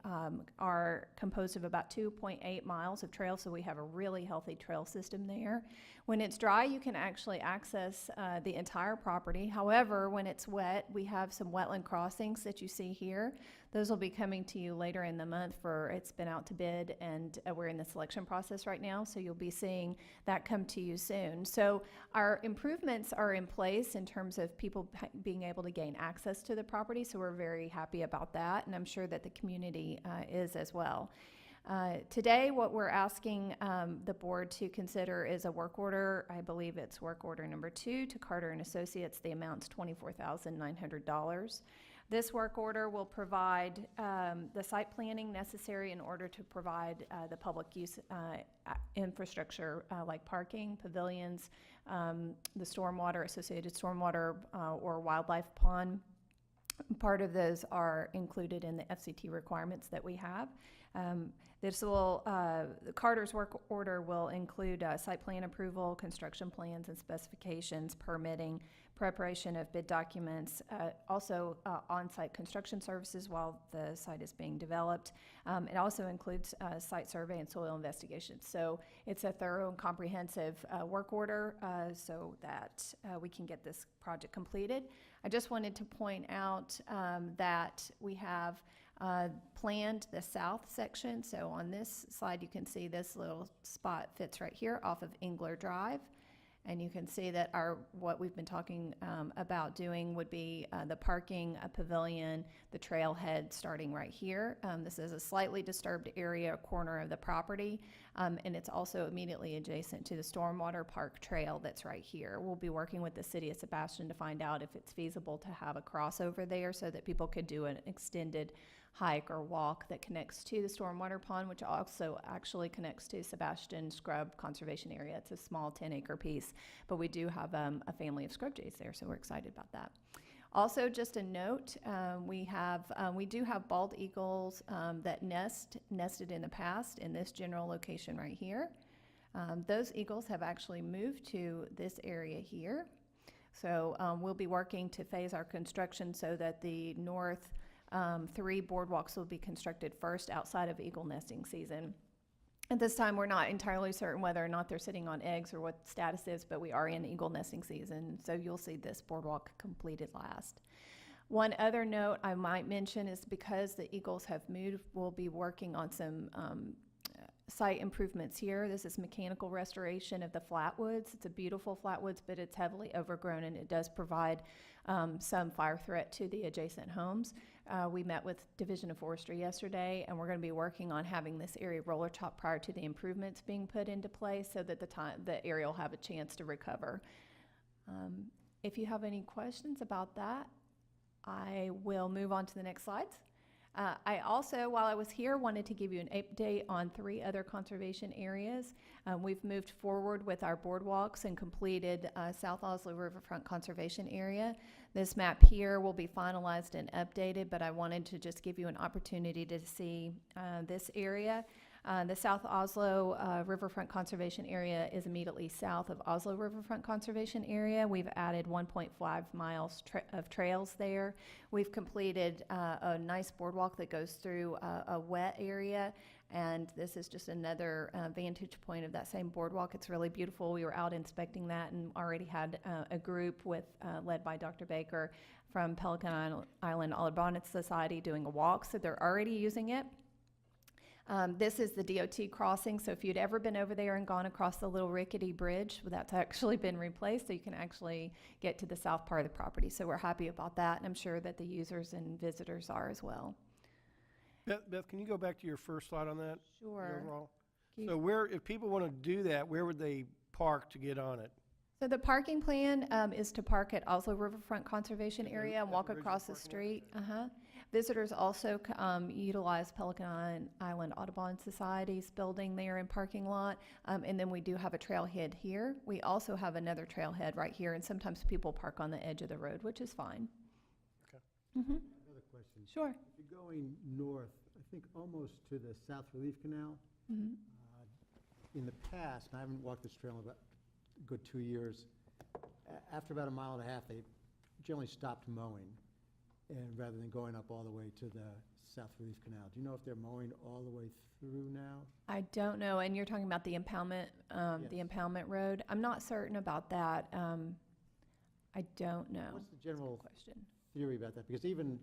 are composed of about 2.8 miles of trail, so we have a really healthy trail system there. When it's dry, you can actually access the entire property. However, when it's wet, we have some wetland crossings that you see here. Those will be coming to you later in the month it's been out to bid, and we're in the selection process right now, so you'll be seeing that come to you soon. So our improvements are in place in terms of people being able to gain access to the property, so we're very happy about that, and I'm sure that the community is as well. Today, what we're asking the board to consider is a work order. I believe it's work order number 2 to Carter and Associates. The amount's $24,900. This work order will provide the site planning necessary in order to provide the public use infrastructure like parking, pavilions, the stormwater, associated stormwater or wildlife pond. Part of those are included in the FCT requirements that we have. Carter's work order will include site plan approval, construction plans and specifications, permitting, preparation of bid documents, also on-site construction services while the site is being developed. It also includes site survey and soil investigations. So it's a thorough and comprehensive work order so that we can get this project completed. I just wanted to point out that we have planned the south section. So on this slide, you can see this little spot fits right here off of Engler Drive. And you can see that what we've been talking about doing would be the parking, a pavilion, the trailhead starting right here. This is a slightly disturbed area, corner of the property, and it's also immediately adjacent to the Stormwater Park Trail that's right here. We'll be working with the City of Sebastian to find out if it's feasible to have a crossover there so that people could do an extended hike or walk that connects to the stormwater pond, which also actually connects to Sebastian Scrub Conservation Area. It's a small 10-acre piece, but we do have a family of scrub jays there, so we're excited about that. Also, just a note, we do have bald eagles that nested in the past in this general location right here. Those eagles have actually moved to this area here. So we'll be working to phase our construction so that the north 3 boardwalks will be constructed first outside of eagle nesting season. At this time, we're not entirely certain whether or not they're sitting on eggs or what the status is, but we are in eagle nesting season, so you'll see this boardwalk completed last. One other note I might mention is because the eagles have moved, we'll be working on some site improvements here. This is mechanical restoration of the flatwoods. It's a beautiful flatwoods, but it's heavily overgrown, and it does provide some fire threat to the adjacent homes. We met with Division of Forestry yesterday, and we're going to be working on having this area roller top prior to the improvements being put into place so that the area will have a chance to recover. If you have any questions about that, I will move on to the next slides. I also, while I was here, wanted to give you an update on 3 other conservation areas. We've moved forward with our boardwalks and completed South Oslo Riverfront Conservation Area. This map here will be finalized and updated, but I wanted to just give you an opportunity to see this area. The South Oslo Riverfront Conservation Area is immediately south of Oslo Riverfront Conservation Area. We've added 1.5 miles of trails there. We've completed a nice boardwalk that goes through a wet area, and this is just another vantage point of that same boardwalk. It's really beautiful. We were out inspecting that and already had a group led by Dr. Baker from Pelican Island Audubon Society doing a walk, so they're already using it. This is the DOT crossing, so if you'd ever been over there and gone across the little rickety bridge, that's actually been replaced, so you can actually get to the south part of the property. So we're happy about that, and I'm sure that the users and visitors are as well. Beth, can you go back to your first slide on that? Sure. The overall? So if people want to do that, where would they park to get on it? So the parking plan is to park at Oslo Riverfront Conservation Area and walk across the street. Visitors also utilize Pelican Island Audubon Society's building there and parking lot. And then we do have a trailhead here. We also have another trailhead right here, and sometimes people park on the edge of the road, which is fine. Okay. Another question. Sure. If you're going north, I think almost to the South Relief Canal, in the past, and I haven't walked this trail in about a good 2 years, after about a mile and a half, they generally stopped mowing, and rather than going up all the way to the South Relief Canal. Do you know if they're mowing all the way through now? I don't know, and you're talking about the impoundment, the impoundment road. I'm not certain about that. I don't know. What's the general question theory about that? Because even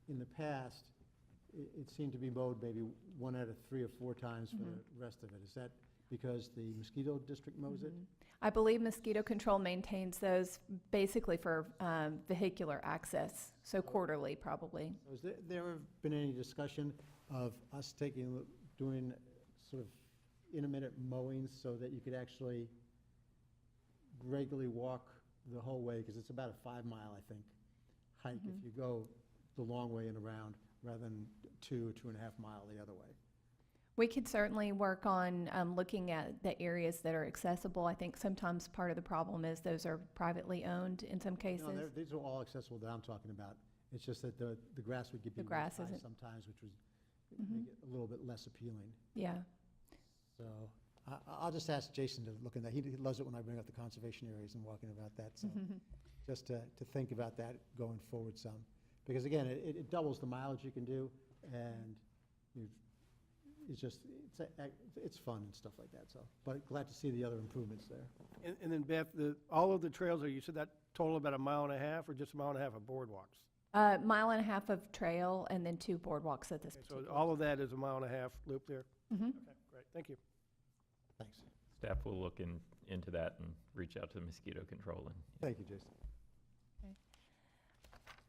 in the past, it seemed to be mowed maybe 1 out of 3 or 4 times for the rest of it. Is that because the mosquito district mows it? I believe mosquito control maintains those basically for vehicular access, so quarterly probably. So has there ever been any discussion of us doing sort of intermittent mowing so that you could actually regularly walk the whole way? Because it's about a 5 mile, I think, hike if you go the long way and around rather than 2.5 mile the other way. We could certainly work on looking at the areas that are accessible. I think sometimes part of the problem is those are privately owned in some cases. No, these are all accessible that I'm talking about. It's just that the grass would get grass high isn't- sometimes, which would make it a little bit less appealing. Yeah. So I'll just ask Jason to look at that. He loves it when I bring up the conservation areas and walking about that. So just to think about that going forward some. Because again, it doubles the mileage you can do, and it's fun and stuff like that. So, but glad to see the other improvements there. And then Beth, all of the trails, you said that total about 1.5 miles or just 1.5 miles of boardwalks? 1.5 miles of trail and then 2 boardwalks at this So particular. all of that is 1.5 mile loop there? Mhm. Okay, great, thank you. Thanks. Staff will look into that and reach out to mosquito control. And Thank you, Jason.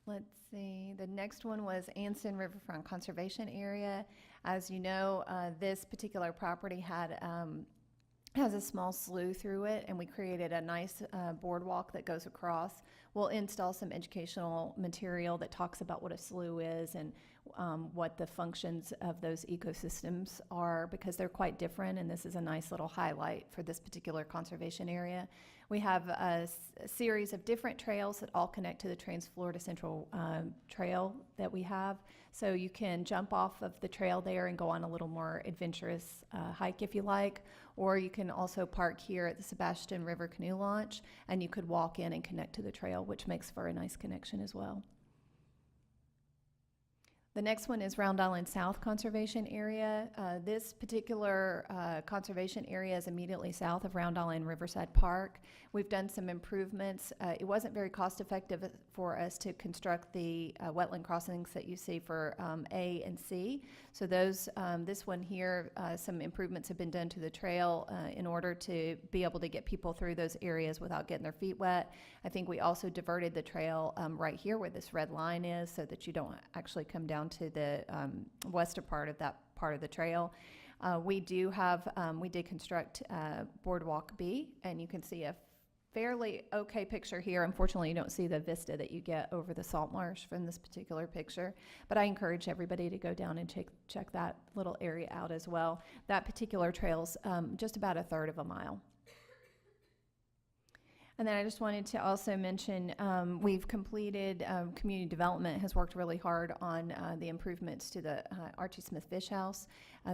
Let's see, the next one was Anson Riverfront Conservation Area. As you know, this particular property has a small slough through it, and we created a nice boardwalk that goes across. We'll install some educational material that talks about what a slough is and what the functions of those ecosystems are, because they're quite different, and this is a nice little highlight for this particular conservation area. We have a series of different trails that all connect to the Trans-Florida Central Trail that we have. So you can jump off of the trail there and go on a little more adventurous hike if you like, or you can also park here at the Sebastian River Canoe Launch, and you could walk in and connect to the trail, which makes for a nice connection as well. The next one is Round Island South Conservation Area. This particular conservation area is immediately south of Round Island Riverside Park. We've done some improvements. It wasn't very cost effective for us to construct the wetland crossings that you see for A and C. So those, this one here, some improvements have been done to the trail in order to be able to get people through those areas without getting their feet wet. I think we also diverted the trail right here where this red line is, so that you don't actually come down to the western part of that part of the trail. We did construct Boardwalk B, and you can see a fairly okay picture here. Unfortunately, you don't see the vista that you get over the salt marsh from this particular picture, but I encourage everybody to go down and check that little area out as well. That particular trail's just about 1/3 of a mile. And then I just wanted to also mention, we've completed, community development has worked really hard on the improvements to the Archie Smith Fish House.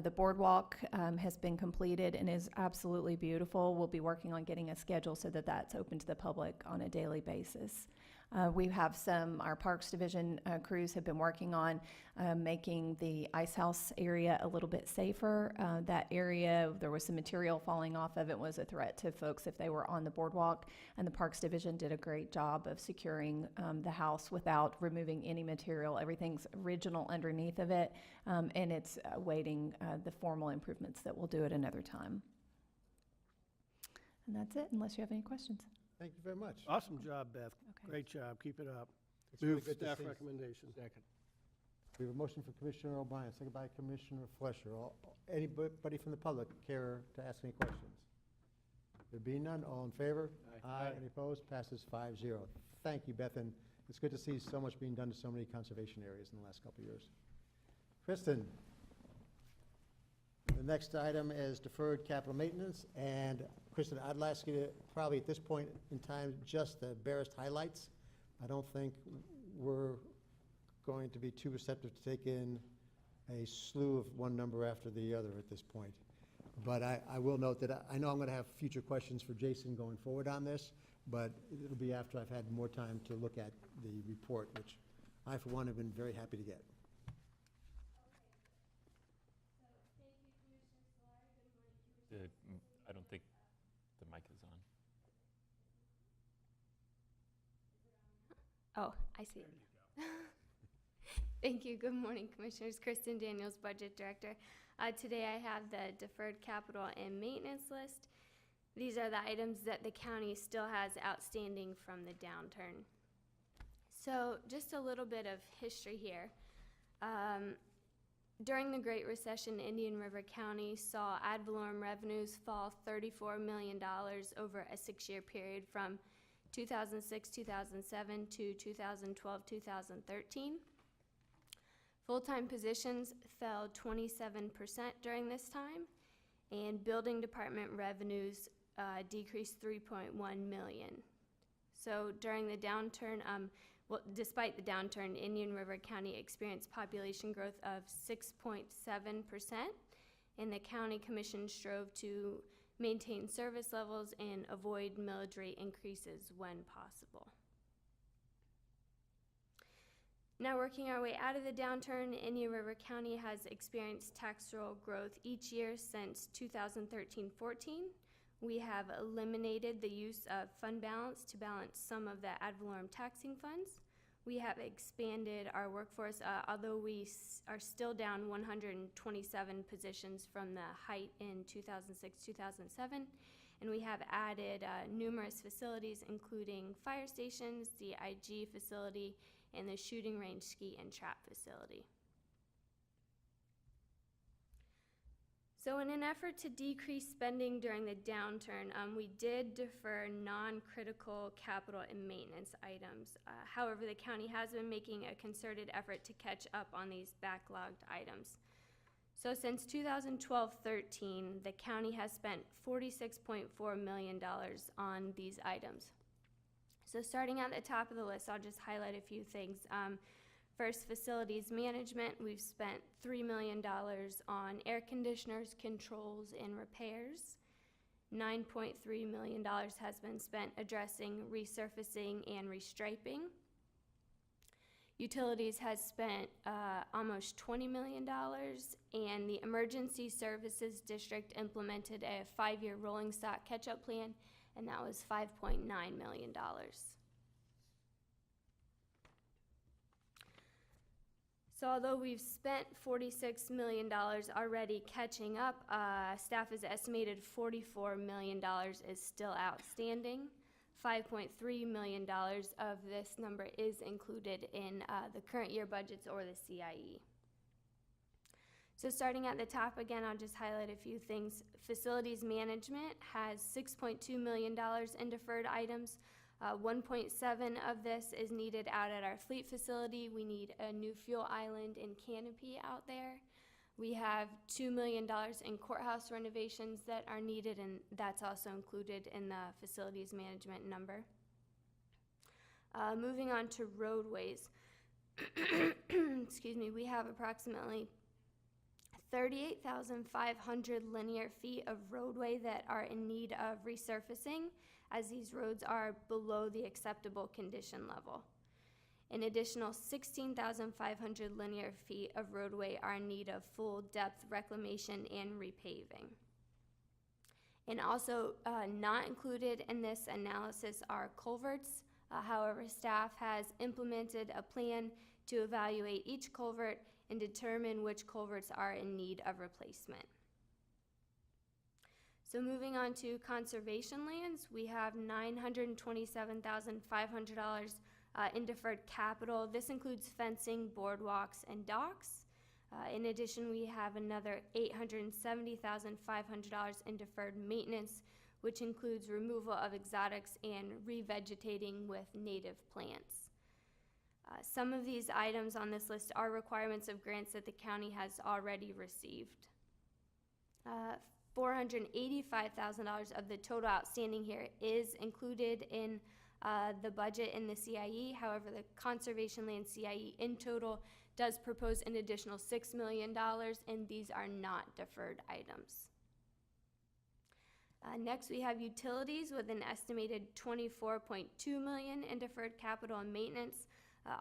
The boardwalk has been completed and is absolutely beautiful. We'll be working on getting a schedule so that that's open to the public on a daily basis. We have our Parks Division crews have been working on making the ice house area a little bit safer. That area, there was some material falling off of it, was a threat to folks if they were on the boardwalk, and the Parks Division did a great job of securing the house without removing any material. Everything's original underneath of it, and it's awaiting the formal improvements that we'll do at another time. And that's it, unless you have any questions. Thank you very much. Awesome job, Beth. Okay. Great job. Keep it up. It's really Move good to staff see. recommendation. Second. We have a motion for Commissioner O'Brien, second by Commissioner Fleischer. Anybody from the public care to ask any questions? There being none, all in favor? Aye. Any opposed? Passes 5-0. Thank you, Beth, and it's good to see so much being done to so many conservation areas in the last couple of years. Kristen, the next item is deferred capital maintenance, and Kristen, I'd ask you to probably at this point in time just the barest highlights. I don't think we're going to be too receptive to take in a slew of one number after the other at this point. But I will note that I know I'm going to have future questions for Jason going forward on this, but it'll be after I've had more time to look at the report, which I, for one, have been very happy to get. I don't think the mic is on. Oh, I see. Thank you. Good morning, Commissioners. Kristen Daniels, Budget Director. Today I have the deferred capital and maintenance list. These are the items that the county still has outstanding from the downturn. So just a little bit of history here. During the Great Recession, Indian River County saw ad valorem revenues fall $34 million over a 6-year period from 2006-2007 to 2012-2013. Full-time positions fell 27% during this time, and building department revenues decreased $3.1 million. So during the downturn, despite the downturn, Indian River County experienced population growth of 6.7%, and the county commission strove to maintain service levels and avoid millage rate increases when possible. Now, working our way out of the downturn, Indian River County has experienced tax roll growth each year since 2013-14. We have eliminated the use of fund balance to balance some of the ad valorem taxing funds. We have expanded our workforce, although we are still down 127 positions from the height in 2006-2007, and we have added numerous facilities, including fire stations, the IG facility, and the shooting range, ski, and trap facility. So in an effort to decrease spending during the downturn, we did defer non-critical capital and maintenance items. However, the county has been making a concerted effort to catch up on these backlogged items. So since 2012-13, the county has spent $46.4 million on these items. So starting at the top of the list, I'll just highlight a few things. First, facilities management. We've spent $3 million on air conditioners, controls, and repairs. $9.3 million has been spent addressing resurfacing and restriping. Utilities has spent almost $20 million, and the Emergency Services District implemented a 5-year rolling stock catch-up plan, and that was $5.9 million. So although we've spent $46 million already catching up, staff has estimated $44 million is still outstanding. $5.3 million of this number is included in the current year budgets or the CIE. So starting at the top again, I'll just highlight a few things. Facilities management has $6.2 million in deferred items. 1.7 of this is needed out at our fleet facility. We need a new fuel island and canopy out there. We have $2 million in courthouse renovations that are needed, and that's also included in the facilities management number. Moving on to roadways. Excuse me, we have approximately 38,500 linear feet of roadway that are in need of resurfacing, as these roads are below the acceptable condition level. An additional 16,500 linear feet of roadway are in need of full depth reclamation and repaving. And also not included in this analysis are culverts. However, staff has implemented a plan to evaluate each culvert and determine which culverts are in need of replacement. So moving on to conservation lands, we have $927,500 in deferred capital. This includes fencing, boardwalks, and docks. In addition, we have another $870,500 in deferred maintenance, which includes removal of exotics and revegetating with native plants. Some of these items on this list are requirements of grants that the county has already received. $485,000 of the total outstanding here is included in the budget in the CIE. However, the Conservation Land CIE in total does propose an additional $6 million, and these are not deferred items. Next, we have utilities with an estimated $24.2 million in deferred capital and maintenance.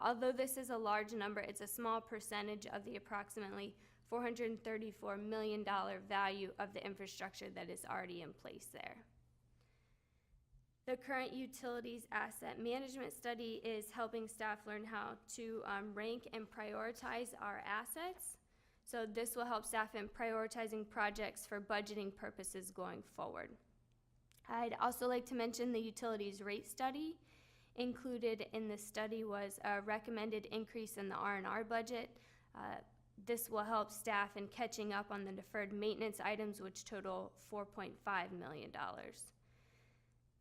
Although this is a large number, it's a small percentage of the approximately $434 million value of the infrastructure that is already in place there. The current utilities asset management study is helping staff learn how to rank and prioritize our assets. So this will help staff in prioritizing projects for budgeting purposes going forward. I'd also like to mention the utilities rate study. Included in the study was a recommended increase in the R&R budget. This will help staff in catching up on the deferred maintenance items, which total $4.5 million.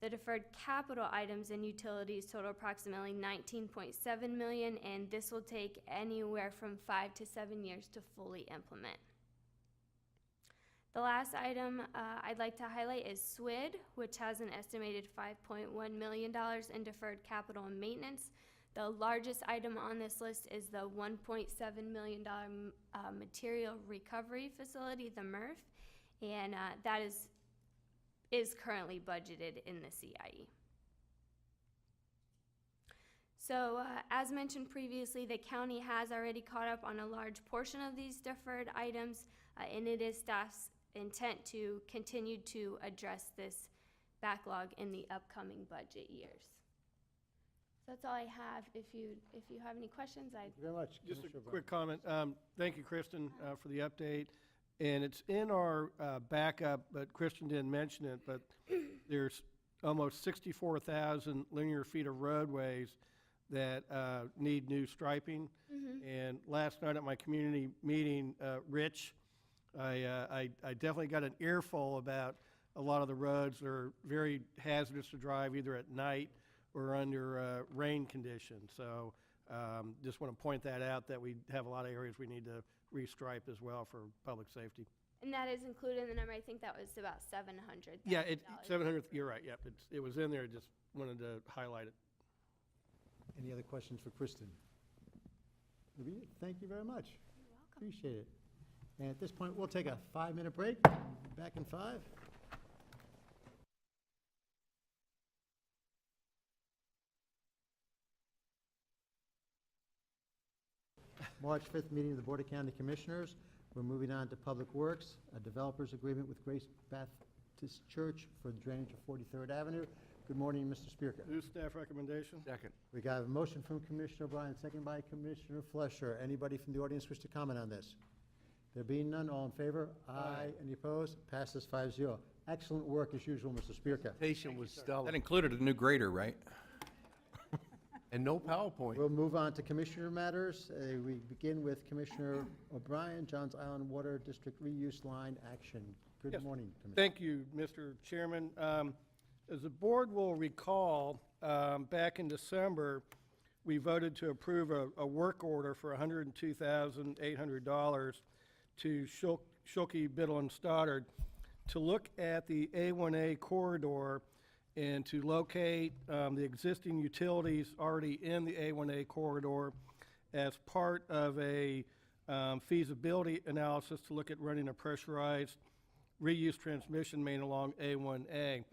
The deferred capital items in utilities total approximately $19.7 million, and this will take anywhere from 5 to 7 years to fully implement. The last item I'd like to highlight is SWID, which has an estimated $5.1 million in deferred capital and maintenance. The largest item on this list is the $1.7 million material recovery facility, the MRF, and that is currently budgeted in the CIE. So as mentioned previously, the county has already caught up on a large portion of these deferred items, and it is staff's intent to continue to address this backlog in the upcoming budget years. So that's all I have. If you have any questions, Thank you very much. Just a Commissioner quick comment. Thank you, Kristen, for the update. And it's in our backup, but Kristen didn't mention it, but there's almost 64,000 linear feet of roadways that need new striping. And last night at my community meeting, Rich, I definitely got an earful about a lot of the roads that are very hazardous to drive either at night or under rain conditions. So just want to point that out, that we have a lot of areas we need to restripe as well for public safety. And that is included in the number. I think that was about $700,000. Yeah, 700, you're right, yep, it was in there, just wanted to highlight it. Any other questions for Kristen? Thank you very much. You're welcome. Appreciate it. And at this point, we'll take a 5-minute break. Back in 5. March 5th meeting of the Board of County Commissioners. We're moving on to Public Works, a developer's agreement with Grace Baptist Church for the drainage of 43rd Avenue. Good morning, Mr. Spierka. New staff recommendation. Second. We got a motion from Commissioner O'Brien, second by Commissioner Flesher. Anybody from the audience wish to comment on this? There being none, all in favor? Aye. Any opposed? Passes 5-0. Excellent work as usual, Mr. Spierka. Presentation was stellar. That included a new grader, right? And no PowerPoint. We'll move on to Commissioner matters. We begin with Commissioner O'Brien, Johns Island Water District Reuse Line Action. Good Yes. morning, Commissioner. Thank you, Mr. Chairman. As the board will recall, back in December, we voted to approve a work order for $102,800 to Schulke, Biddle, and Stoddard to look at the A1A corridor and to locate the existing utilities already in the A1A corridor as part of a feasibility analysis to look at running a pressurized reuse transmission main along A1A.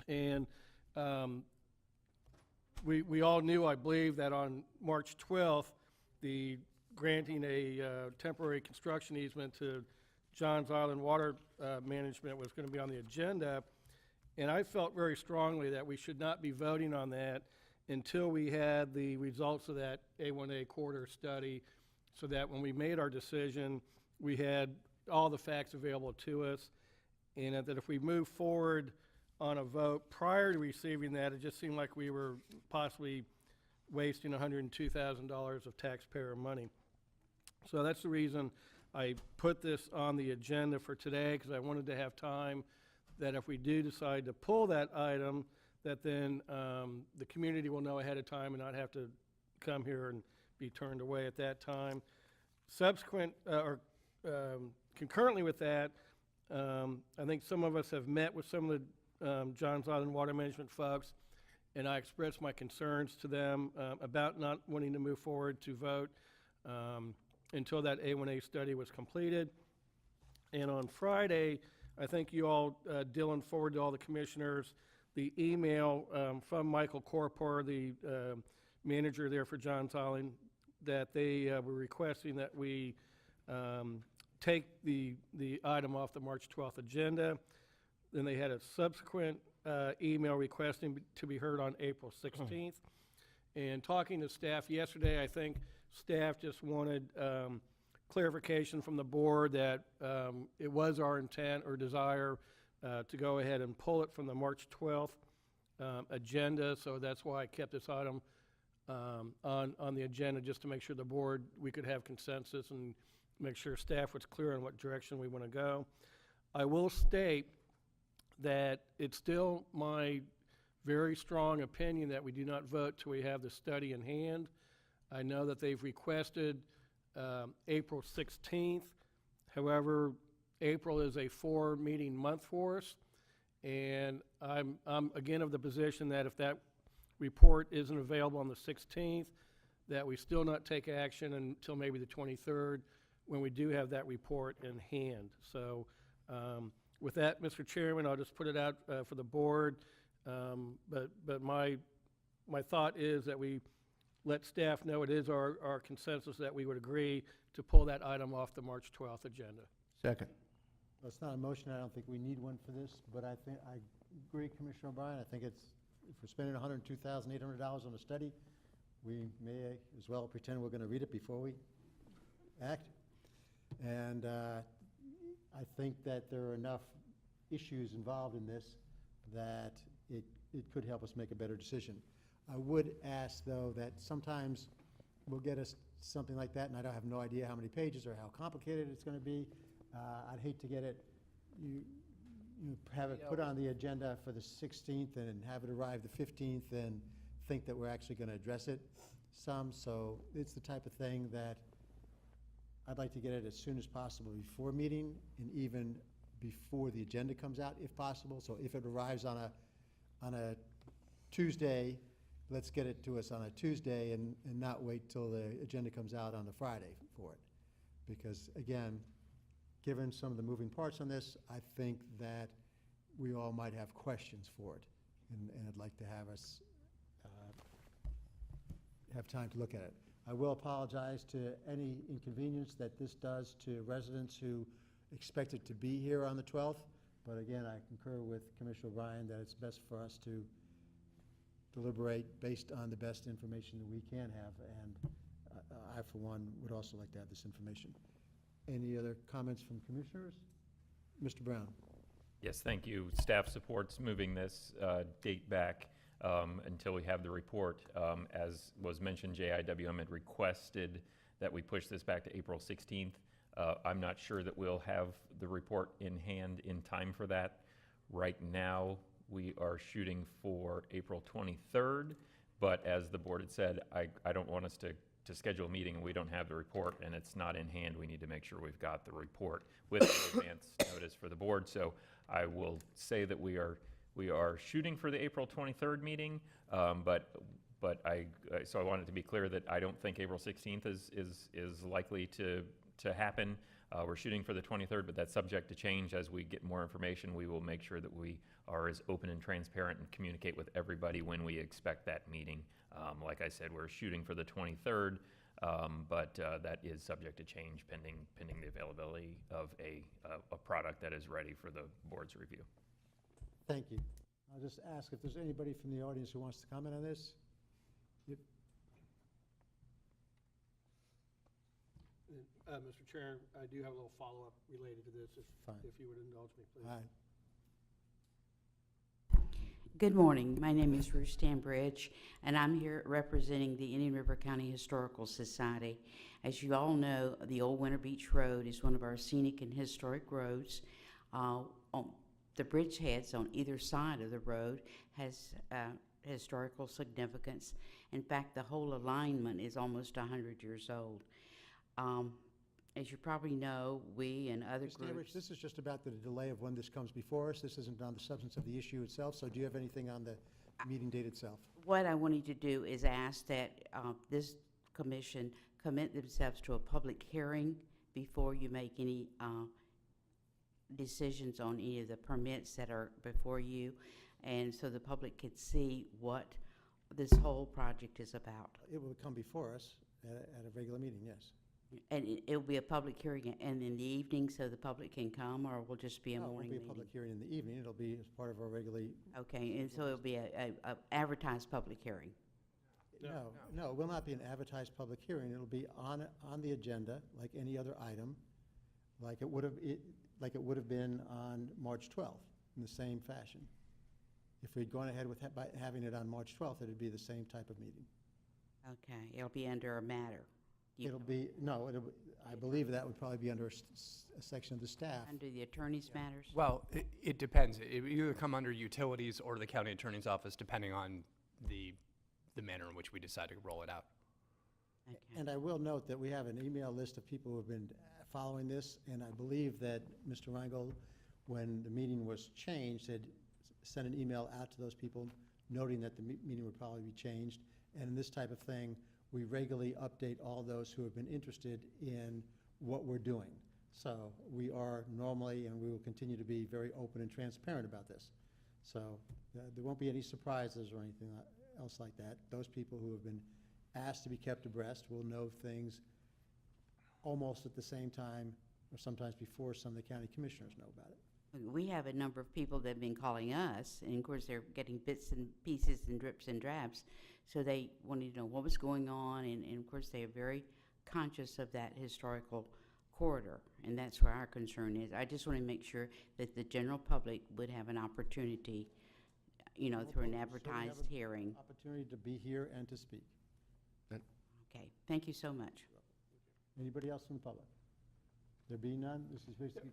And we all knew, I believe, that on March 12th, the granting a temporary construction easement to Johns Island Water Management was going to be on the agenda. And I felt very strongly that we should not be voting on that until we had the results of that A1A corridor study, so that when we made our decision, we had all the facts available to us, and that if we move forward on a vote prior to receiving that, it just seemed like we were possibly wasting $102,000 of taxpayer money. So that's the reason I put this on the agenda for today, because I wanted to have time that if we do decide to pull that item, that then the community will know ahead of time and not have to come here and be turned away at that time. Subsequent, or concurrently with that, I think some of us have met with some of the Johns Island Water Management folks, and I expressed my concerns to them about not wanting to move forward to vote until that A1A study was completed. And on Friday, I think you all, Dylan forwarded to all the commissioners the email from Michael Corpor, the manager there for Johns Island, that they were requesting that we take the item off the March 12th agenda. Then they had a subsequent email requesting to be heard on April 16th. And talking to staff yesterday, I think staff just wanted clarification from the board that it was our intent or desire to go ahead and pull it from the March 12th agenda. So that's why I kept this item on the agenda, just to make sure the board, we could have consensus and make sure staff was clear on what direction we want to go. I will state that it's still my very strong opinion that we do not vote till we have the study in hand. I know that they've requested April 16th. However, April is a 4-meeting month for us, and I'm again of the position that if that report isn't available on the 16th, that we still not take action until maybe the 23rd, when we do have that report in hand. So with that, Mr. Chairman, I'll just put it out for the board. But my thought is that we let staff know it is our consensus that we would agree to pull that item off the March 12th agenda. Second. Well, it's not a motion. I don't think we need one for this, but I think, I agree, Commissioner O'Brien. I think it's, if we're spending $102,800 on a study, we may as well pretend we're going to read it before we act. And I think that there are enough issues involved in this that it could help us make a better decision. I would ask, though, that sometimes we'll get us something like that, and I don't have no idea how many pages or how complicated it's going to be. I'd hate to get it, you have it put on the agenda for the 16th and have it arrive the 15th and think that we're actually going to address it some. So it's the type of thing that I'd like to get it as soon as possible before meeting, and even before the agenda comes out, if possible. So if it arrives on a Tuesday, let's get it to us on a Tuesday and not wait till the agenda comes out on a Friday for it. Because again, given some of the moving parts on this, I think that we all might have questions for it. And I'd like to have us have time to look at it. I will apologize to any inconvenience that this does to residents who expected to be here on the 12th. But again, I concur with Commissioner O'Brien that it's best for us to deliberate based on the best information that we can have. And I, for one, would also like to have this information. Any other comments from commissioners? Mr. Brown. Yes, thank you. Staff supports moving this date back until we have the report. As was mentioned, JIWM had requested that we push this back to April 16th. I'm not sure that we'll have the report in hand in time for that. Right now, we are shooting for April 23rd, but as the board had said, I don't want us to to schedule a meeting and we don't have the report and it's not in hand, we need to make sure we've got the report with the advance notice for the board. So I will say that we are shooting for the April 23rd meeting, but so I wanted to be clear that I don't think April 16th is likely to happen. We're shooting for the 23rd, but that's subject to change. As we get more information, we will make sure that we are as open and transparent and communicate with everybody when we expect that meeting. Like I said, we're shooting for the 23rd, but that is subject to change pending the availability of a product that is ready for the board's review. Thank you. I'll just ask if there's anybody from the audience who wants to comment on this. Yep. Mr. Chair, I do have a little follow-up related to this, if you would indulge me, please. Aye. Good morning. My name is Ruth Stanbridge, and I'm here representing the Indian River County Historical Society. As you all know, the Old Winter Beach Road is one of our scenic and historic roads. The bridgeheads on either side of the road has historical significance. In fact, the whole alignment is almost 100 years old. As you probably know, we and other Ms. Stanbridge, groups... this is just about the delay of when this comes before us. This isn't on the substance of the issue itself, so do you have anything on the meeting date itself? What I wanted to do is ask that this commission commit themselves to a public hearing before you make any decisions on any of the permits that are before you, and so the public can see what this whole project is about. It will come before us at a regular meeting, yes. And it'll be a public hearing and in the evening so the public can come, or will just be a No, morning it meeting? won't be a public hearing in the evening. It'll be as part of our regularly... Okay, and so it'll be a advertised public hearing? No, it will not be an advertised public hearing. It'll be on the agenda like any other item, like it would have been on March 12th in the same fashion. If we'd gone ahead with having it on March 12th, it'd be the same type of meeting. Okay, it'll be under a matter? I believe that would probably be under a section of the staff. Under the attorney's matters? Well, it depends. It would either come under utilities or the county attorney's office, depending on the manner in which we decide to roll it out. Okay. And I will note that we have an email list of people who have been following this, and I believe that Mr. Reingold, when the meeting was changed, had sent an email out to those people noting that the meeting would probably be changed. And in this type of thing, we regularly update all those who have been interested in what we're doing. So we are normally, and we will continue to be, very open and transparent about this. So there won't be any surprises or anything else like that. Those people who have been asked to be kept abreast will know things almost at the same time, or sometimes before some of the county commissioners know about it. We have a number of people that have been calling us, and of course they're getting bits and pieces and drips and drabs, so they wanted to know what was going on, and of course they are very conscious of that historical corridor, and that's where our concern is. I just want to make sure that the general public would have an opportunity, you know, through an advertised hearing. Opportunity to be here and to speak. Okay, thank you so much. Anybody else from the public? There be none? This is basically...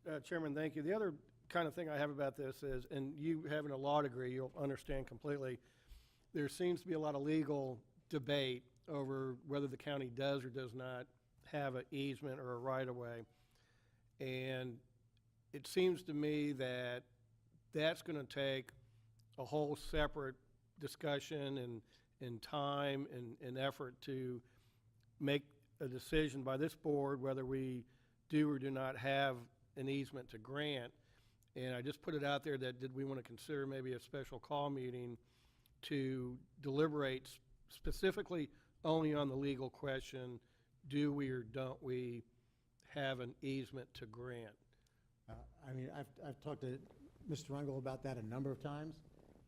Mr. Chairman, thank you. The other kind of thing I have about this is, and you having a law degree, you'll understand completely, there seems to be a lot of legal debate over whether the county does or does not have an easement or a right-of-way. And it seems to me that that's going to take a whole separate discussion and time and effort to make a decision by this board whether we do or do not have an easement to grant. And I just put it out there that did we want to consider maybe a special call meeting to deliberate specifically only on the legal question, do we or don't we have an easement to grant? I mean, I've talked to Mr. Rungel about that a number of times,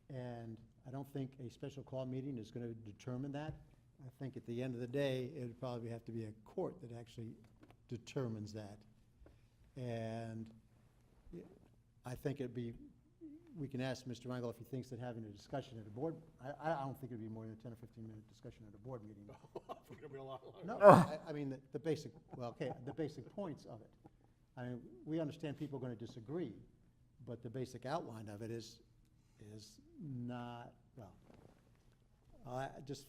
and I don't think a special call meeting is going to determine that. I think at the end of the day, it would probably have to be a court that actually determines that. And I think it'd be, we can ask Mr. Rangel if he thinks that having a discussion at a board, I don't think it'd be more than a 10 or 15-minute discussion at a board meeting. It's gonna be a lot longer. No, I mean, the basic, well, okay, the basic points of it. I mean, we understand people are going to disagree, but the basic outline of it is not, well, I just,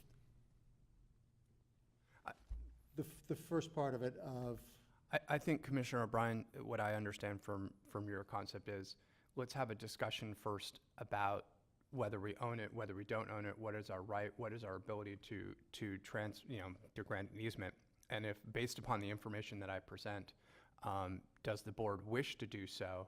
the first part of it of, I think, Commissioner O'Brien, what I understand from your concept is, let's have a discussion first about whether we own it, whether we don't own it, what is our right, what is our ability to grant an easement. And if, based upon the information that I present, does the board wish to do so,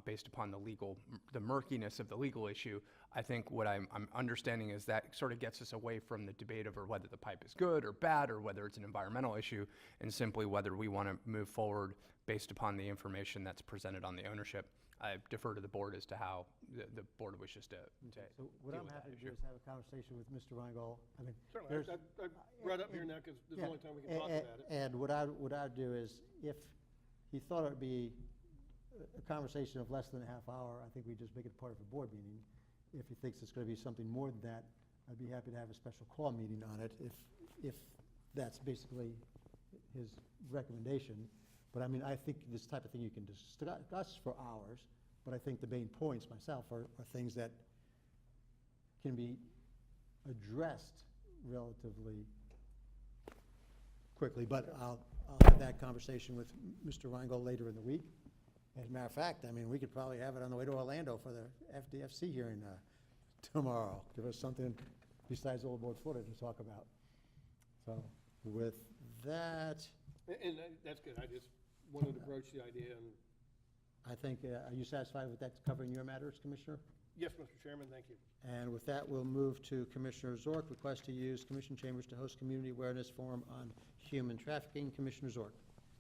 based upon the murkiness of the legal issue, I think what I'm understanding is that sort of gets us away from the debate over whether the pipe is good or bad, or whether it's an environmental issue, and simply whether we want to move forward based upon the information that's presented on the ownership. I defer to the board as to how the board wishes to so what deal I'm with that happy to do issue. is have a conversation with Mr. Reingold. I mean, Certainly, there's. I brought up here now because this is the only time we can talk about it. And what I'd do is, if he thought it would be a conversation of less than a half hour, I think we just make it part of a board meeting. If he thinks it's going to be something more than that, I'd be happy to have a special call meeting on it if that's basically his recommendation. But I mean, I think this type of thing you can discuss for hours, but I think the main points myself are things that can be addressed relatively quickly. But I'll have that conversation with Mr. Reingold later in the week. As a matter of fact, I mean, we could probably have it on the way to Orlando for the FDFC hearing tomorrow. Give us something besides Old Board footage to talk about. So with that, And that's good. I just wanted to broach the idea. And I think, are you satisfied with that covering your matters, Commissioner? yes, Mr. Chairman, thank you. And with that, we'll move to Commissioner Zork, request to use Commission chambers to host community awareness forum on human trafficking. Commissioner Zork.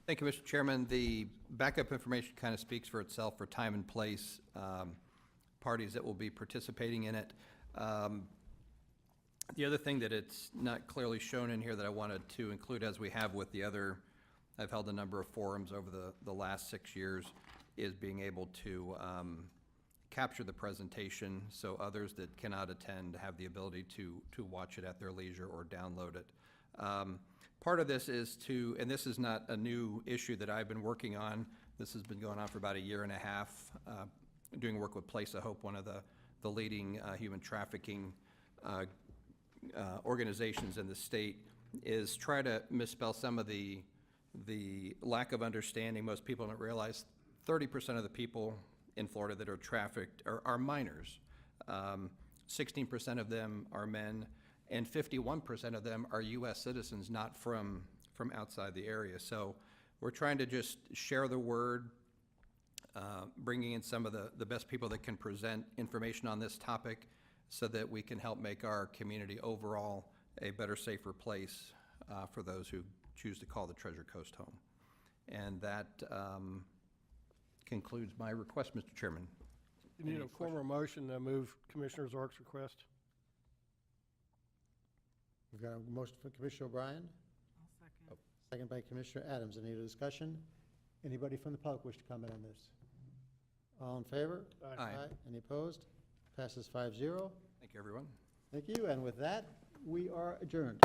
Thank you, Mr. Chairman. The backup information kind of speaks for itself for time and place, parties that will be participating in it. The other thing that it's not clearly shown in here that I wanted to include, as we have with the other, I've held a number of forums over the last 6 years, is being able to capture the presentation so others that cannot attend have the ability to watch it at their leisure or download it. Part of this is to, and this is not a new issue that I've been working on, this has been going on for about a year and a half, doing work with Place of Hope, one of the leading human trafficking organizations in the state, is try to misspell some of the lack of understanding. Most people don't realize 30% of the people in Florida that are trafficked are minors. 16% of them are men, and 51% of them are U.S. citizens, not from outside the area. So we're trying to just share the word, bringing in some of the best people that can present information on this topic so that we can help make our community overall a better, safer place for those who choose to call the Treasure Coast home. And that concludes my request, Mr. Chairman. You need a formal motion to move Commissioner Zork's request. We've got a motion from Commissioner O'Brien. I'll second. Second by Commissioner Adams. Any other discussion? Anybody from the public wish to comment on this? All in favor? Aye. Any opposed? Passes 5-0. Thank you, everyone. Thank you, and with that, we are adjourned.